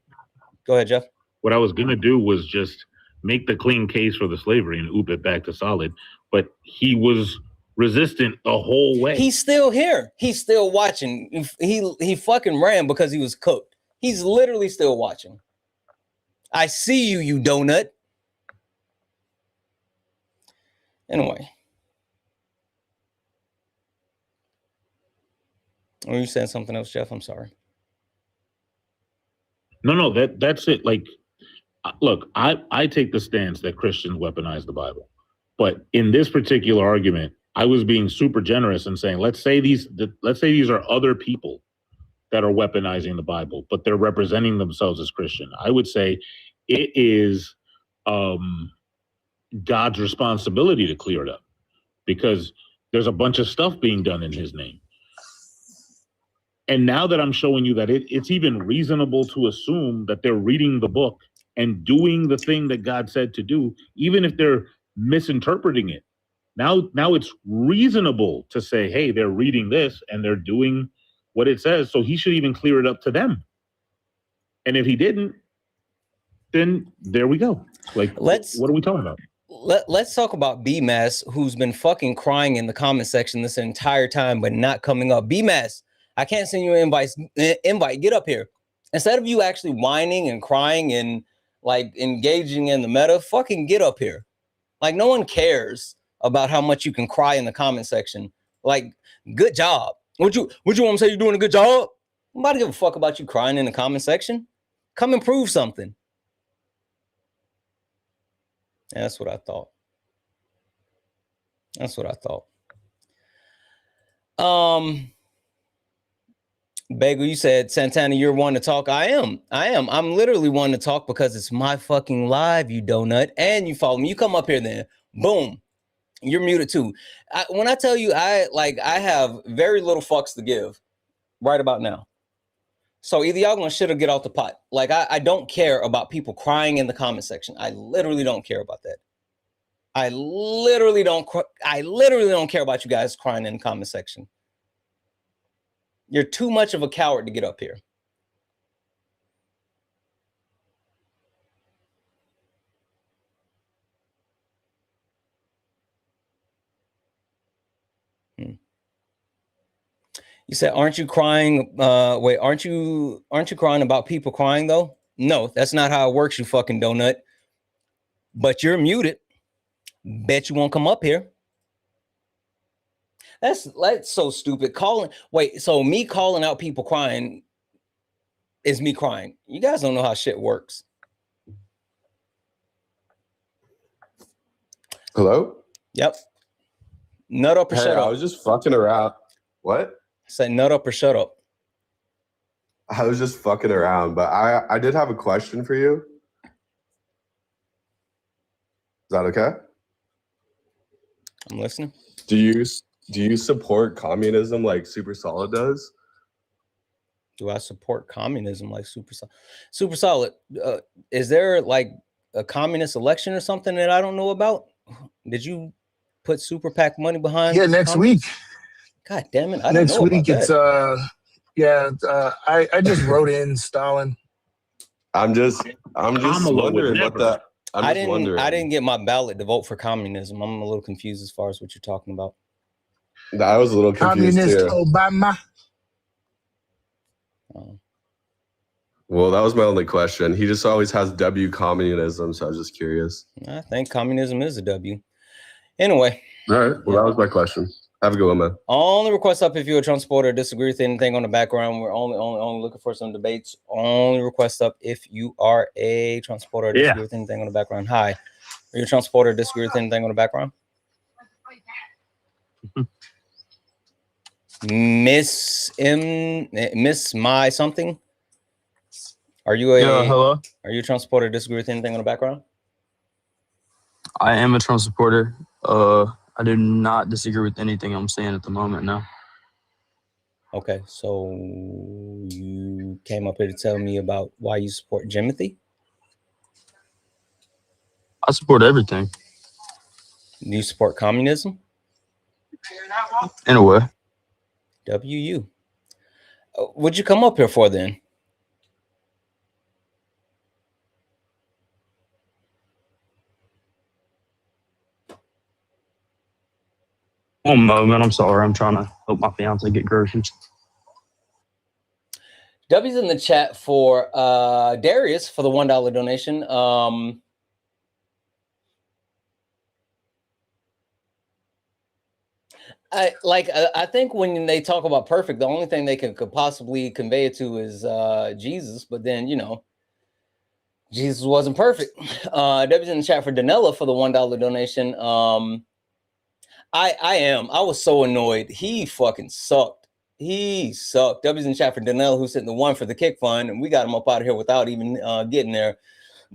go ahead, Jeff. What I was gonna do was just make the clean case for the slavery and oop it back to solid, but he was resistant the whole way. He's still here. He's still watching. He fucking ran because he was cooked. He's literally still watching. I see you, you donut. Anyway. Were you saying something else, Jeff? I'm sorry. No, that's it. Like, look, I take the stance that Christians weaponize the Bible. But in this particular argument, I was being super generous and saying, let's say these are other people that are weaponizing the Bible, but they're representing themselves as Christian. I would say it is God's responsibility to clear it up, because there's a bunch of stuff being done in his name. And now that I'm showing you that it's even reasonable to assume that they're reading the book and doing the thing that God said to do, even if they're misinterpreting it. Now it's reasonable to say, hey, they're reading this and they're doing what it says, so he should even clear it up to them. And if he didn't, then there we go. Like, what are we talking about? Let's talk about B-Mass, who's been fucking crying in the comment section this entire time, but not coming up. B-Mass, I can't send you an invite. Get up here. Instead of you actually whining and crying and like engaging in the meta, fucking get up here. Like, no one cares about how much you can cry in the comment section. Like, good job. Would you want to say you're doing a good job? Nobody give a fuck about you crying in the comment section. Come and prove something. Yeah, that's what I thought. That's what I thought. Bagel, you said, Santana, you're one to talk. I am. I'm literally one to talk because it's my fucking live, you donut. And you follow me. You come up here then. Boom. You're muted too. When I tell you, I have very little fucks to give right about now. So either y'all gonna shit or get off the pot. Like, I don't care about people crying in the comment section. I literally don't care about that. I literally don't care about you guys crying in the comment section. You're too much of a coward to get up here. You said, aren't you crying? Wait, aren't you crying about people crying though? No, that's not how it works, you fucking donut. But you're muted. Bet you won't come up here. That's so stupid. So me calling out people crying is me crying. You guys don't know how shit works. Hello? Yep. Nut up or shut up. I was just fucking around. What? Say nut up or shut up. I was just fucking around, but I did have a question for you. Is that okay? I'm listening. Do you support communism like Super Solid does? Do I support communism like Super Solid? Super Solid, is there like a communist election or something that I don't know about? Did you put Super PAC money behind? Yeah, next week. God damn it. I next don't know week it's I just wrote in Stalin. I'm just wondering what that I didn't get my ballot to vote for communism. I'm a little confused as far as what you're talking about. I was a little confused Communist too. Obama. Oh. Well, that was my only question. He just always has W communism, so I was just curious. I think communism is a W. Anyway. All right. Well, that was my question. Have a good one, man. Only request up if you're a Trump supporter or disagree with anything on the background. We're only looking for some debates. Only request up if you are a Trump supporter or disagree with anything on the background. Hi. Are you a Trump supporter or disagree with anything on the background? Miss My something? Are you hello? Are you a Trump supporter or disagree with anything on the background? I am a Trump supporter. I do not disagree with anything I'm saying at the moment, no. Okay, so you came up here to tell me about why you support Jimothy? I support everything. Do you support communism? In a way. WU. What'd you come up here for then? One moment, I'm sorry. I'm trying to help my fiance get groceries. W's in the chat for Darius for the $1 donation. I think when they talk about perfect, the only thing they could possibly convey it to is Jesus, but then, you know, Jesus wasn't perfect. W's in the chat for Danella for the $1 donation. I was so annoyed. He fucking sucked. He sucked. W's in the chat for Danella, who sent the 1 for the kick fund, and we got him up out of here without even getting there.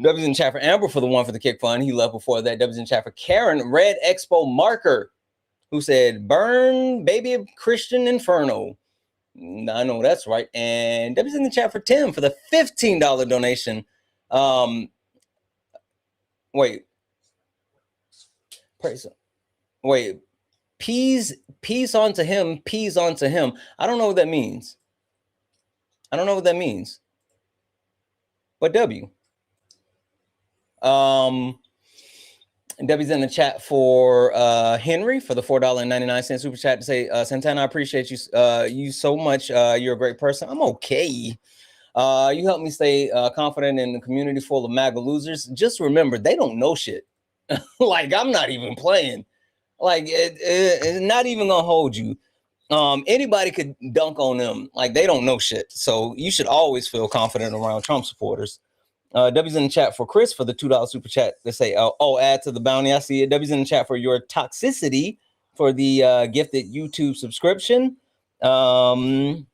W's in the chat for Amber for the 1 for the kick fund. He left before that. W's in the chat for Karen, Red Expo Marker, who said, burn baby Christian Inferno. I know that's right. And W's in the chat for Tim for the $15 donation. Wait. Praise him. Wait. Peace onto him, peace onto him. I don't know what that means. I don't know what that means. But W. Debbie's in the chat for Henry for the $4.99 super chat to say, Santana, I appreciate you you so much. You're a great person. I'm okay. You helped me stay confident in the community full of MAGA losers. Just remember, they don't know shit. Like, I'm not even playing. Like, it's not even gonna hold you. Anybody could dunk on them. Like, they don't know shit. So you should always feel confident around Trump supporters. W's in the chat for Chris for the $2 super chat. They say, oh, add to the bounty. I see it. W's in the chat for your toxicity for the gifted YouTube subscription. And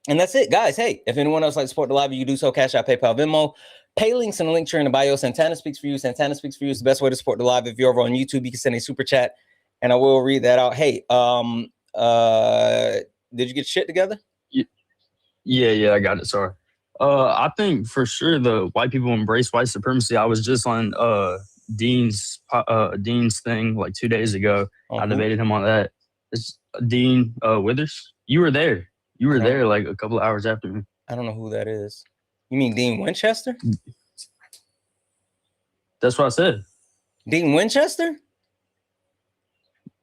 that's it, guys. Hey, if anyone else like to support the live, you can do so. Cash App, PayPal, Venmo. Pay links in the link tree in the bio. Santana speaks for you. Santana speaks for you. It's the best way to support the live. If you're over on YouTube, you can send a super chat, and I will read that out. Hey, did you get shit together? Yeah, I got it. Sorry. I think for sure the white people embrace white supremacy. I was just on Dean's thing like 2 days ago. I debated him on that. It's Dean Withers. You were there. You were there like a couple of hours after me. I don't know who that is. You mean Dean Winchester? That's what I said. Dean Winchester?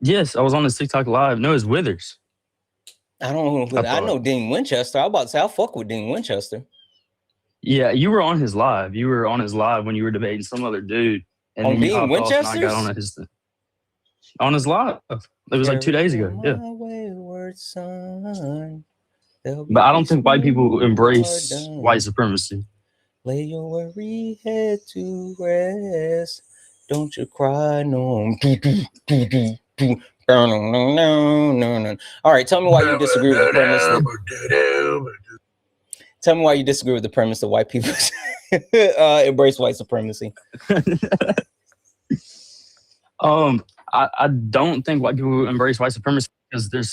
Yes, I was on his TikTok live. No, it's Withers. I don't know who I know Dean Winchester. I was about to say, I'll fuck with Dean Winchester. Yeah, you were on his live. You were on his live when you were debating some other dude. And on Dean Winchester? On his live. It was like 2 days ago. Yeah. Wayward son, but I don't think white people embrace white supremacy. Lay your worry head to rest. Don't you cry no. No. All right, tell me why you disagree with the premise. Tell me why you disagree with the premise that white people embrace white supremacy. I don't think white people embrace white supremacy because there's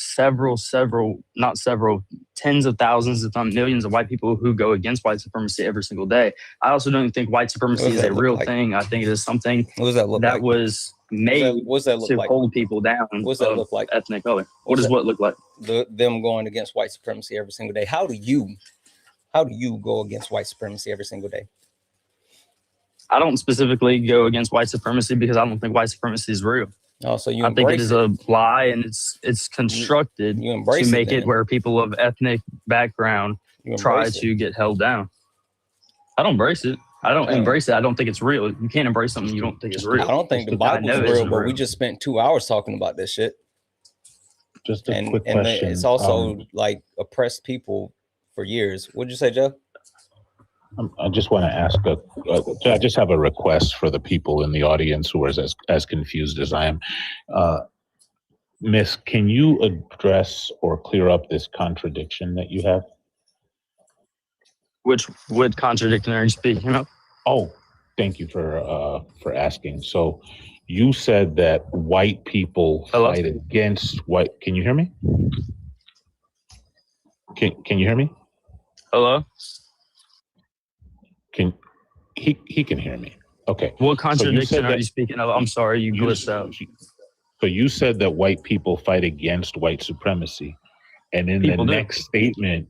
tens of thousands, if not millions of white people who go against white supremacy every single day. I also don't think white supremacy is a real thing. I think it is something that was made to hold people down. What does that look like? Ethnic color. What does what look like? Them going against white supremacy every single day. How do you go against white supremacy every single day? I don't specifically go against white supremacy because I don't think white supremacy is real. Oh, so I think it is a lie, and it's constructed to make it where people of ethnic background try to get held down. I don't embrace it. I don't embrace it. I don't think it's real. You can't embrace something you don't think is real. I don't think the Bible is real, but we just spent 2 hours talking about this shit. Just a quick question. It's also like oppressed people for years. What'd you say, Joe? I just want to ask I just have a request for the people in the audience who are as confused as I am. Miss, can you address or clear up this contradiction that you have? Which contradiction are you speaking of? Oh, thank you for asking. So You said that white people fight against white. Can you hear me? Can you hear me? Hello? He can hear me. Okay. What contradiction are you speaking of? I'm sorry, you glitched out. So you said that white people fight against white supremacy. And in the next statement,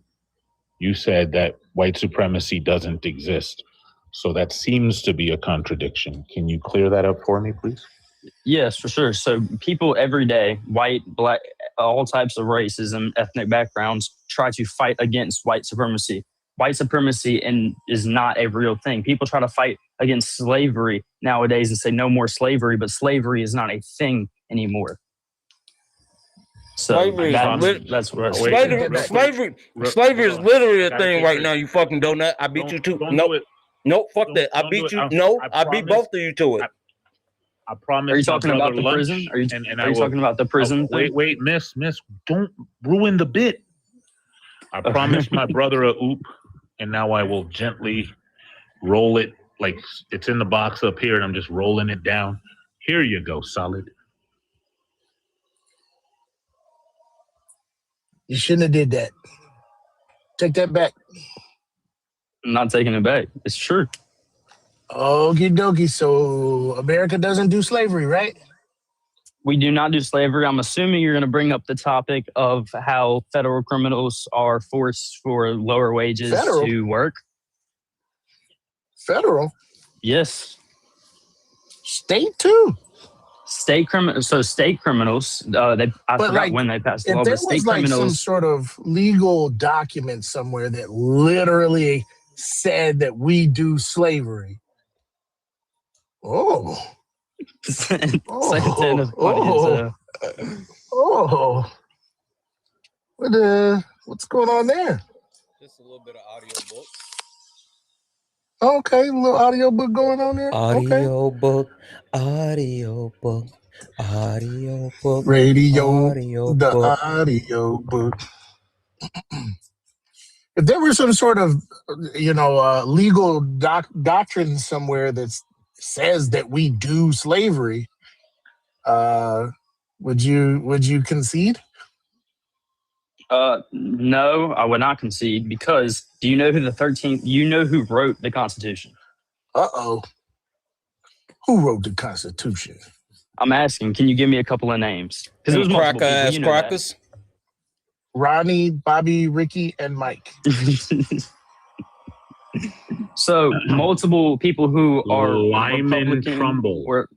you said that white supremacy doesn't exist. So that seems to be a contradiction. Can you clear that up for me, please? Yes, for sure. So people every day, white, black, all types of races and ethnic backgrounds, try to fight against white supremacy. White supremacy is not a real thing. People try to fight against slavery nowadays and say no more slavery, but slavery is not a thing anymore. So slavery that's what slavery is literally a thing right now. You fucking donut. I beat you too. Nope, fuck that. I beat you. No, I beat both of you to it. I promise. Are you talking about the prison? Are you talking about the prison? Wait, miss, don't ruin the bit. I promised my brother a oop, and now I will gently roll it like it's in the box up here, and I'm just rolling it down. Here you go, solid. You shouldn't have did that. Take that back. I'm not taking it back. It's true. Okie dokie. So America doesn't do slavery, right? We do not do slavery. I'm assuming you're going to bring up the topic of how federal criminals are forced for lower wages to work. Federal? Yes. State too. State criminals. So state criminals. I forgot when they passed the law. But state was like criminals. Some sort of legal document somewhere that literally said that we do slavery. Oh. Santana's funny what's going on there? Just a little bit of audio book. Okay, a little audio book going on there. Audio book. Radio. Audio the book. audio book. If there were some sort of, legal doctrine somewhere that says that we do slavery, would you concede? No, I would not concede because do you know who who wrote the Constitution? Uh-oh. Who wrote the Constitution? I'm asking, can you give me a couple of names? Because it was multiple people, crackers. Ronnie, Bobby, Ricky, and Mike. So multiple people who are Lyman Trumbull. or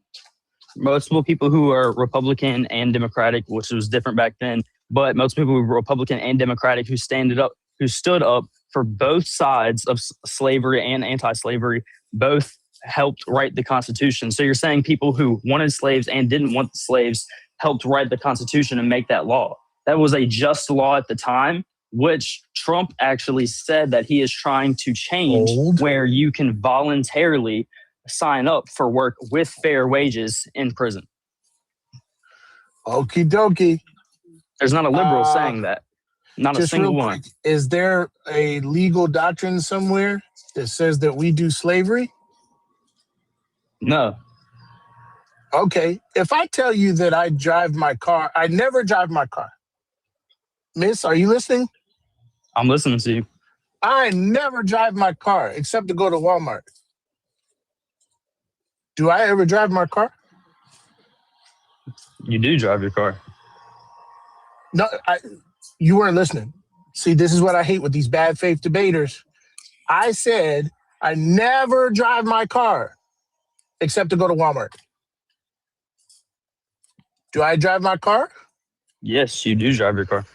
multiple people who are Republican and Democratic, which was different back then. But most people who were Republican and Democratic who stood up for both sides of slavery and anti-slavery, both helped write the Constitution. So you're saying people who wanted slaves and didn't want slaves helped write the Constitution and make that law. That was a just law at the time, which Trump actually said that he is trying to change, where you can voluntarily sign up for work with fair wages in prison. Okie dokie. There's not a liberal saying that. Not a single one. Is there a legal doctrine somewhere that says that we do slavery? No. Okay. If I tell you that I drive my car, I never drive my car. Miss, are you listening? I'm listening to you. I never drive my car except to go to Walmart. Do I ever drive my car? You do drive your car. No, you weren't listening. See, this is what I hate with these bad faith debaters. I said I never drive my car except to go to Walmart. Do I drive my car? Yes, you do drive your car.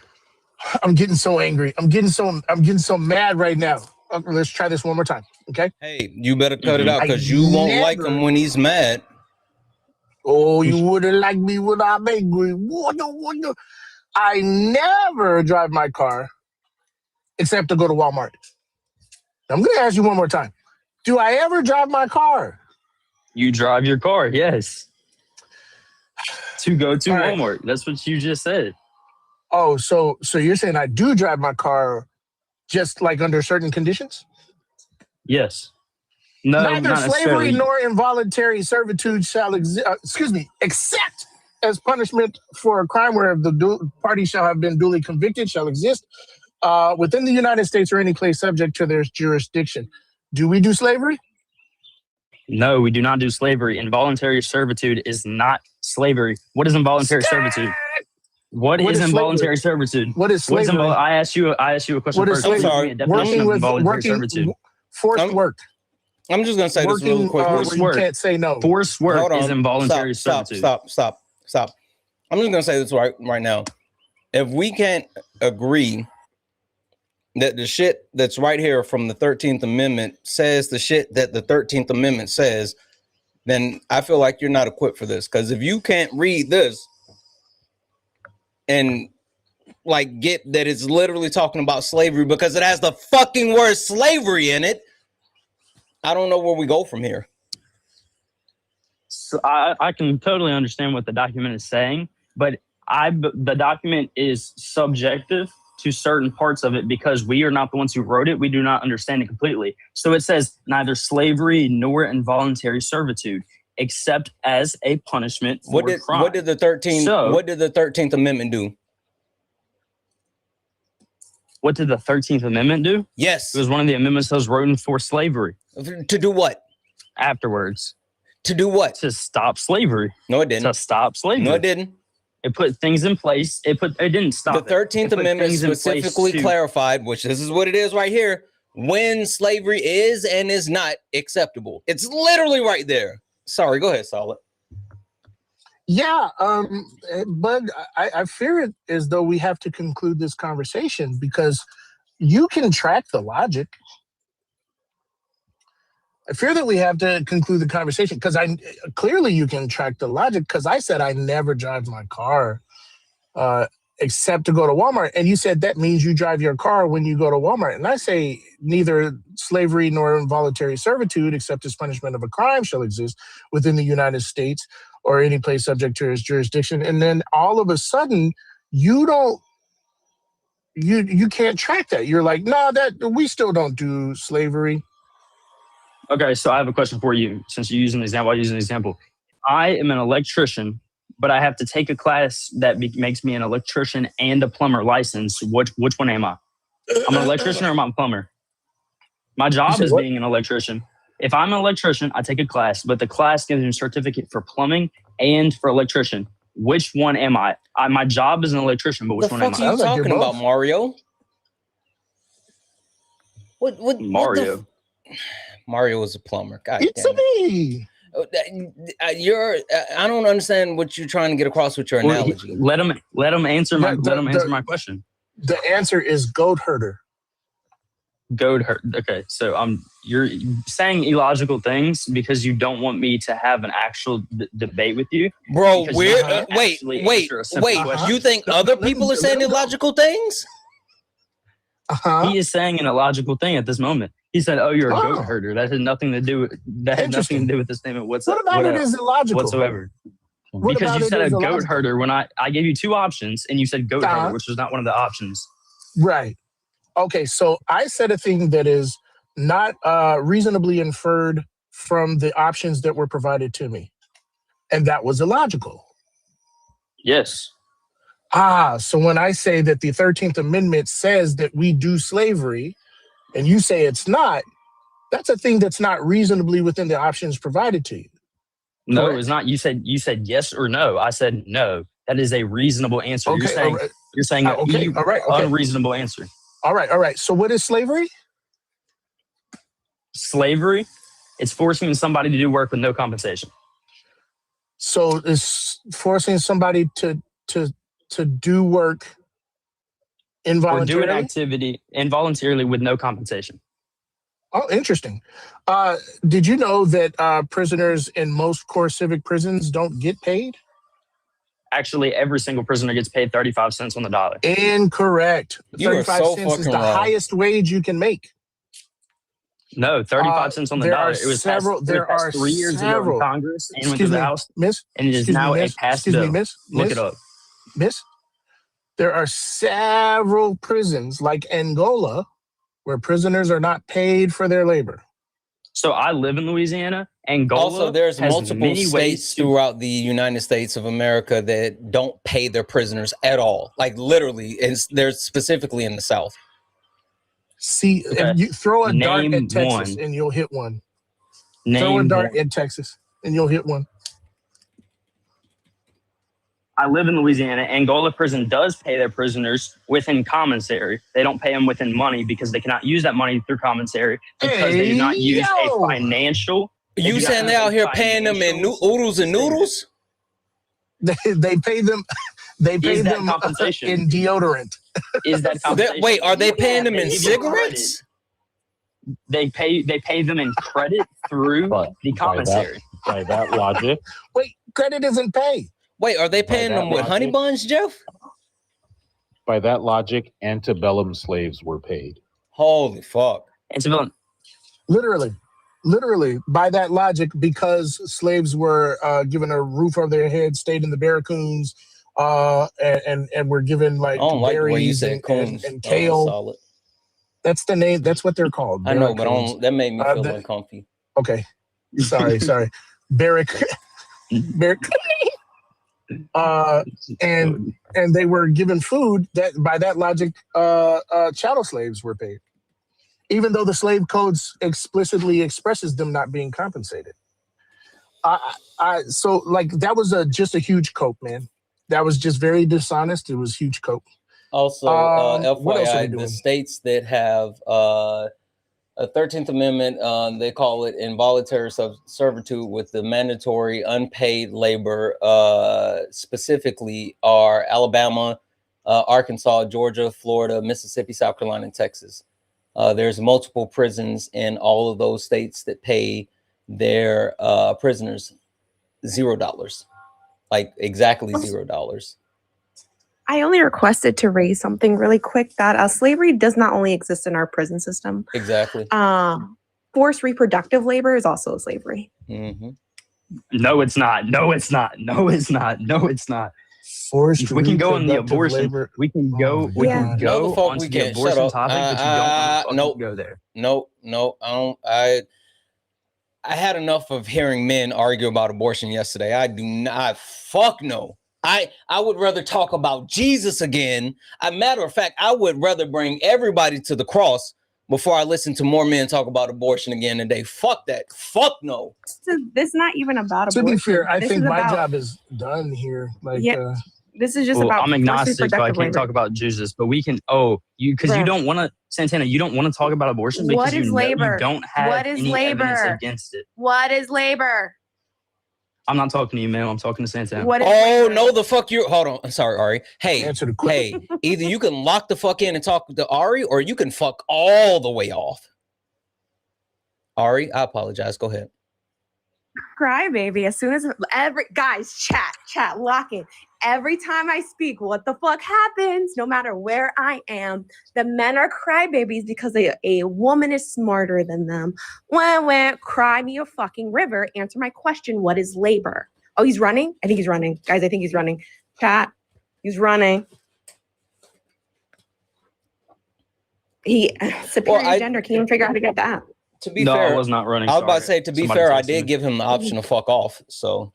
I'm getting so angry. I'm getting so mad right now. Let's try this one more time, okay? Hey, you better cut it out because you won't like him when he's mad. Oh, you wouldn't like me when I'm angry. I never drive my car except to go to Walmart. I'm going to ask you one more time. Do I ever drive my car? You drive your car, yes. To go to Walmart. That's what you just said. Oh, so you're saying I do drive my car just like under certain conditions? Yes. No, Neither not slavery necessarily. nor involuntary servitude shall except as punishment for a crime where the party shall have been duly convicted, shall exist within the United States or any place subject to their jurisdiction. Do we do slavery? No, we do not do slavery. Involuntary servitude is not slavery. What is involuntary servitude? What is involuntary servitude? What is slavery? I asked you a question What is first. slavery? I'm sorry. Working with involuntary servitude. Forced work. I'm just gonna say this really quick. Where you can't say no. Forced work Hold on. is involuntary Stop. servitude. Stop. I'm just gonna say this right now. If we can't agree that the shit that's right here from the 13th Amendment says the shit that the 13th Amendment says, then I feel like you're not equipped for this. Because if you can't read this and like get that it's literally talking about slavery because it has the fucking word slavery in it, I don't know where we go from here. So I can totally understand what the document is saying, but the document is subjective to certain parts of it because we are not the ones who wrote it. We do not understand it completely. So it says neither slavery nor involuntary servitude, except as a punishment for crime. What did the 13th Amendment do? What did the 13th Amendment do? Yes. It was one of the amendments that was written for slavery. To do what? Afterwards. To do what? To stop slavery. No, it didn't. To stop slavery. No, it didn't. It put things in place. It didn't stop the 13th Amendment specifically clarified, which this is what it is right here, when slavery is and is not acceptable. It's literally right there. Sorry, go ahead, Solid. Yeah, but I fear it as though we have to conclude this conversation because you can track the logic. I fear that we have to conclude the conversation because clearly you can track the logic because I said I never drive my car except to go to Walmart. And you said that means you drive your car when you go to Walmart. And I say neither slavery nor involuntary servitude except as punishment of a crime shall exist within the United States or any place subject to its jurisdiction. And then all of a sudden you can't track that. You're like, no, that we still don't do slavery. Okay, so I have a question for you. Since you're using an example, I'll use an example. I am an electrician, but I have to take a class that makes me an electrician and a plumber license. Which one am I? I'm an electrician or am I a plumber? My job is being an electrician. If I'm an electrician, I take a class, but the class gives me a certificate for plumbing and for electrician. Which one am I? My job is an electrician, but which one am I? What the fuck are you talking about, Mario? What Mario? Mario was a plumber. God it's damn it. Me. I don't understand what you're trying to get across with your analogy. Let him answer my question. The answer is goat herder. Goat herd. Okay, so you're saying illogical things because you don't want me to have an actual debate with you, bro. Wait. You think other people are saying illogical things? He is saying an illogical thing at this moment. He said, "Oh, you're a goat herder." That had nothing to do with this statement whatsoever. What about it is illogical whatsoever? Because you said a goat herder when I gave you two options and you said goat herder, which was not one of the options. Right. Okay, so I said a thing that is not reasonably inferred from the options that were provided to me, and that was illogical. Yes. So when I say that the 13th Amendment says that we do slavery, and you say it's not, that's a thing that's not reasonably within the options provided to you. No, Correct? it was not. You said yes or no. I said no. That is a reasonable answer. Okay, you're saying unreasonable answer. All right. So what is slavery? Slavery, it's forcing somebody to do work with no compensation. So it's forcing somebody to do work involuntarily? Or do an activity involuntarily with no compensation. Oh, interesting. Did you know that prisoners in most core civic prisons don't get paid? Actually, every single prisoner gets paid 35 cents on the dollar. Incorrect. You 35 are so cents is the fucking wrong. highest wage you can make. No, 35 cents on the dollar. It was there are 3 years ago in Congress and went to the House. Miss, and it is now a passed bill. Look it up. Miss, there are several prisons like Angola where prisoners are not paid for their labor. So I live in Louisiana, Angola. Also, there's has multiple many states ways to- throughout the United States of America that don't pay their prisoners at all. Like literally, they're specifically in the South. See, Okay. if you throw a dart Name at Texas one. and you'll hit one. Name Throw a dart one. at Texas and you'll hit one. I live in Louisiana. Angola prison does pay their prisoners within commissary. They don't pay them within money because they cannot use that money through commissary because they do not use a financial. You saying they out here paying them in oodles and noodles? They pay them. They pay Is that them compensation? in deodorant. Is that compensation? Wait, are they paying them They in give you cigarettes? They pay them in credit through the commissary. By that logic. Wait, credit isn't pay. Wait, are they paying that them with honey logic- buns, Jeff? By that logic, antebellum slaves were paid. Holy fuck. Antebellum. Literally, by that logic, because slaves were given a roof over their head, stayed in the barracoons, and were given like I don't like the way you berries said coons. and That was kale. solid. That's the name. That's what they're called. I know, but barracoons. that made me feel uncomfy. Okay, sorry. Barrack. And they were given food that, by that logic, chattel slaves were paid, even though the slave codes explicitly expresses them not being compensated. So like that was just a huge cope, man. That was just very dishonest. It was huge cope. Also, what else are we FYI, the doing? states that have a 13th Amendment, they call it involuntary servitude with the mandatory unpaid labor, specifically are Alabama, Arkansas, Georgia, Florida, Mississippi, South Carolina, and Texas. There's multiple prisons in all of those states that pay their prisoners $0, like exactly $0. I only requested to raise something really quick that slavery does not only exist in our prison system. Exactly. Forced reproductive labor is also slavery. Mm-hmm. No, it's not. No, it's not. No, it's not. No, it's not. Forced We can go on the reproductive abortion. labor. We can go. We Yeah. can go No, the fuck onto we the can't. Shut abortion up. topic, but you don't Nope. go there. No, I had enough of hearing men argue about abortion yesterday. I do not. Fuck no. I would rather talk about Jesus again. A matter of fact, I would rather bring everybody to the cross before I listen to more men talk about abortion again today. Fuck that. Fuck no. So this is not even about To abortion. be fair, I This think is my about- job is done here. Like, Yeah. This is just Well, about I'm forced agnostic, so I reproductive can't labor. talk about Jesus. But we can. Oh, because you Bruh. don't want to, Santana. You don't want to talk about abortion because What is you labor? don't have What is any evidence labor? against it. What is labor? I'm not talking to you, man. I'm talking to Santana. What is Oh, labor? no, the fuck you. Hold on. I'm sorry, Ari. Hey, Answer the question. hey, either you can lock the fuck in and talk to Ari, or you can fuck all the way off. Ari, I apologize. Go ahead. Cry baby. As soon as guys, chat, lock in. Every time I speak, what the fuck happens? No matter where I am, the men are crybabies because a woman is smarter than them. When cry me a fucking river. Answer my question. What is labor? Oh, he's running. I think he's running, guys. I think he's running. Chat. He's running. He superior gender. Can't even figure out how to get that. To be No, fair, I was not running. I was about to sorry. say, to be Somebody fair, I texted did me. give him the option to fuck off. So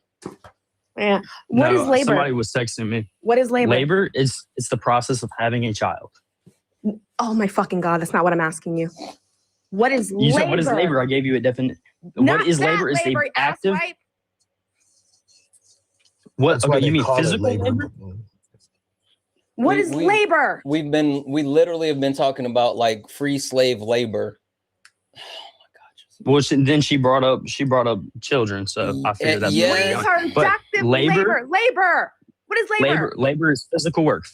Yeah. What No, is labor? Somebody was texting me. What is labor? Labor is it's the process of having a child. Oh my fucking God. That's not what I'm asking you. What is You labor? said what is labor? I gave you a definite. Not What is that labor? Is the active. asswipe. What? That's why Okay, you they mean call it physical labor? What is labor? we literally have been talking about like free slave labor. Well, then she brought up children, so I figured that's Yeah. where you're going. But Reproductive labor, labor. What is labor? labor is physical work.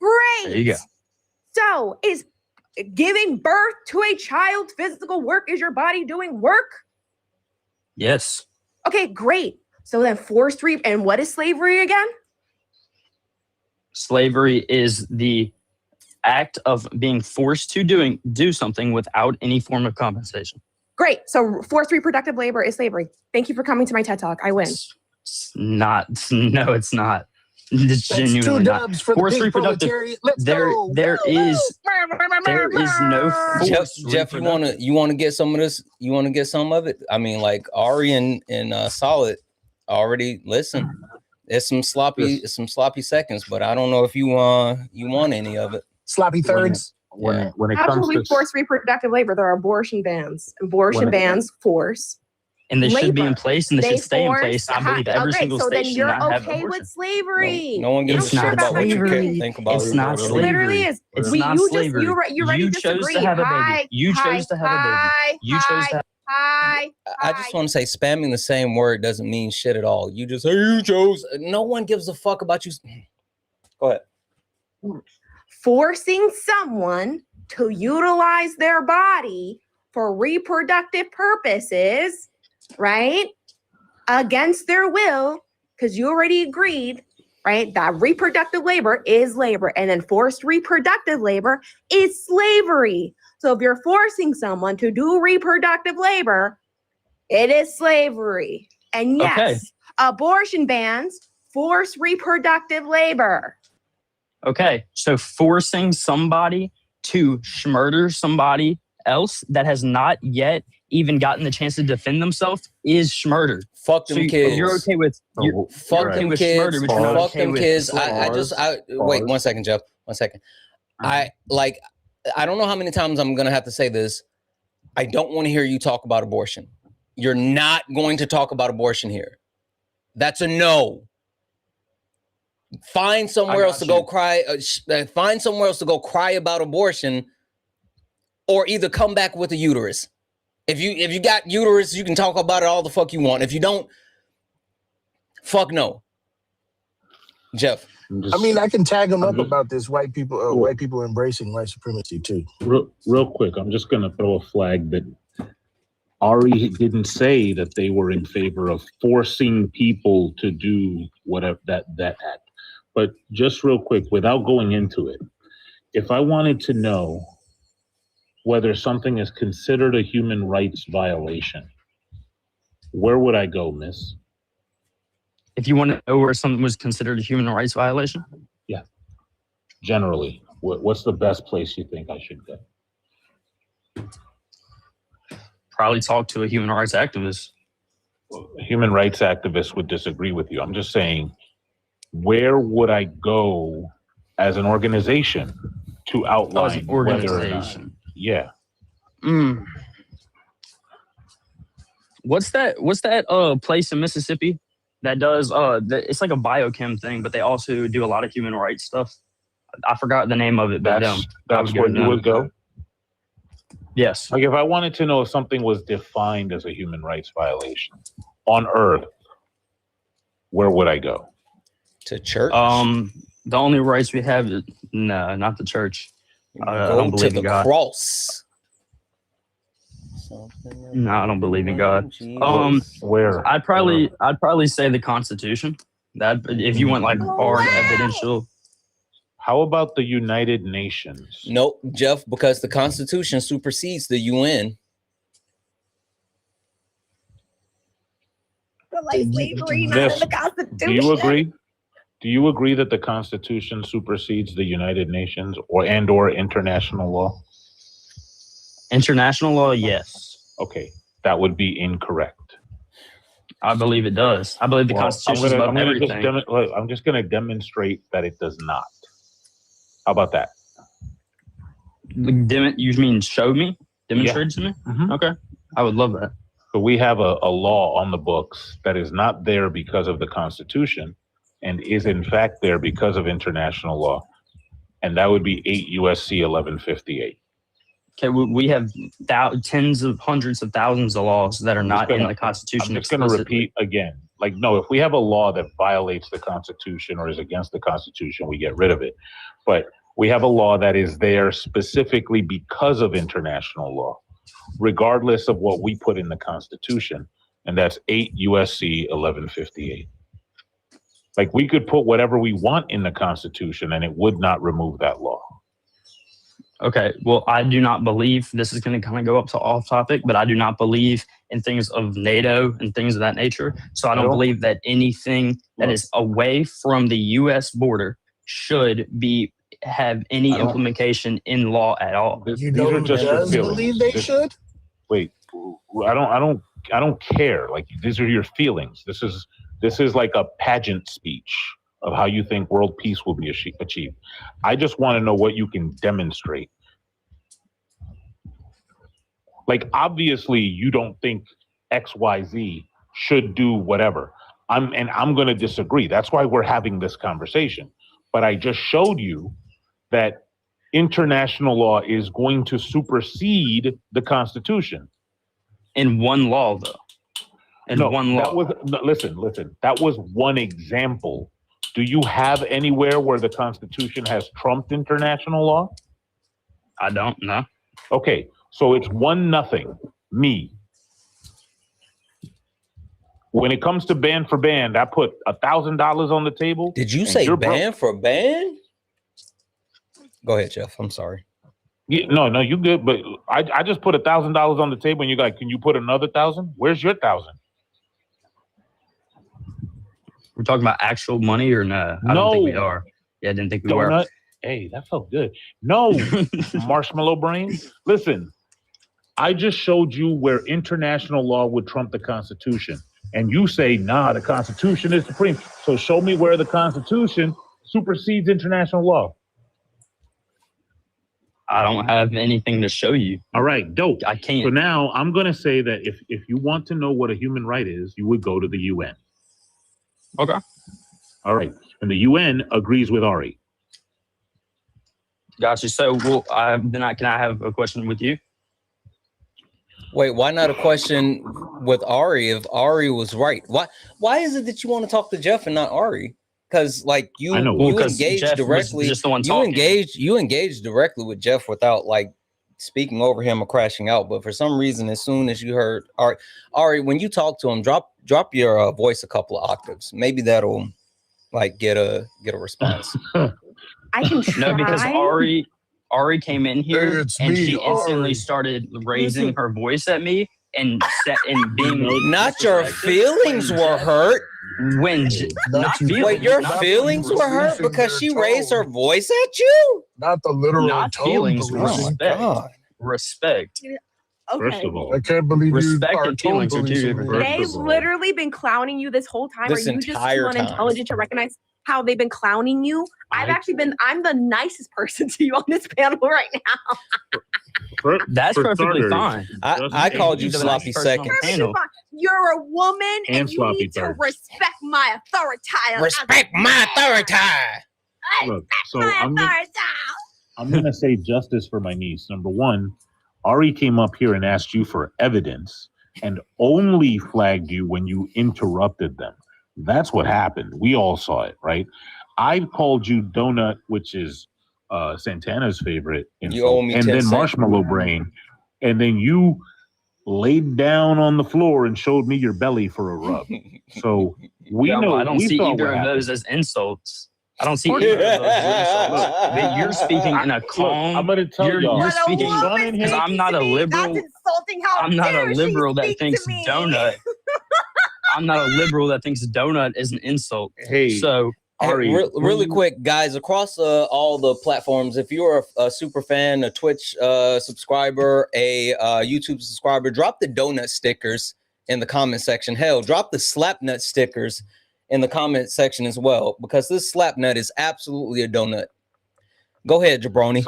Great. There you go. So is giving birth to a child physical work? Is your body doing work? Yes. Okay, great. So then forced rape, and what is slavery again? Slavery is the act of being forced to do something without any form of compensation. Great. So forced reproductive labor is slavery. Thank you for coming to my TED Talk. I win. It's not. No, it's not. It's That's genuinely two not. dubs for the Forced pink reproductive. proletariat. Let's There go. is no forced Jeff, you wanna get some of this? You wanna get some of it? I mean, like Ari and Solid already listen. It's some sloppy seconds, but I don't know if you want any of it. Sloppy thirds. When it comes Absolutely to forced reproductive labor. There are abortion bans. Abortion bans force. And they should be in labor. place, and they should stay in place. I believe every okay, single so state then should you're not have okay abortion. with slavery. No one gives It's a shit not about what you slavery. think about. It's not It slavery. literally is. It's We- not you slavery. you already You chose disagree. to have a baby. Hi, You hi, chose to have a baby. hi, You chose to have. Hi. I just want to say spamming the same word doesn't mean shit at all. You just, hey, you chose. No one gives a fuck about you. Go ahead. Forcing someone to utilize their body for reproductive purposes, right? Against their will, because you already agreed, right? That reproductive labor is labor, and then forced reproductive labor is slavery. So if you're forcing someone to do reproductive labor, it is slavery. And yes, Okay. abortion bans force reproductive labor. Okay, so forcing somebody to murder somebody else that has not yet even gotten the chance to defend themselves is murder. Fuck them kids. You're okay with fuck them kids. murder, but you're not Fuck okay them with kids. Wait 1 second, Jeff. 1 second. I don't know how many times I'm gonna have to say this. I don't want to hear you talk about abortion. You're not going to talk about abortion here. That's a no. Find somewhere else to go cry. Find somewhere else to go cry about abortion, or either come back with a uterus. If you got uterus, you can talk about it all the fuck you want. If you don't, fuck no. Jeff. I mean, I can tag them up about this white people embracing white supremacy too. Real quick, I'm just gonna throw a flag that Ari didn't say that they were in favor of forcing people to do whatever that act. But just real quick, without going into it, if I wanted to know whether something is considered a human rights violation, where would I go, miss? If you want to know where something was considered a human rights violation? Yeah. Generally, what's the best place you think I should go? Probably talk to a human rights activist. A human rights activist would disagree with you. I'm just saying, where would I go as an organization to outline whether or not? Yeah. What's that place in Mississippi that does it's like a biochem thing, but they also do a lot of human rights stuff. I forgot the name of it, but that's where you would go. Yes. Like if I wanted to know if something was defined as a human rights violation on Earth, where would I go? To church? The only rights we have is not the church. I Go don't believe to in the God. cross. No, I don't believe in God. Where? I'd probably say the Constitution. That if you want like hard evidential. How about the United Nations? Nope, Jeff, because the Constitution supersedes the UN. But like slavery, not in the Constitution. Do you agree? Do you agree that the Constitution supersedes the United Nations or international law? International law, yes. Okay, that would be incorrect. I believe it does. I believe the Constitution is above everything. I'm just going to demonstrate that it does not. How about that? You mean show me? Demonstrate to me? Mm-hmm. Okay. I would love that. So we have a law on the books that is not there because of the Constitution and is in fact there because of international law. And that would be 8 USC 1158. Okay, we have tens of hundreds of thousands of laws that are not in the Constitution. I'm just going to repeat again. Like, no, if we have a law that violates the Constitution or is against the Constitution, we get rid of it. But we have a law that is there specifically because of international law, regardless of what we put in the Constitution. And that's 8 USC 1158. Like, we could put whatever we want in the Constitution and it would not remove that law. Okay, well, I do not believe, this is going to kind of go up to off topic, but I do not believe in things of NATO and things of that nature. So I don't believe that anything that is away from the U.S. border should have any implementation in law at all. You know who does believe they should? Wait, I don't care. Like, these are your feelings. This is like a pageant speech of how you think world peace will be achieved. I just want to know what you can demonstrate. Like, obviously, you don't think XYZ should do whatever. I'm going to disagree. That's why we're having this conversation. But I just showed you that international law is going to supersede the Constitution. In one law, though. One law. Listen. That was one example. Do you have anywhere where the Constitution has trumped international law? I don't know. Okay, so it's 1-0. Me. When it comes to band for band, I put $1,000 on the table. Did you say band for band? Go ahead, Jeff. I'm sorry. Yeah, no, you good. But I just put $1,000 on the table, and you're like, can you put another 1,000? Where's your 1,000? We're talking about actual money or no? I don't think we are. Yeah, I didn't think we were. Hey, that felt good. No, marshmallow brain. Listen, I just showed you where international law would trump the Constitution. And you say, nah, the Constitution is supreme. So show me where the Constitution supersedes international law. I don't have anything to show you. All right, dope. I can't. So now I'm going to say that if you want to know what a human right is, you would go to the UN. Okay. All right. And the UN agrees with Ari. Gotcha. So, can I have a question with you? Wait, why not a question with Ari if Ari was right? Why is it that you want to talk to Jeff and not Ari? Because like you engaged Jeff directly. Was just the one talking. You engaged directly with Jeff without like speaking over him or crashing out. But for some reason, as soon as you heard Ari, when you talk to him, drop your voice a couple of octaves. Maybe that'll like get a response. I can try. No, because Ari came in here and she instantly started raising her voice at me and being not your feelings were hurt. Wait, your feelings were hurt because she raised her voice at you? Not the literal not tone. Feelings, respect. God. Respect. Okay. First of all, I can't believe respect you and feelings are two different They've literally been clowning you this whole time. This Are you just too entire time. unintelligent to recognize how they've been clowning you? I'm the nicest person to you on this panel right now. That's perfectly fine. I called you sloppy second. You're a woman and you need to respect my authority. Respect my authority. Look, so I'm going to say justice for my niece. Number one, Ari came up here and asked you for evidence and only flagged you when you interrupted them. That's what happened. We all saw it, right? I called you Donut, which is Santana's favorite insult, you owe me and 10 then cents. Marshmallow Brain, and then you laid down on the floor and showed me your belly for a rub. So we know. I don't see either of those as insults. I don't see either of those as insults. But you're speaking in a calm. Look, I'm going to tell y'all. You're speaking because I'm not a liberal. That's insulting. How I'm not a liberal that thinks to me. donut. I'm not a liberal that thinks donut is an insult. Hey, so Ari, really quick, guys, across all the platforms, if you're a super fan, a Twitch subscriber, a YouTube subscriber, drop the donut stickers in the comment section. Hell, drop the slap nut stickers in the comment section as well, because this slap nut is absolutely a donut. Go ahead, Jabroni.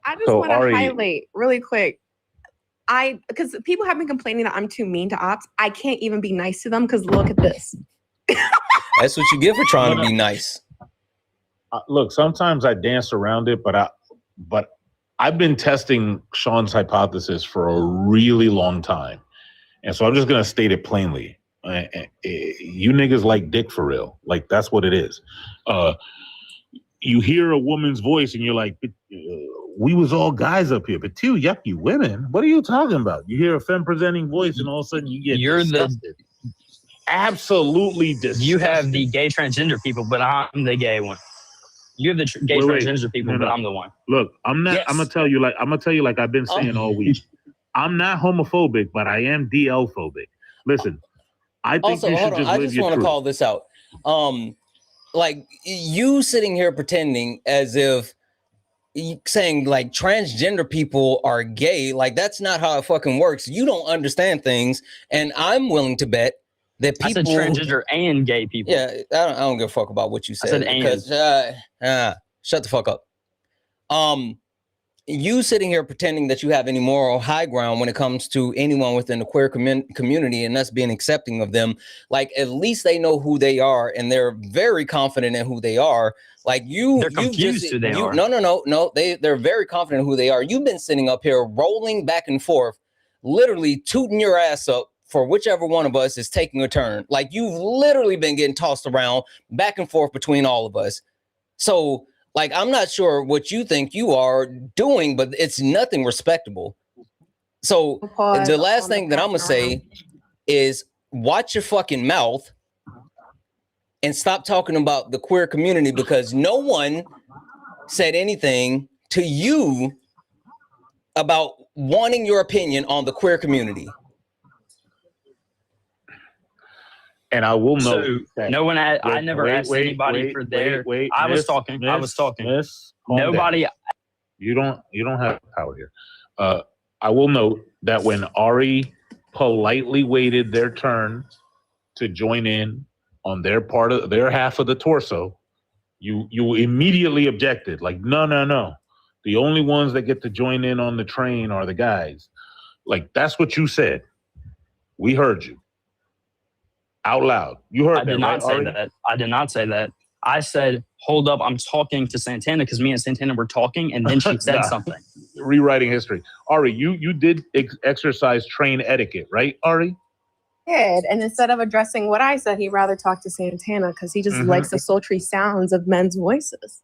I just want to highlight really quick. Because people have been complaining that I'm too mean to ops. I can't even be nice to them because look at this. That's what you get for trying to be nice. Look, sometimes I dance around it, but I've been testing Sean's hypothesis for a really long time. And so I'm just going to state it plainly. You niggas like dick for real. Like, that's what it is. You hear a woman's voice and you're like, we was all guys up here, but two yucky women. What are you talking about? You hear a femme presenting voice and all of a sudden you get disgusted. Absolutely disgusted. You have the gay transgender people, but I'm the gay one. You have the gay transgender people, but I'm the one. Look, I'm not. Yes. I'm gonna tell you like I've been saying all week. I'm not homophobic, but I am DL phobic. Listen, I think Also, you hold should on. just I live just your want to truth. call this out. Like you sitting here pretending as if saying like transgender people are gay, like that's not how it fucking works. You don't understand things, and I'm willing to bet that people. I said transgender and gay people. Yeah, I don't give a fuck about what you said. I said because, shut the fuck up. You sitting here pretending that you have any moral high ground when it comes to anyone within the queer community and us being accepting of them, like at least they know who they are and they're very confident in who they are. Like they're confused who they are. No, they're very confident in who they are. You've been sitting up here rolling back and forth, literally tooting your ass up for whichever one of us is taking a turn. Like you've literally been getting tossed around back and forth between all of us. So like, I'm not sure what you think you are doing, but it's nothing respectable. So the last thing that I'm going to say is watch your fucking mouth and stop talking about the queer community, because no one said anything to you about wanting your opinion on the queer community. And I will note that no one had, I never asked anybody for their. I was talking. Nobody. You don't have power here. I will note that when Ari politely waited their turn to join in on their part of their half of the torso, you immediately objected. Like, no. The only ones that get to join in on the train are the guys. Like, that's what you said. We heard you. Out loud. You heard I did not say that. I did not say that. I said, hold up, I'm talking to Santana because me and Santana were talking, and then she said something. Rewriting history. Ari, you did exercise train etiquette, right, Ari? Did, and instead of addressing what I said, he'd rather talk to Santana because he just likes the sultry sounds of men's voices.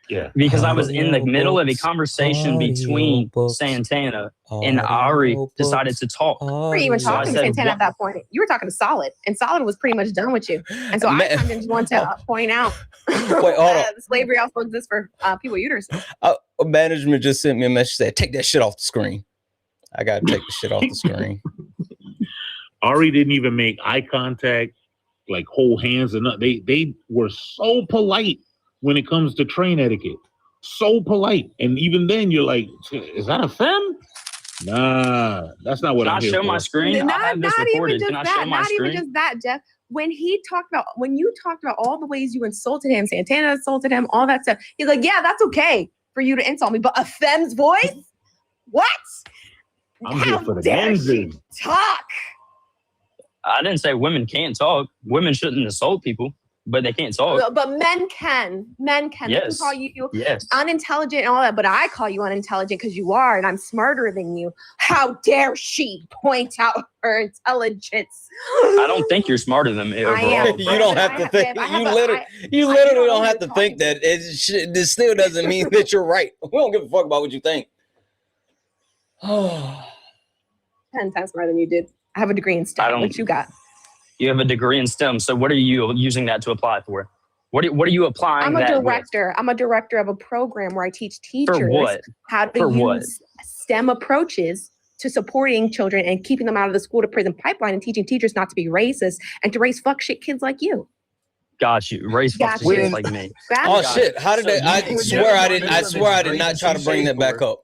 Yeah. Because I was in the middle of a conversation between Santana and Ari decided to talk. Were you even talking to Santana at that point? You were talking to Solid, and Solid was pretty much done with you. And so I kind of just want to point out slavery also exists for people with uteruses. Management just sent me a message, said, take that shit off the screen. I got to take the shit off the screen. Ari didn't even make eye contact, like hold hands, and they were so polite when it comes to train etiquette. So polite. And even then you're like, is that a femme? Nah, that's not what I'm here for. Can I show my screen? I have this recorded. Can I show my screen? Even just that, Jeff. When you talked about all the ways you insulted him, Santana insulted him, all that stuff, he's like, yeah, that's okay for you to insult me, but a femme's voice? What? I'm here for the dancing. Talk. I didn't say women can't talk. Women shouldn't insult people. But they can't talk. But men can. Men can. Yes. They can call you yes. unintelligent and all that. But I call you unintelligent because you are, and I'm smarter than you. How dare she point out her intelligence? I don't think you're smarter than me overall. You don't have to think. You literally don't have to think that. This still doesn't mean that you're right. We don't give a fuck about what you think. 10 times smarter than you did. I have a degree in STEM. What you got? You have a degree in STEM, so what are you using that to apply for? What are you applying? I'm a director. I'm a director of a program where I teach teachers how to use STEM approaches to supporting children and keeping them out of the school to prison pipeline, and teaching teachers not to be racist and to raise fuck shit kids like you. Got you. Raise fuck shit kids like me. Oh shit! How did that? I swear I didn't. I swear I did not try to bring that back up.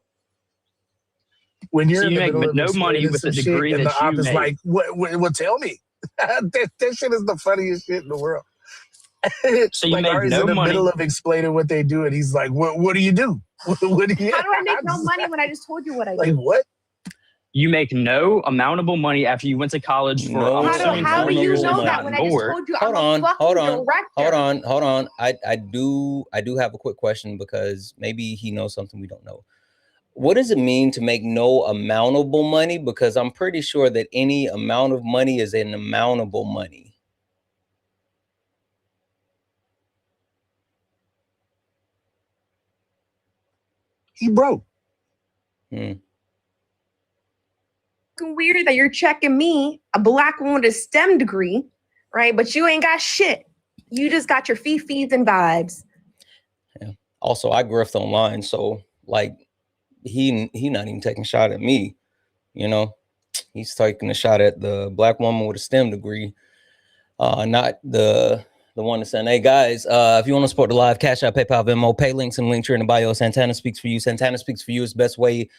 When you're so you make no money with the degree that you make. Like, what? Tell me. that shit is the funniest shit in the world. So you like, make Ari's no in the money. middle of explaining what they do, and he's like, "What do you do? What do you?" How do I make no money when I just told you what I do? Like what? You make no amountable money after you went to college for. How do you know that when I just told you? Hold on. I do have a quick question because maybe he knows something we don't know. What does it mean to make no amountable money? Because I'm pretty sure that any amount of money is an amountable money. He broke. Weird that you're checking me, a black woman with a STEM degree, right? But you ain't got shit. You just got your feeds and vibes. Yeah. Also, I grift online, so like he not even taking a shot at me, you know. He's taking a shot at the black woman with a STEM degree, not the one that's saying, hey guys, if you want to support the live, Cash App, PayPal, Venmo, pay links and link tree in the bio. Santana speaks for you. Santana speaks for you is the best way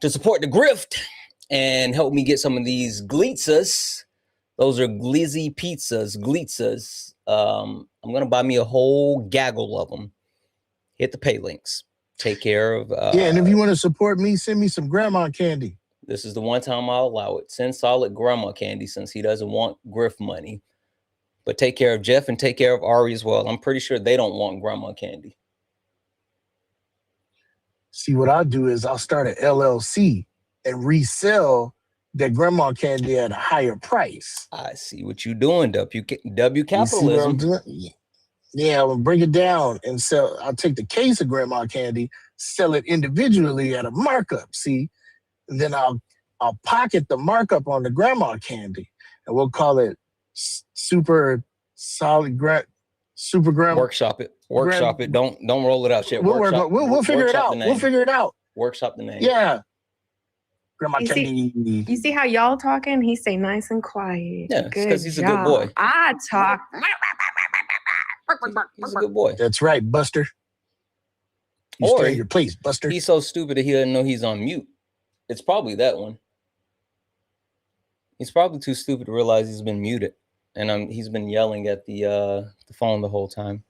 to support the grift and help me get some of these glitzas. Those are glizzy pizzas, glitzas. I'm gonna buy me a whole gaggle of them. Hit the pay links. Take care of. Yeah, and if you want to support me, send me some grandma candy. This is the one time I'll allow it. Send Solid grandma candy since he doesn't want grift money. But take care of Jeff and take care of Ari as well. I'm pretty sure they don't want grandma candy. See, what I'll do is I'll start an LLC and resell that grandma candy at a higher price. I see what you're doing, W You capitalism. see what I'm doing? Yeah, I'll bring it down and sell. I'll take the case of grandma candy, sell it individually at a markup. See, and then I'll pocket the markup on the grandma candy, and we'll call it super grandma. Workshop it. Don't roll it out shit. We'll figure it out. We'll figure it out. Workshop the name. Yeah. Grandma You candy. You see how y'all talking? He stay nice and quiet. Yeah, because he's a good boy. I talk. He's a good boy. That's right, Buster. You Or stay in your place, Buster. He's so stupid that he doesn't know he's on mute. It's probably that one. He's probably too stupid to realize he's been muted, and he's been yelling at the phone the whole time.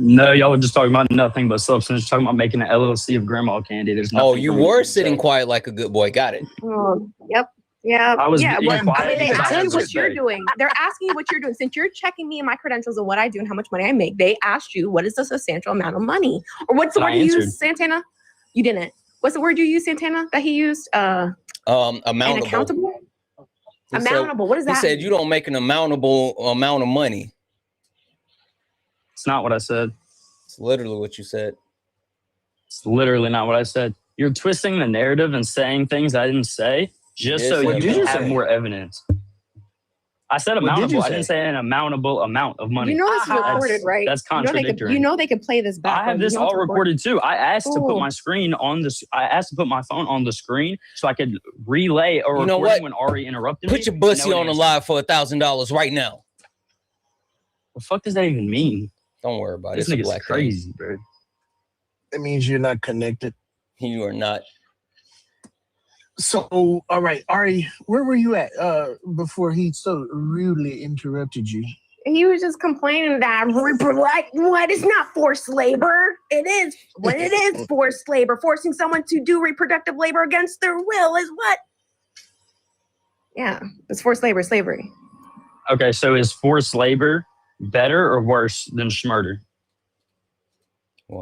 No, y'all were just talking about nothing but substance. Talking about making an LLC of grandma candy. There's nothing. Oh, you were sitting quiet like a good boy. Got it. Oh, yep. Yeah. I was yeah. being quiet They because I ask had you what respect. you're doing. They're asking you what you're doing. Since you're checking me and my credentials and what I do and how much money I make, they asked you what is the substantial amount of money? Or what's the And word I you answered. used, Santana? You didn't. What's the word you used, Santana, that he used? Amountable. And accountable? He Amountable. What is He that? said you don't make an amountable amount of money. It's not what I said. It's literally what you said. It's literally not what I said. You're twisting the narrative and saying things I didn't say just You so did you say can that. have more evidence. I said What did you amountable. I say? didn't say an amountable amount of money. You know this is recorded, right? That's contradictory. You know they could play this back. I have this all recorded too. I asked to put Cool. my screen on this. I asked to put my phone on the screen so I could relay a You know recording what? when Ari interrupted me. Put your bussy No on the answer. live for $1,000 right now. What the fuck does that even mean? Don't worry about it. This It's a nigga's black crazy, bro. That means you're not connected. thing. You are not. So, all right, Ari, where were you at before he so rudely interrupted you? He was just complaining that what is not forced labor. It is when it is forced labor. Forcing someone to do reproductive labor against their will is what? Yeah, it's forced labor, slavery. Okay, so is forced labor better or worse than schmurder?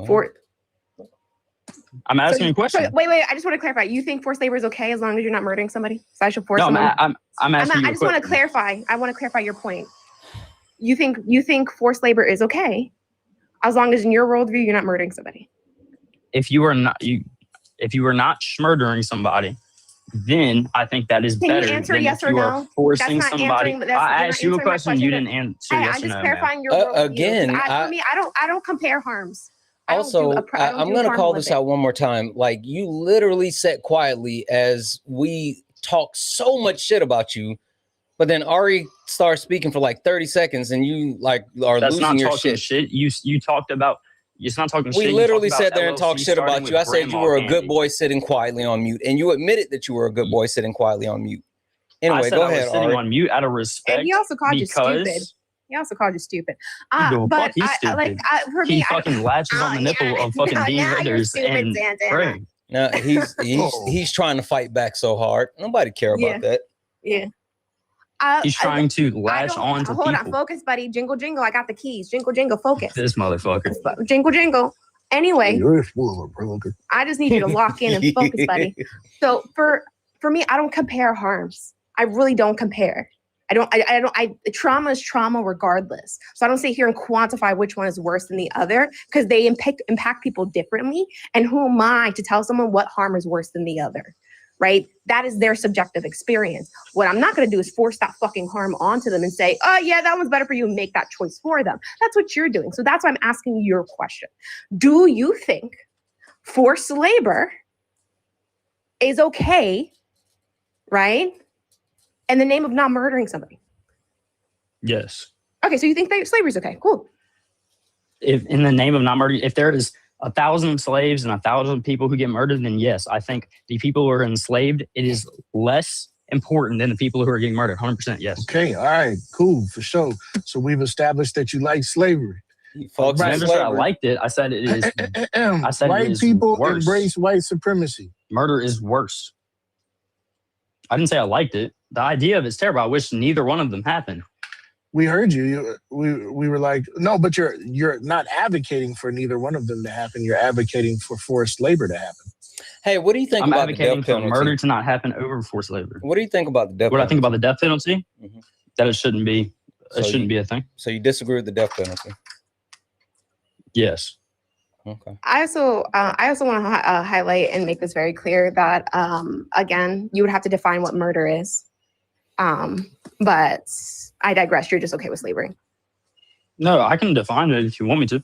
For I'm asking a question. Wait, I just want to clarify. You think forced labor is okay as long as you're not murdering somebody? So I should force No, someone. I'm asking you I a just want to question. clarify. I want to clarify your point. You think forced labor is okay as long as in your worldview you're not murdering somebody. If you are not schmurdering somebody, then I think that is Can you better answer than yes if or you no? are forcing That's not somebody. answering- that's- I you're asked not you a answering my question, you question. didn't answer Hey, yes I'm or just no. clarifying your worldview. Again, For me, I don't compare harms. Also, I'm going to call this out one more time. Like, you literally sat quietly as we talk so much shit about you, but then Ari starts speaking for like 30 seconds and you like are That's losing not your talking shit. You talked about. It's not talking shit. We You literally talked about sat there and talked LLC shit about starting you. I with said you grandma were a candy. good boy sitting quietly on mute, and you admitted that you were a good boy sitting quietly on mute. Anyway, I said go I was ahead, sitting Ari. on mute out of respect. And he also called you stupid. because He also called you stupid. the But fuck he's I, stupid. for He me, fucking latches on the nipple of fucking Dean now you're Withers stupid, and Santana. Craig. Now he's trying to fight back so hard. Nobody care about that. Yeah. He's trying to latch on to Hold on, people. focus, buddy. Jingle, jingle. I got the keys. Jingle, jingle. Focus. This motherfucker. Jingle, jingle. Anyway, You're a spoiler, brother. I just need you to lock in and focus, buddy. So for me, I don't compare harms. I really don't compare. Trauma is trauma regardless. So I don't sit here and quantify which one is worse than the other because they impact people differently. And who am I to tell someone what harm is worse than the other? right? That is their subjective experience. What I'm not going to do is force that fucking harm onto them and say, oh yeah, that one's better for you, and make that choice for them. That's what you're doing. So that's why I'm asking you your question. Do you think forced labor is okay, right? In the name of not murdering somebody? Yes. Okay, so you think that slavery is okay? Cool. If in the name of not murder, if there is 1,000 slaves and 1,000 people who get murdered, then yes, I think the people who are enslaved, it is less important than the people who are getting murdered. 100%, yes. Okay, all right, cool, for sure. So we've established that you like slavery. Folks, I never said I liked it. I said it is. I said white it is people worse. embrace white supremacy. Murder is worse. I didn't say I liked it. The idea of it's terrible. I wish neither one of them happened. We heard you. We were like, no, but you're not advocating for neither one of them to happen. You're advocating for forced labor to happen. Hey, what do you think I'm about the advocating death for penalty? murder to not happen over forced labor. What do you think about the death What penalty? I think about the death penalty? Mhm. That it shouldn't be. So It shouldn't be a thing. So you disagree with the death penalty? Yes. Okay. I also want to highlight and make this very clear that again, you would have to define what murder is. But I digress. You're just okay with slavery. No, I can define it if you want me to.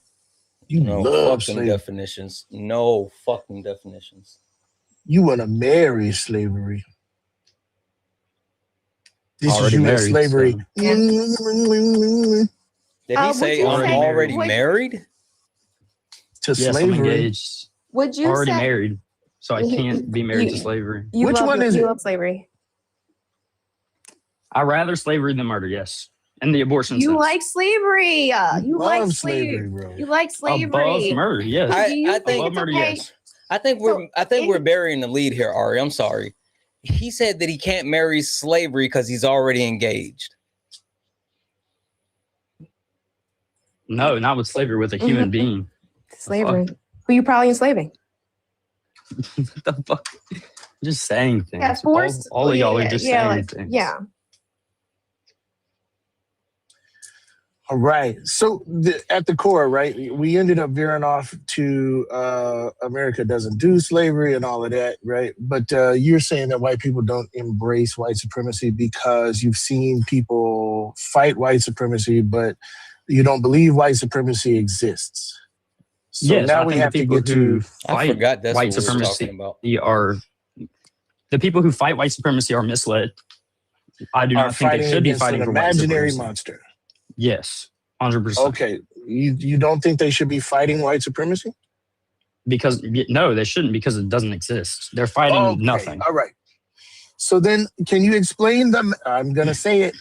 No love fucking slavery. definitions. No fucking definitions. You want to marry slavery. This Already is you married, in slavery. Did he say I'm already married? To Yes, I'm slavery. engaged. Would you Already say married. So I can't be married to slavery. Which one is you it? love slavery? I rather slavery than murder, yes. And the abortion You sense. like slavery. You like love slavery, slavery, bro. You like slavery. Above murder, yes. So do you I think think it's murder, okay? yes. I think we're burying the lead here, Ari. I'm sorry. He said that he can't marry slavery because he's already engaged. No, not with slavery, with a human being. Slavery. Who you probably enslaving? What the fuck? I'm just saying things. Yeah, forced. All of y'all are just saying like, things. yeah. All right. So at the core, right, we ended up veering off to America doesn't do slavery and all of that, right? But you're saying that white people don't embrace white supremacy because you've seen people fight white supremacy, but you don't believe white supremacy exists. So Yes, now I we think have the to people get who to. I fight forgot that's white what we were supremacy talking about. are the people who fight white supremacy are misled. I do Are not think they fighting should be against fighting an for white imaginary supremacy. monster. Yes, 100%. Okay, you don't think they should be fighting white supremacy? Because no, they shouldn't, because it doesn't exist. They're fighting Okay, nothing. all right. So then, can you explain them? I'm gonna say it.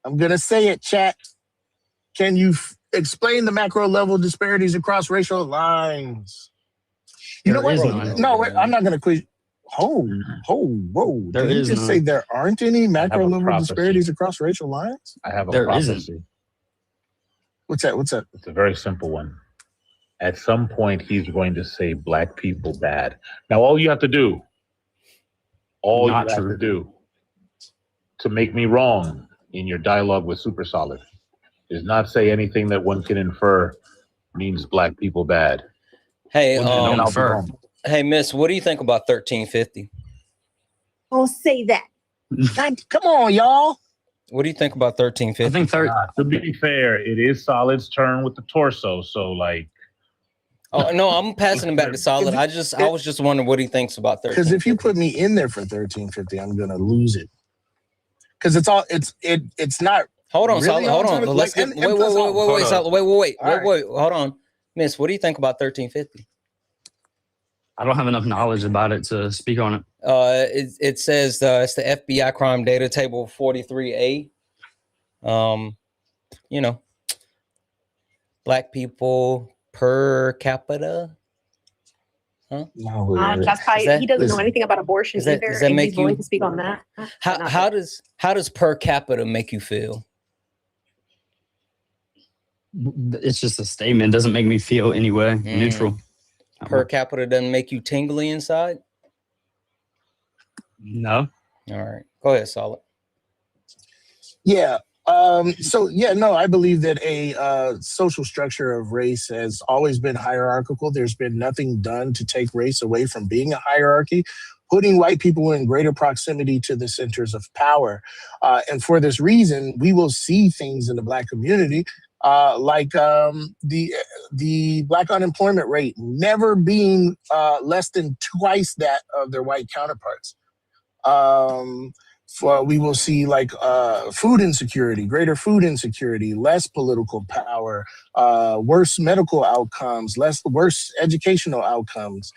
I'm gonna say it, chat. Can you explain the macro level disparities across racial lines? You know There what? is none. No, wait, I'm not gonna quiz. Whoa! There Did you is just none. say there aren't any macro a level prophecy. disparities across racial lines? I have a There prophecy. isn't. What's that? What's that? It's a very simple one. At some point, he's going to say black people bad. Now, all you have to do, Not to true. do to make me wrong in your dialogue with Super Solid is not say anything that one can infer means black people bad. Hey, One can I'll be infer. wrong. hey, Miss, what do you think about 1350? Don't say that. Come on, y'all. What do you think about 1350? I think To be fair, it is Solid's turn with the torso. So, like, Oh no, I'm passing it back to Solid. I was just wondering what he thinks about 1350. Because if you put me in there for 1350, I'm gonna lose it. Because it's not. Hold on, really Solid. Hold all on. time- Let's like, get and plus all- wait, Solid. Wait. All right. Hold on. Miss, what do you think about 1350? I don't have enough knowledge about it to speak on it. It says it's the FBI crime data table 43A. You know, black people per capita. Huh? No, That's probably, he doesn't know anything about abortion Does that- either, does that and make he's willing you- to speak on that. How does per capita make you feel? It's just a statement. It doesn't make me feel anyway. Neutral. Per capita doesn't make you tingly inside? No. All right. Go ahead, Solid. Yeah. So yeah, no, I believe that a social structure of race has always been hierarchical. There's been nothing done to take race away from being a hierarchy, putting white people in greater proximity to the centers of power. And for this reason, we will see things in the Black community like the Black unemployment rate never being less than twice that of their white counterparts. We will see like food insecurity, greater food insecurity, less political power, worse medical outcomes, worse educational outcomes.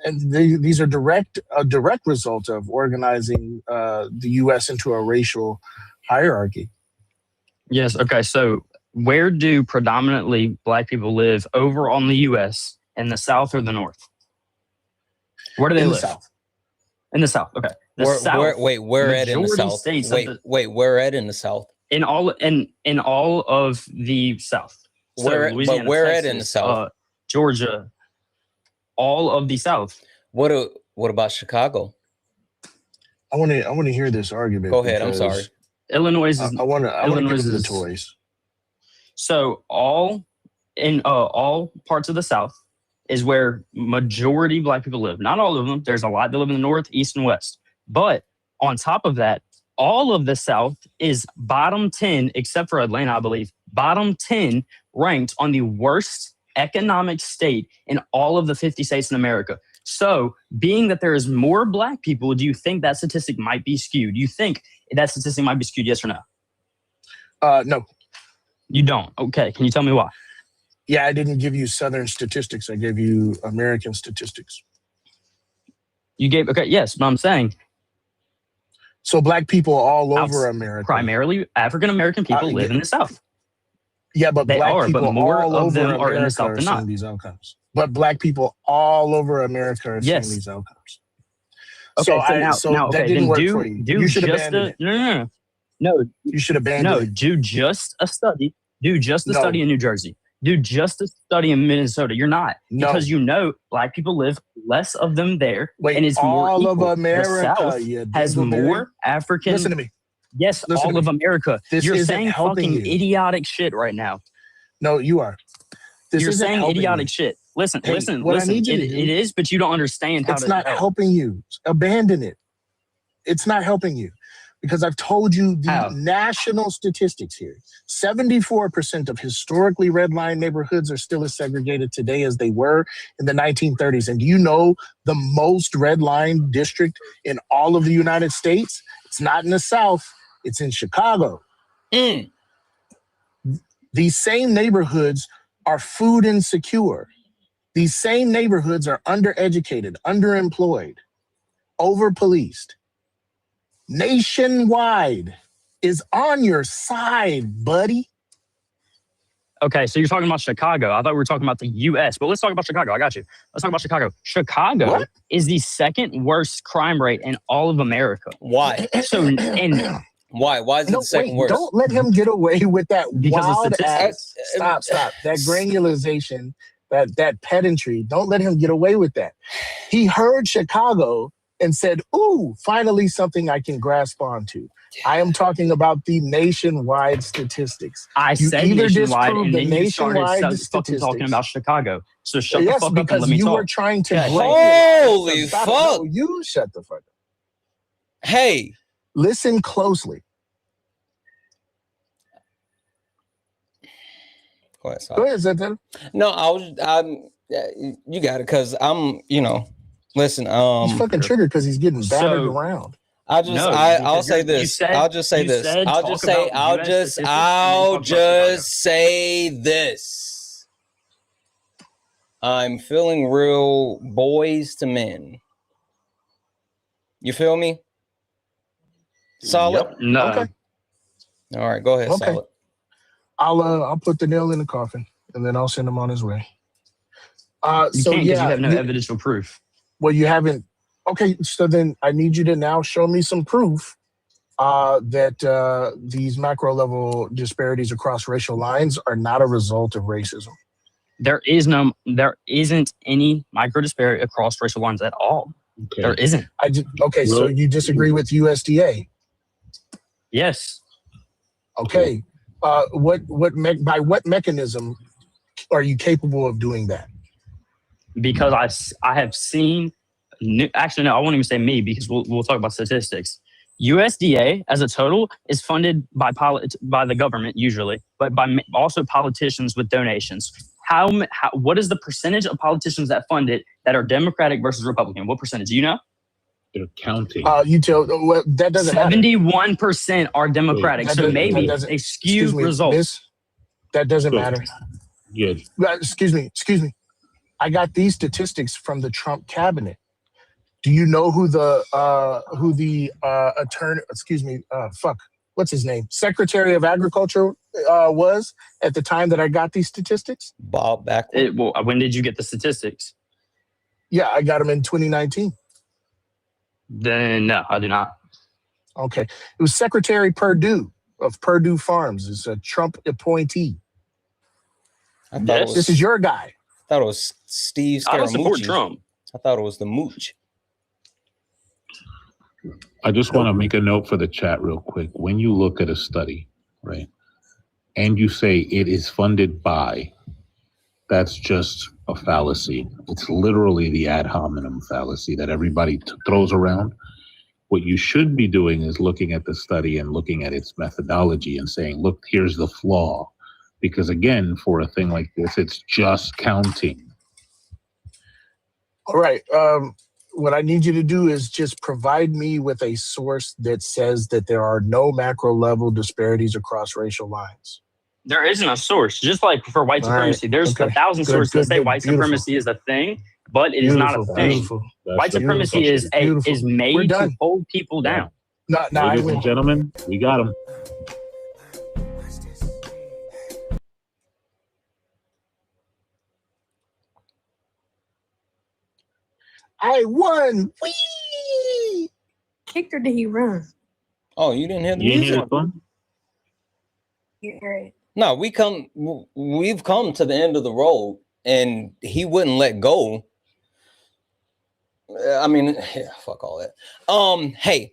And these are a direct result of organizing the U.S. into a racial hierarchy. Yes. Okay. So where do predominantly Black people live over on the U.S. in the South or the North? Where do they live? The South. In the South. Okay. Where at in the South? States where at in the South? In all of the South. So Louisiana, where Texas, at in the South? Georgia, all of the South. What about Chicago? I want to hear this argument. Go ahead. I'm sorry. Illinois is. I want to give them the toys. So all parts of the South is where majority Black people live. Not all of them. There's a lot that live in the North, East, and West. But on top of that, all of the South is bottom 10, except for Atlanta, I believe, bottom 10 ranked on the worst economic state in all of the 50 states in America. So being that there is more Black people, do you think that statistic might be skewed? Do you think that statistic might be skewed, yes or no? No. You don't? Okay. Can you tell me why? Yeah, I didn't give you Southern statistics. I gave you American statistics. You gave, okay, yes, but I'm saying. So Black people all over America. Primarily African-American people live in the South. Yeah, but they Black are, people but more all of over them America are in the South than not. Seeing these outcomes. But Black people all over America are seeing these outcomes. Okay, so now that didn't work for you. You should abandon it. No. You should abandon it. Do just a study. Do just a study in New Jersey. Do just a study in Minnesota. You're not. Because you know Black people live, less of them there. Wait, and it's more all equal. of America The South has more African. Listen to me. Yes, Listen all of America. You're saying fucking you. idiotic shit right now. No, you are. You're saying idiotic shit. Listen. It is, but you don't understand how it's not helping you. Abandon it. It's not helping you. Because I've told you the national statistics here. 74% of historically redlined neighborhoods are still as segregated today as they were in the 1930s. And do you know the most redlined district in all of the United States? It's not in the South. It's in Chicago. These same neighborhoods are food insecure. These same neighborhoods are undereducated, underemployed, over-policed. Nationwide is on your side, buddy. Okay, so you're talking about Chicago. I thought we were talking about the U.S., but let's talk about Chicago. I got you. Let's talk about Chicago. Chicago is the second worst crime rate in all of America. Why? Why? Why is it the second worst? Don't let him get away with that wild statistics. ass. Stop. That granularization, that pedantry. Don't let him get away with that. He heard Chicago and said, ooh, finally something I can grasp onto. I am talking about the nationwide statistics. I said nationwide, and then you started fucking talking about Chicago. So shut the fuck up and let me talk. Because you were trying to... Holy fuck! No, you shut the fuck up. Hey. Listen closely. Go ahead, Go ahead, Santana. No, you got it, because I'm, listen, he's fucking triggered because he's getting battered around. I'll say this. I'll just say this. I'm feeling real boys to men. You feel me? Solid? Yep. No. Okay. All right, go ahead, okay. Solid. I'll put the nail in the coffin and then I'll send him on his way. You can't, because you have no evidential proof. Well, you haven't. Okay, so then I need you to now show me some proof that these macro level disparities across racial lines are not a result of racism. There isn't any micro disparity across racial lines at all. Okay. There isn't. So you disagree with USDA? Yes. Okay. By what mechanism are you capable of doing that? Because I have seen, actually, no, I won't even say me because we'll talk about statistics. USDA as a total is funded by the government usually, but by also politicians with donations. What is the percentage of politicians that fund it that are Democratic versus Republican? What percentage? Do you know? They're counting. Well, that doesn't 71% are Democratic, so maybe they skew results. That doesn't matter. Good. Excuse me. I got these statistics from the Trump cabinet. Do you know who the attorney? What's his name? Secretary of Agriculture was at the time that I got these statistics? Bob Backlund. When did you get the statistics? Yeah, I got them in 2019. Then no, I do not. Okay, it was Secretary Perdue of Perdue Farms. It's a Trump appointee. This is your guy. I thought it was Steve Scaramucci. I don't support Trump. I thought it was the Mooch. I just want to make a note for the chat real quick. When you look at a study, right, and you say it is funded by, that's just a fallacy. It's literally the ad hominem fallacy that everybody throws around. What you should be doing is looking at the study and looking at its methodology and saying, look, here's the flaw. Because again, for a thing like this, it's just counting. All right. What I need you to do is just provide me with a source that says that there are no macro level disparities across racial lines. There isn't a source, just like for white supremacy. There's 1,000 sources that say white supremacy is a thing, but it is not a thing. White supremacy is made to hold people down. Ladies and gentlemen, we got him. I won. Whee! Kicked or did he run? Oh, you didn't hear the music? You hear it. No, we've come to the end of the road, and he wouldn't let go. I mean, yeah, fuck all that. Hey,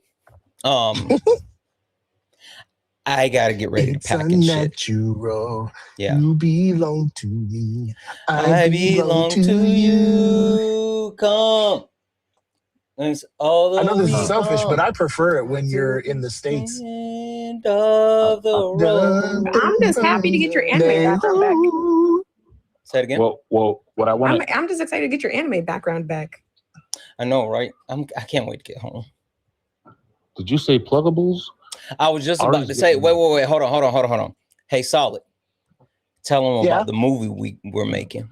I gotta get ready to pack and shit. Yeah, you belong to me. I belong to you. Come. It's all I know this is selfish, but I prefer it when you're in the States. Of the road. I'm just happy to get your anime background back. Say it again. Well, what I want I'm just excited to get your anime background back. I know, right? I can't wait to get home. Did you say pluggables? I was just about to say, wait, hold on. Hey, Solid, tell them about the movie we're making.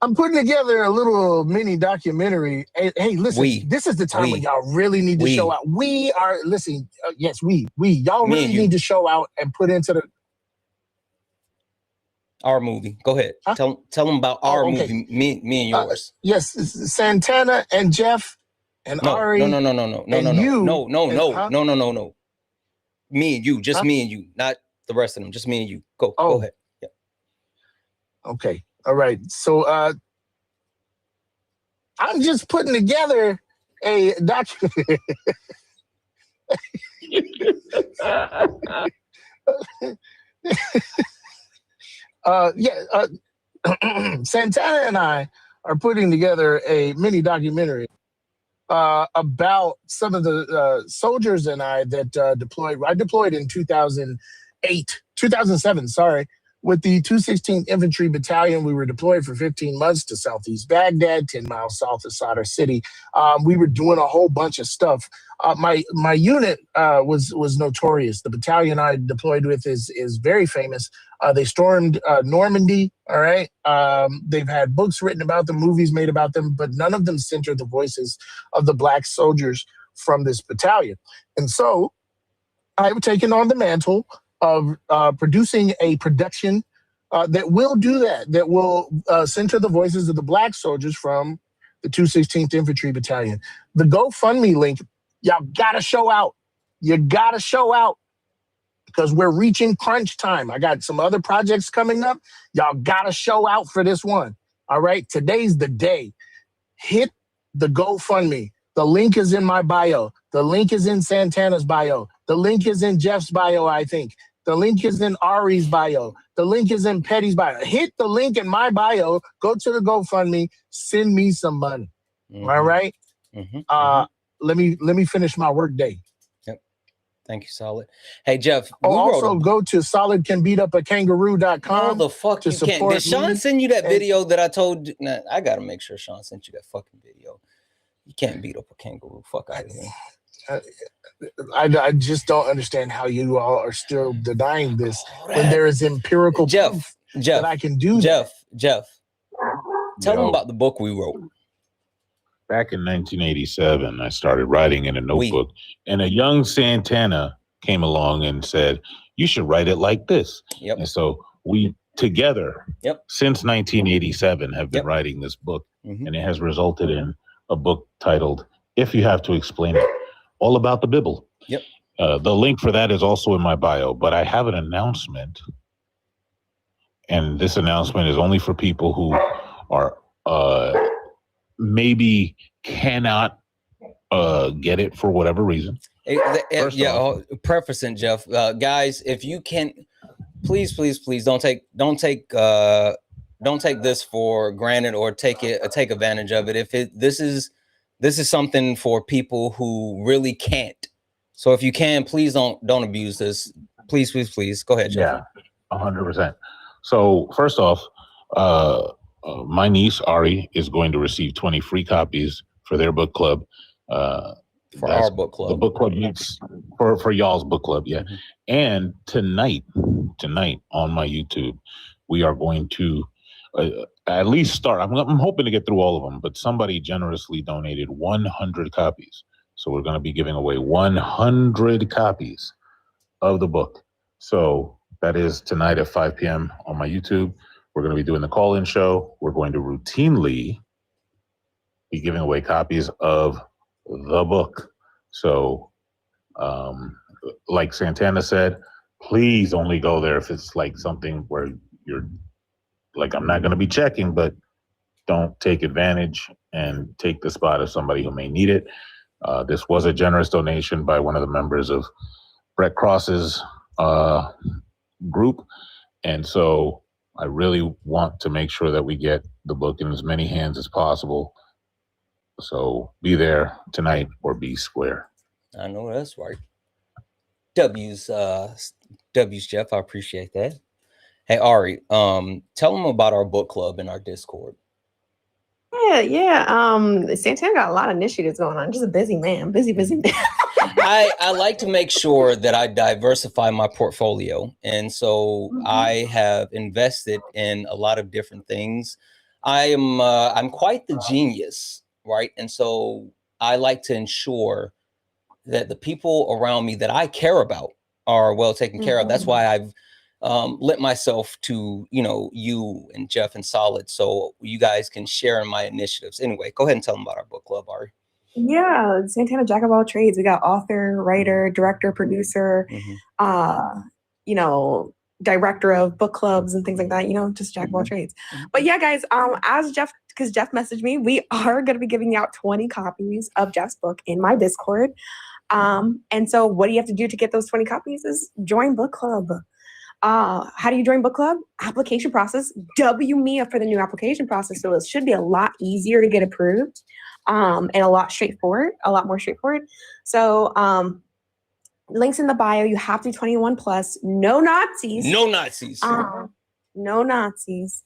I'm putting together a little mini documentary. Hey, listen, this is the time when y'all really need to show out. We are, listen, yes, y'all really need to show out and put into our movie. Go ahead. Huh? Tell them about our movie, me and yours. Yes, Santana and Jeff and Ari. No. Me and you, just me and you, not the rest of them, just me and you. Go ahead. Yeah. Okay. All right. So I'm just putting together a document. Santana and I are putting together a mini documentary about some of the soldiers and I that deployed. I deployed in 2007, with the 216th Infantry Battalion. We were deployed for 15 months to southeast Baghdad, 10 miles south of Sadr City. We were doing a whole bunch of stuff. My unit was notorious. The battalion I deployed with is very famous. They stormed Normandy, all right? They've had books written about them, movies made about them, but none of them center the voices of the Black soldiers from this battalion. And so I've taken on the mantle of producing a production that will do that will center the voices of the Black soldiers from the 216th Infantry Battalion. The GoFundMe link, y'all gotta show out. You gotta show out because we're reaching crunch time. I got some other projects coming up. Y'all gotta show out for this one. All right, today's the day. Hit the GoFundMe. The link is in my bio. The link is in Santana's bio. The link is in Jeff's bio, I think. The link is in Ari's bio. The link is in Petty's bio. Hit the link in my bio. Go to the GoFundMe. Send me some money. All right? Let me finish my work day. Yep. Thank you, Solid. Hey, Jeff. Also go to solidcanbeatupakangaroo.com. No, the fuck to you can't. support Did Sean me. send you that video that I told you? Nah, I got to make sure Sean sent you that fucking video. You can't beat up a kangaroo. Fuck out of here. I just don't understand how you all are still denying this when there is empirical proof that I can do that. Jeff, tell them about the book we wrote. Back in 1987, I started writing in a notebook, and a young Santana came along and said, "You should write it like this." Yep. And so we together, since 1987, have been writing this book, and it has resulted in a book titled "If You Have to Explain It," all about the Bible. Yep. The link for that is also in my bio, but I have an announcement, and this announcement is only for people who are maybe cannot get it for whatever reason. Prefacing, Jeff, guys, if you can, please don't take this for granted or take advantage of it. If this is something for people who really can't. So if you can, please don't abuse this. Please go ahead, Jeff. Yeah, 100%. So first off, my niece Ari is going to receive 20 free copies for their book club. For our book club. The book club meets for y'all's book club, yeah. And tonight on my YouTube, we are going to at least start. I'm hoping to get through all of them, but somebody generously donated 100 copies. So we're going to be giving away 100 copies of the book. So that is tonight at 5 p.m. on my YouTube. We're going to be doing the call-in show. We're going to routinely be giving away copies of the book. So like Santana said, please only go there if it's like something where you're like, I'm not going to be checking, but don't take advantage and take the spot of somebody who may need it. This was a generous donation by one of the members of Brett Cross's group. And so I really want to make sure that we get the book in as many hands as possible. So be there tonight or be square. I know that's right. W's Jeff. I appreciate that. Hey, Ari, tell them about our book club and our Discord. Yeah. Santana got a lot of initiatives going on. Just a busy man. Busy man. I like to make sure that I diversify my portfolio. And so I have invested in a lot of different things. I'm quite the genius, right? And so I like to ensure that the people around me that I care about are well taken care of. That's why I've lent myself to, you and Jeff and Solid, so you guys can share in my initiatives. Anyway, go ahead and tell them about our book club, Ari. Yeah, Santana, jack of all trades. We got author, writer, director, producer, director of book clubs and things like that, just jack of all trades. But yeah, guys, because Jeff messaged me, we are going to be giving out 20 copies of Jeff's book in my Discord. And so what do you have to do to get those 20 copies is join book club. How do you join book club? Application process. W me for the new application process. So it should be a lot easier to get approved. And a lot more straightforward. So links in the bio. You have to be 21 plus. No Nazis. No Nazis. No Nazis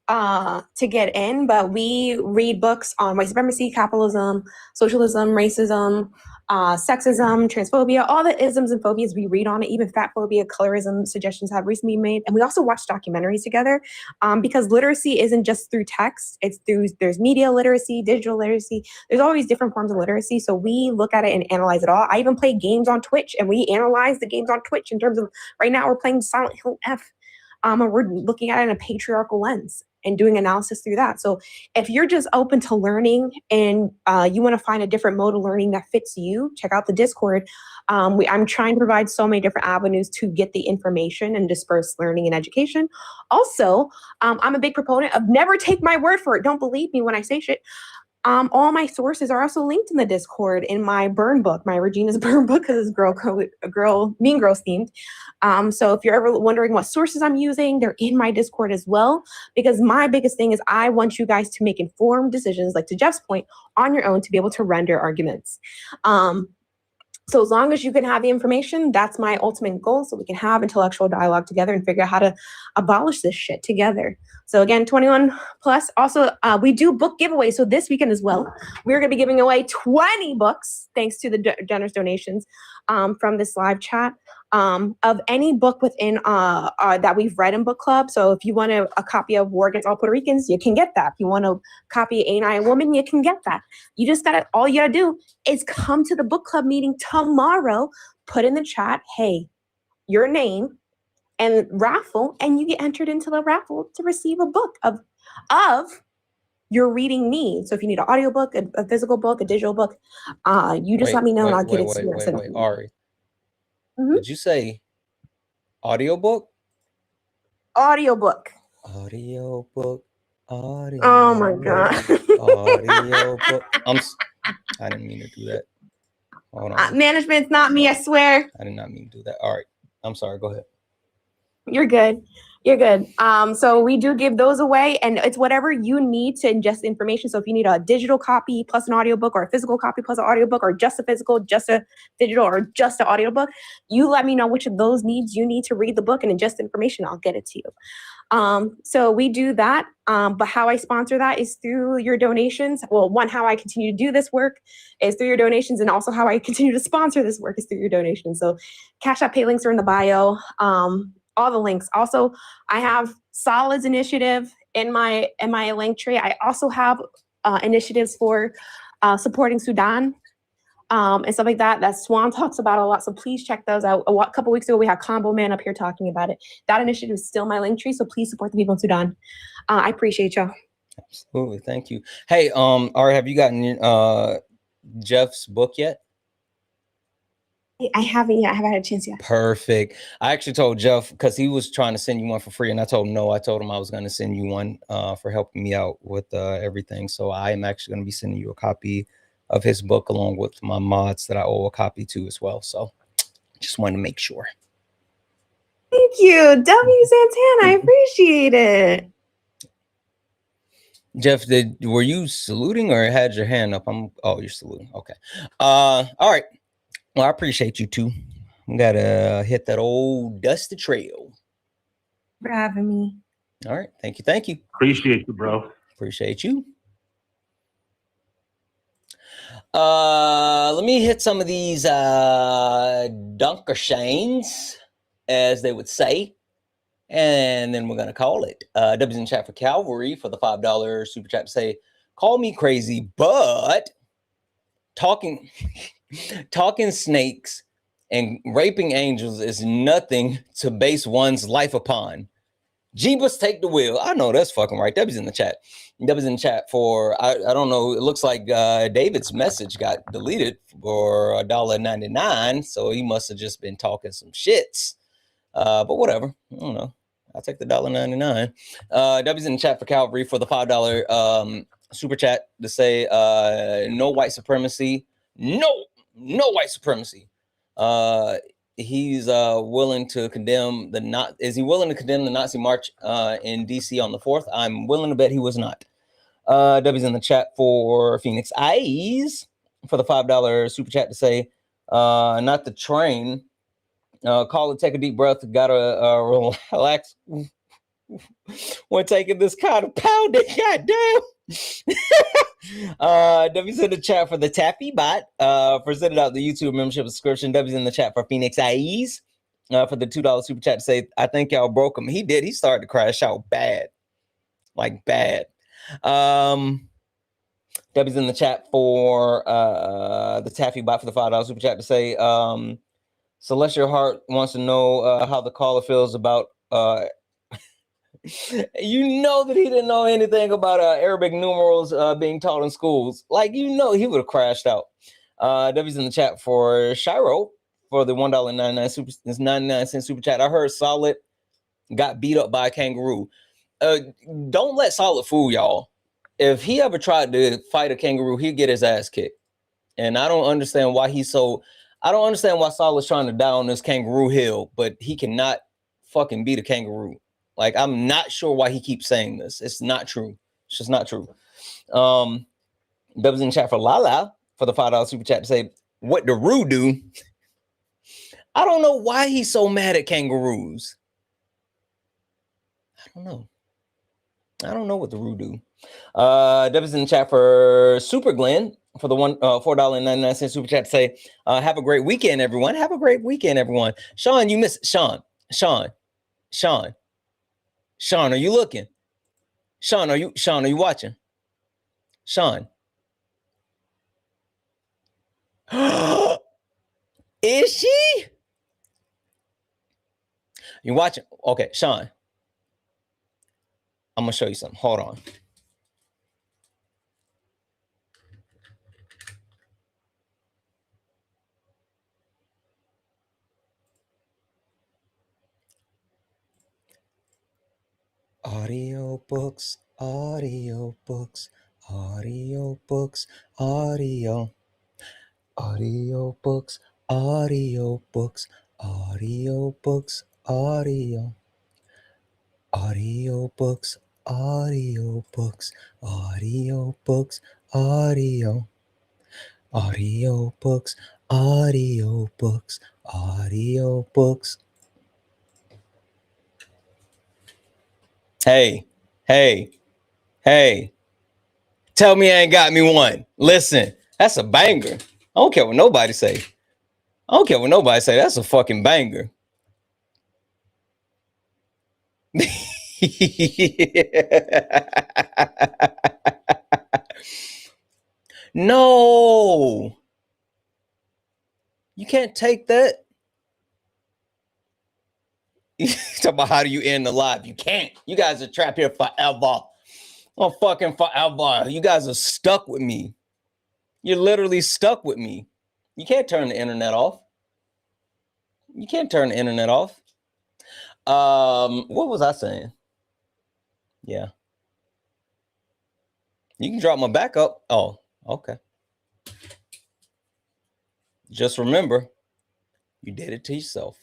to get in. But we read books on white supremacy, capitalism, socialism, racism, sexism, transphobia, all the isms and phobias we read on it, even fat phobia, colorism suggestions have recently been made. And we also watch documentaries together because literacy isn't just through text. There's media literacy, digital literacy. There's all these different forms of literacy. So we look at it and analyze it all. I even play games on Twitch and we analyze the games on Twitch in terms of right now we're playing Silent Hill F. And we're looking at it in a patriarchal lens and doing analysis through that. So if you're just open to learning and you want to find a different mode of learning that fits you, check out the Discord. I'm trying to provide so many different avenues to get the information and disperse learning and education. Also, I'm a big proponent of never take my word for it. Don't believe me when I say shit. All my sources are also linked in the Discord in my burn book, my Regina's burn book, because it's Mean Girls themed. So if you're ever wondering what sources I'm using, they're in my Discord as well, because my biggest thing is I want you guys to make informed decisions, like to Jeff's point, on your own to be able to render arguments. So as long as you can have the information, that's my ultimate goal, so we can have intellectual dialogue together and figure out how to abolish this shit together. So again, 21 plus. Also, we do book giveaways. So this weekend as well, we're going to be giving away 20 books, thanks to the generous donations from this live chat, of any book within that we've read in book club. So if you want a copy of War Against All Puerto Ricans, you can get that. If you want a copy of Ain't I a Woman, you can get that. You just got to, all you got to do is come to the book club meeting tomorrow, put in the chat, hey, your name and raffle, and you get entered into the raffle to receive a book of your reading needs. So if you need an audiobook, a physical book, a digital book, you just let me know and I'll get it to you. Wait, Ari. Did you say audiobook? Audiobook. Audiobook. Audio. Oh my God. Audiobook. I didn't mean to do that. Hold on. Management's not me, I swear. I did not mean to do that. All right. I'm sorry. Go ahead. You're good. You're good. So we do give those away, and it's whatever you need to ingest the information. So if you need a digital copy plus an audiobook, or a physical copy plus an audiobook, or just a physical, just a digital, or just an audiobook, you let me know which of those needs you need to read the book and ingest the information. I'll get it to you. So we do that. But how I sponsor that is through your donations. Well, one, how I continue to do this work is through your donations, and also how I continue to sponsor this work is through your donations. So Cash App, Pay links are in the bio. All the links. Also, I have Solids initiative in my link tree. I also have initiatives for supporting Sudan and stuff like that. That Swan talks about a lot. So please check those out. A couple weeks ago, we had Combo Man up here talking about it. That initiative is still my link tree. So please support the people in Sudan. I appreciate y'all. Absolutely. Thank you. Hey, Ari, have you gotten Jeff's book yet? I haven't yet. I haven't had a chance yet. Perfect. I actually told Jeff, because he was trying to send you one for free, and I told him no. I told him I was going to send you one for helping me out with everything. So I am actually going to be sending you a copy of his book along with my mods that I owe a copy to as well. So just wanted to make sure. Thank you, W. Santana. I appreciate it. Jeff, were you saluting or had your hand up? Oh, you're saluting. Okay. All right. Well, I appreciate you too. We gotta hit that old dusty trail. For having me. All right. Thank you. Thank you. Appreciate you, bro. Appreciate you. Let me hit some of these Dunkershanes, as they would say. And then we're gonna call it. W's in chat for Calvary for the $5 super chat to say, call me crazy, but talking snakes and raping angels is nothing to base one's life upon. Jeebus, take the wheel. I know that's fucking right. W's in the chat. W's in the chat for, I don't know, it looks like David's message got deleted for $1.99, so he must have just been talking some shits. But whatever. I don't know. I'll take the $1.99. W's in the chat for Calvary for the $5 super chat to say no white supremacy. No white supremacy. He's willing to condemn is he willing to condemn the Nazi march in DC on the 4th? I'm willing to bet he was not. W's in the chat for Phoenix Eyes for the $5 super chat to say not the train. Call it, take a deep breath, gotta relax when taking this kind of pounding. Goddamn. W's in the chat for the Taffy Bot for sending out the YouTube membership subscription. W's in the chat for Phoenix Eyes for the $2 super chat to say, I think y'all broke him. He did. He started to crash out bad. Like bad. W's in the chat for the Taffy Bot for the $5 super chat to say, Celestial Heart wants to know how the caller feels about you know that he didn't know anything about Arabic numerals being taught in schools. Like, you know, he would have crashed out. W's in the chat for Shiro for the $1.99 super chat. I heard Solid got beat up by a kangaroo. Don't let Solid fool y'all. if he ever tried to fight a kangaroo, he'd get his ass kicked. And I don't understand why I don't understand why Salah's trying to die on this kangaroo hill, but he cannot fucking beat a kangaroo. Like, I'm not sure why he keeps saying this. It's not true. It's just not true. That was in chat for Lala for the $5 super chat to say, what the Roo do? I don't know why he's so mad at kangaroos. I don't know. I don't know what the Roo do. That was in chat for Super Glenn for the $4.99 super chat to say, have a great weekend, everyone. Have a great weekend, everyone. Sean, you missed Sean, are you looking? Sean, are you watching? Sean. Is she? You watching? Okay, Sean. I'm gonna show you something. Hold on. Audio books, audio books, audio books, audio books, audio books, audio books, audio books, audio books, audio books, audio books, audio books, audio books. Hey, tell me I ain't got me one. Listen, that's a banger. I don't care what nobody say. That's a fucking banger. No, you can't take that. Talk about how do you end the live? You can't. You guys are trapped here forever. Oh, fucking forever. You guys are stuck with me. You're literally stuck with me. You can't turn the internet off. What was I saying? Yeah. You can drop my backup. Oh, okay. Just remember, you did it to yourself.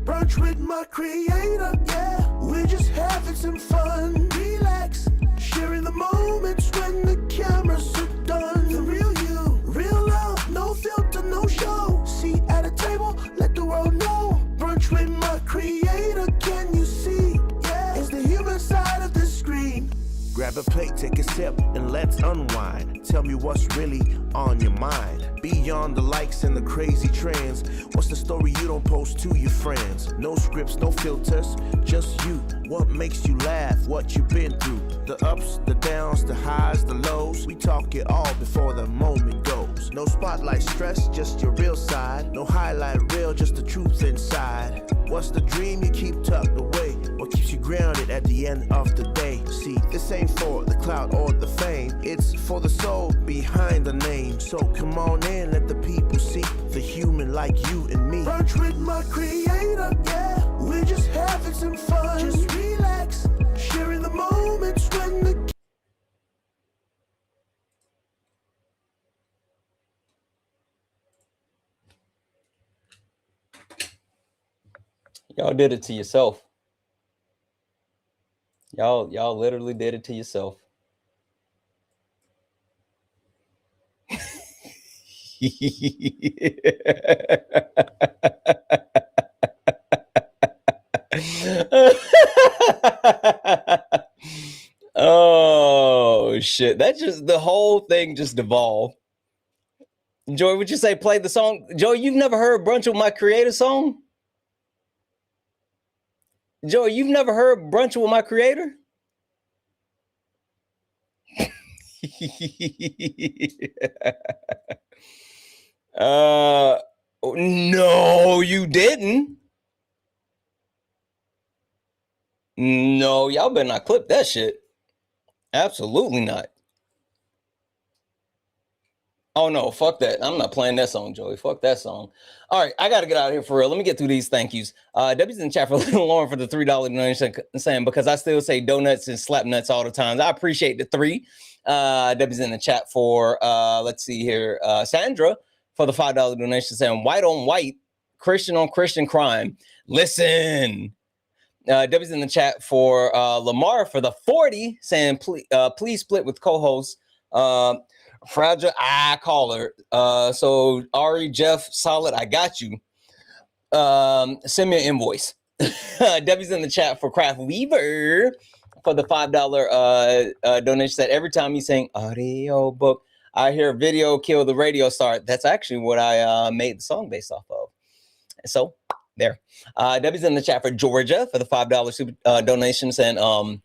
Brunch with my creator, yeah. We're just having some fun. Relax, sharing the moments when the cameras are done. The real you, real love, no filter, no show. Seat at a table, let the world know. Brunch with my creator, can you see? Yeah, it's the human side of the screen. Grab a plate, take a sip, and let's unwind. Tell me what's really on your mind. Beyond the likes and the crazy trends, what's the story you don't post to your friends? No scripts, no filters, just you. What makes you laugh, what you've been through. The ups, the downs, the highs, the lows. We talk it all before the moment goes. No spotlight stress, just your real side. No highlight reel, just the truth inside. What's the dream you keep tucked away? What keeps you grounded at the end of the day? See, this ain't for the clout or the fame. It's for the soul behind the name. So come on in, let the people see the human like you and me. Brunch with my creator, yeah. We're just having some fun. Just relax, sharing the moments when the Y'all did it to yourself. Y'all literally did it to yourself. Oh shit. That just, the whole thing just devolved. Joy, would you say play the song? Joy, you've never heard Brunch with My Creator song? Joy, you've never heard Brunch with My Creator? No, you didn't. No, y'all better not clip that shit. Absolutely not. Oh no, fuck that. I'm not playing that song, Joey. Fuck that song. All right, I gotta get out of here for real. Let me get through these thank yous. W's in the chat for Lauren for the $3 donation, saying because I still say donuts and slap nuts all the time. I appreciate the 3. W's in the chat for let's see here. Sandra for the $5 donation, saying white on white, Christian on Christian crime. Listen. W's in the chat for Lamar for the 40, saying please split with co-host Fragile Eye Caller. So Ari, Jeff, Solid, I got you. Send me an invoice. W's in the chat for Craft Weaver for the $5 donation. Said every time you sing audio book, I hear video kill the radio star. That's actually what I made the song based off of. So there. W's in the chat for Georgia for the $5 super donation, saying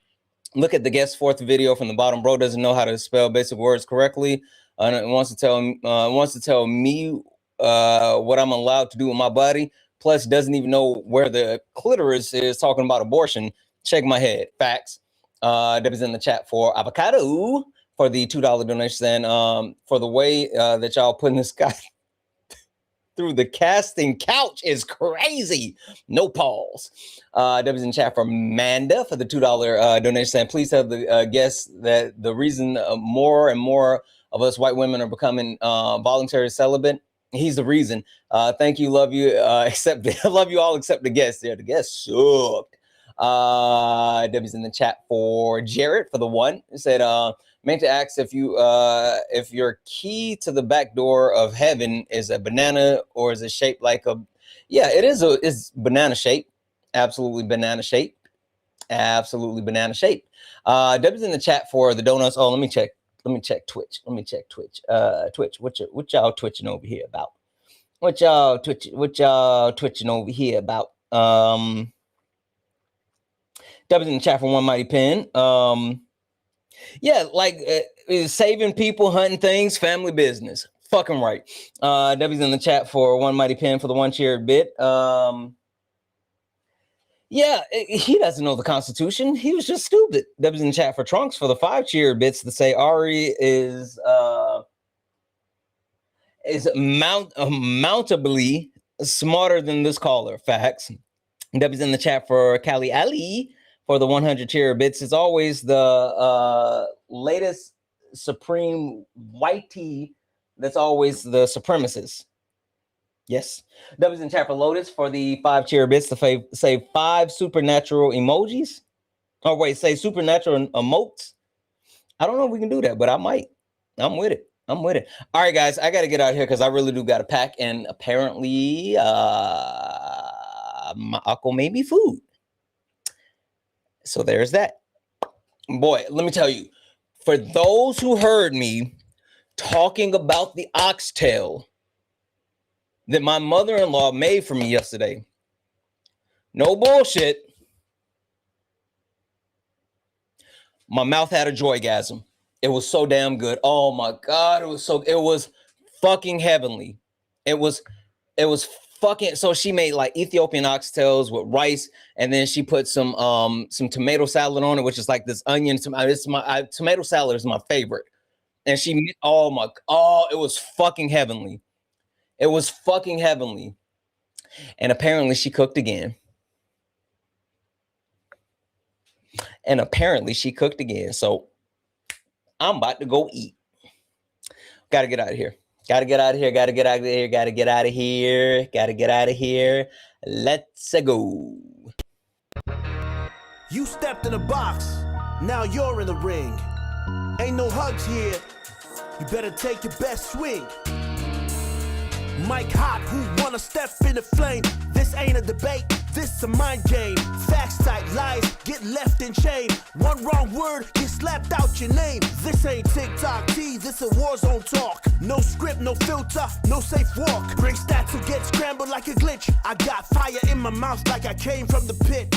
look at the guest 4th video from the bottom. Bro doesn't know how to spell basic words correctly. And wants to tell me what I'm allowed to do with my body. Plus, doesn't even know where the clitoris is. Talking about abortion. Shake my head. Facts. W's in the chat for Avocado for the $2 donation. And for the way that y'all putting this guy through the casting couch is crazy. No pause. W's in chat for Amanda for the $2 donation, saying please tell the guests that the reason more and more of us white women are becoming voluntary celibate, he's the reason. Thank you, love you, love you all except the guests there. The guests sucked. W's in the chat for Jared for the 1. It said meant to ask if your key to the back door of heaven is a banana or is it shaped like a it's banana shaped. Absolutely banana shaped. Absolutely banana shaped. W's in the chat for the donuts. Oh, let me check Twitch. Twitch. What y'all twitching over here about? What y'all twitching over here about? W's in the chat for One Mighty Pen. Saving people, hunting things, family business. Fucking right. W's in the chat for One Mighty Pen for the 1 cheered bit. He doesn't know the Constitution. He was just stupid. W's in the chat for Trunks for the 5 cheered bits to say Ari is mountably smarter than this caller. Facts. W's in the chat for Kali Ali for the 100 cheer bits. It's always the latest supreme white tea that's always the supremacist. Yes. W's in chat for Lotus for the 5 cheer bits to say 5 supernatural emojis. Oh, wait, say supernatural emotes. I don't know if we can do that, but I might. I'm with it. All right, guys, I got to get out of here because I really do got to pack. And apparently, my uncle made me food. So there's that. Boy, let me tell you, for those who heard me talking about the oxtail that my mother-in-law made for me yesterday, no bullshit, my mouth had a joygasm. It was so damn good. Oh my God, it was fucking heavenly. It was fucking, so she made like Ethiopian oxtails with rice, and then she put some tomato salad on it, which is like this onion. Tomato salad is my favorite. And it was fucking heavenly. It was fucking heavenly. And apparently she cooked again. So I'm about to go eat. Gotta get out of here. Let's go. You stepped in a box, now you're in the ring. Ain't no hugs here, you better take your best swing. Mike Hot, who wanna step in the flame? This ain't a debate, this a mind game. Facts type lies, get left in chain. One wrong word, get slapped out your name. This ain't TikTok T, this a war zone talk. No script, no filter, no safe walk. Bring stats to get scrambled like a glitch. I got fire in my mouth like I came from the pit.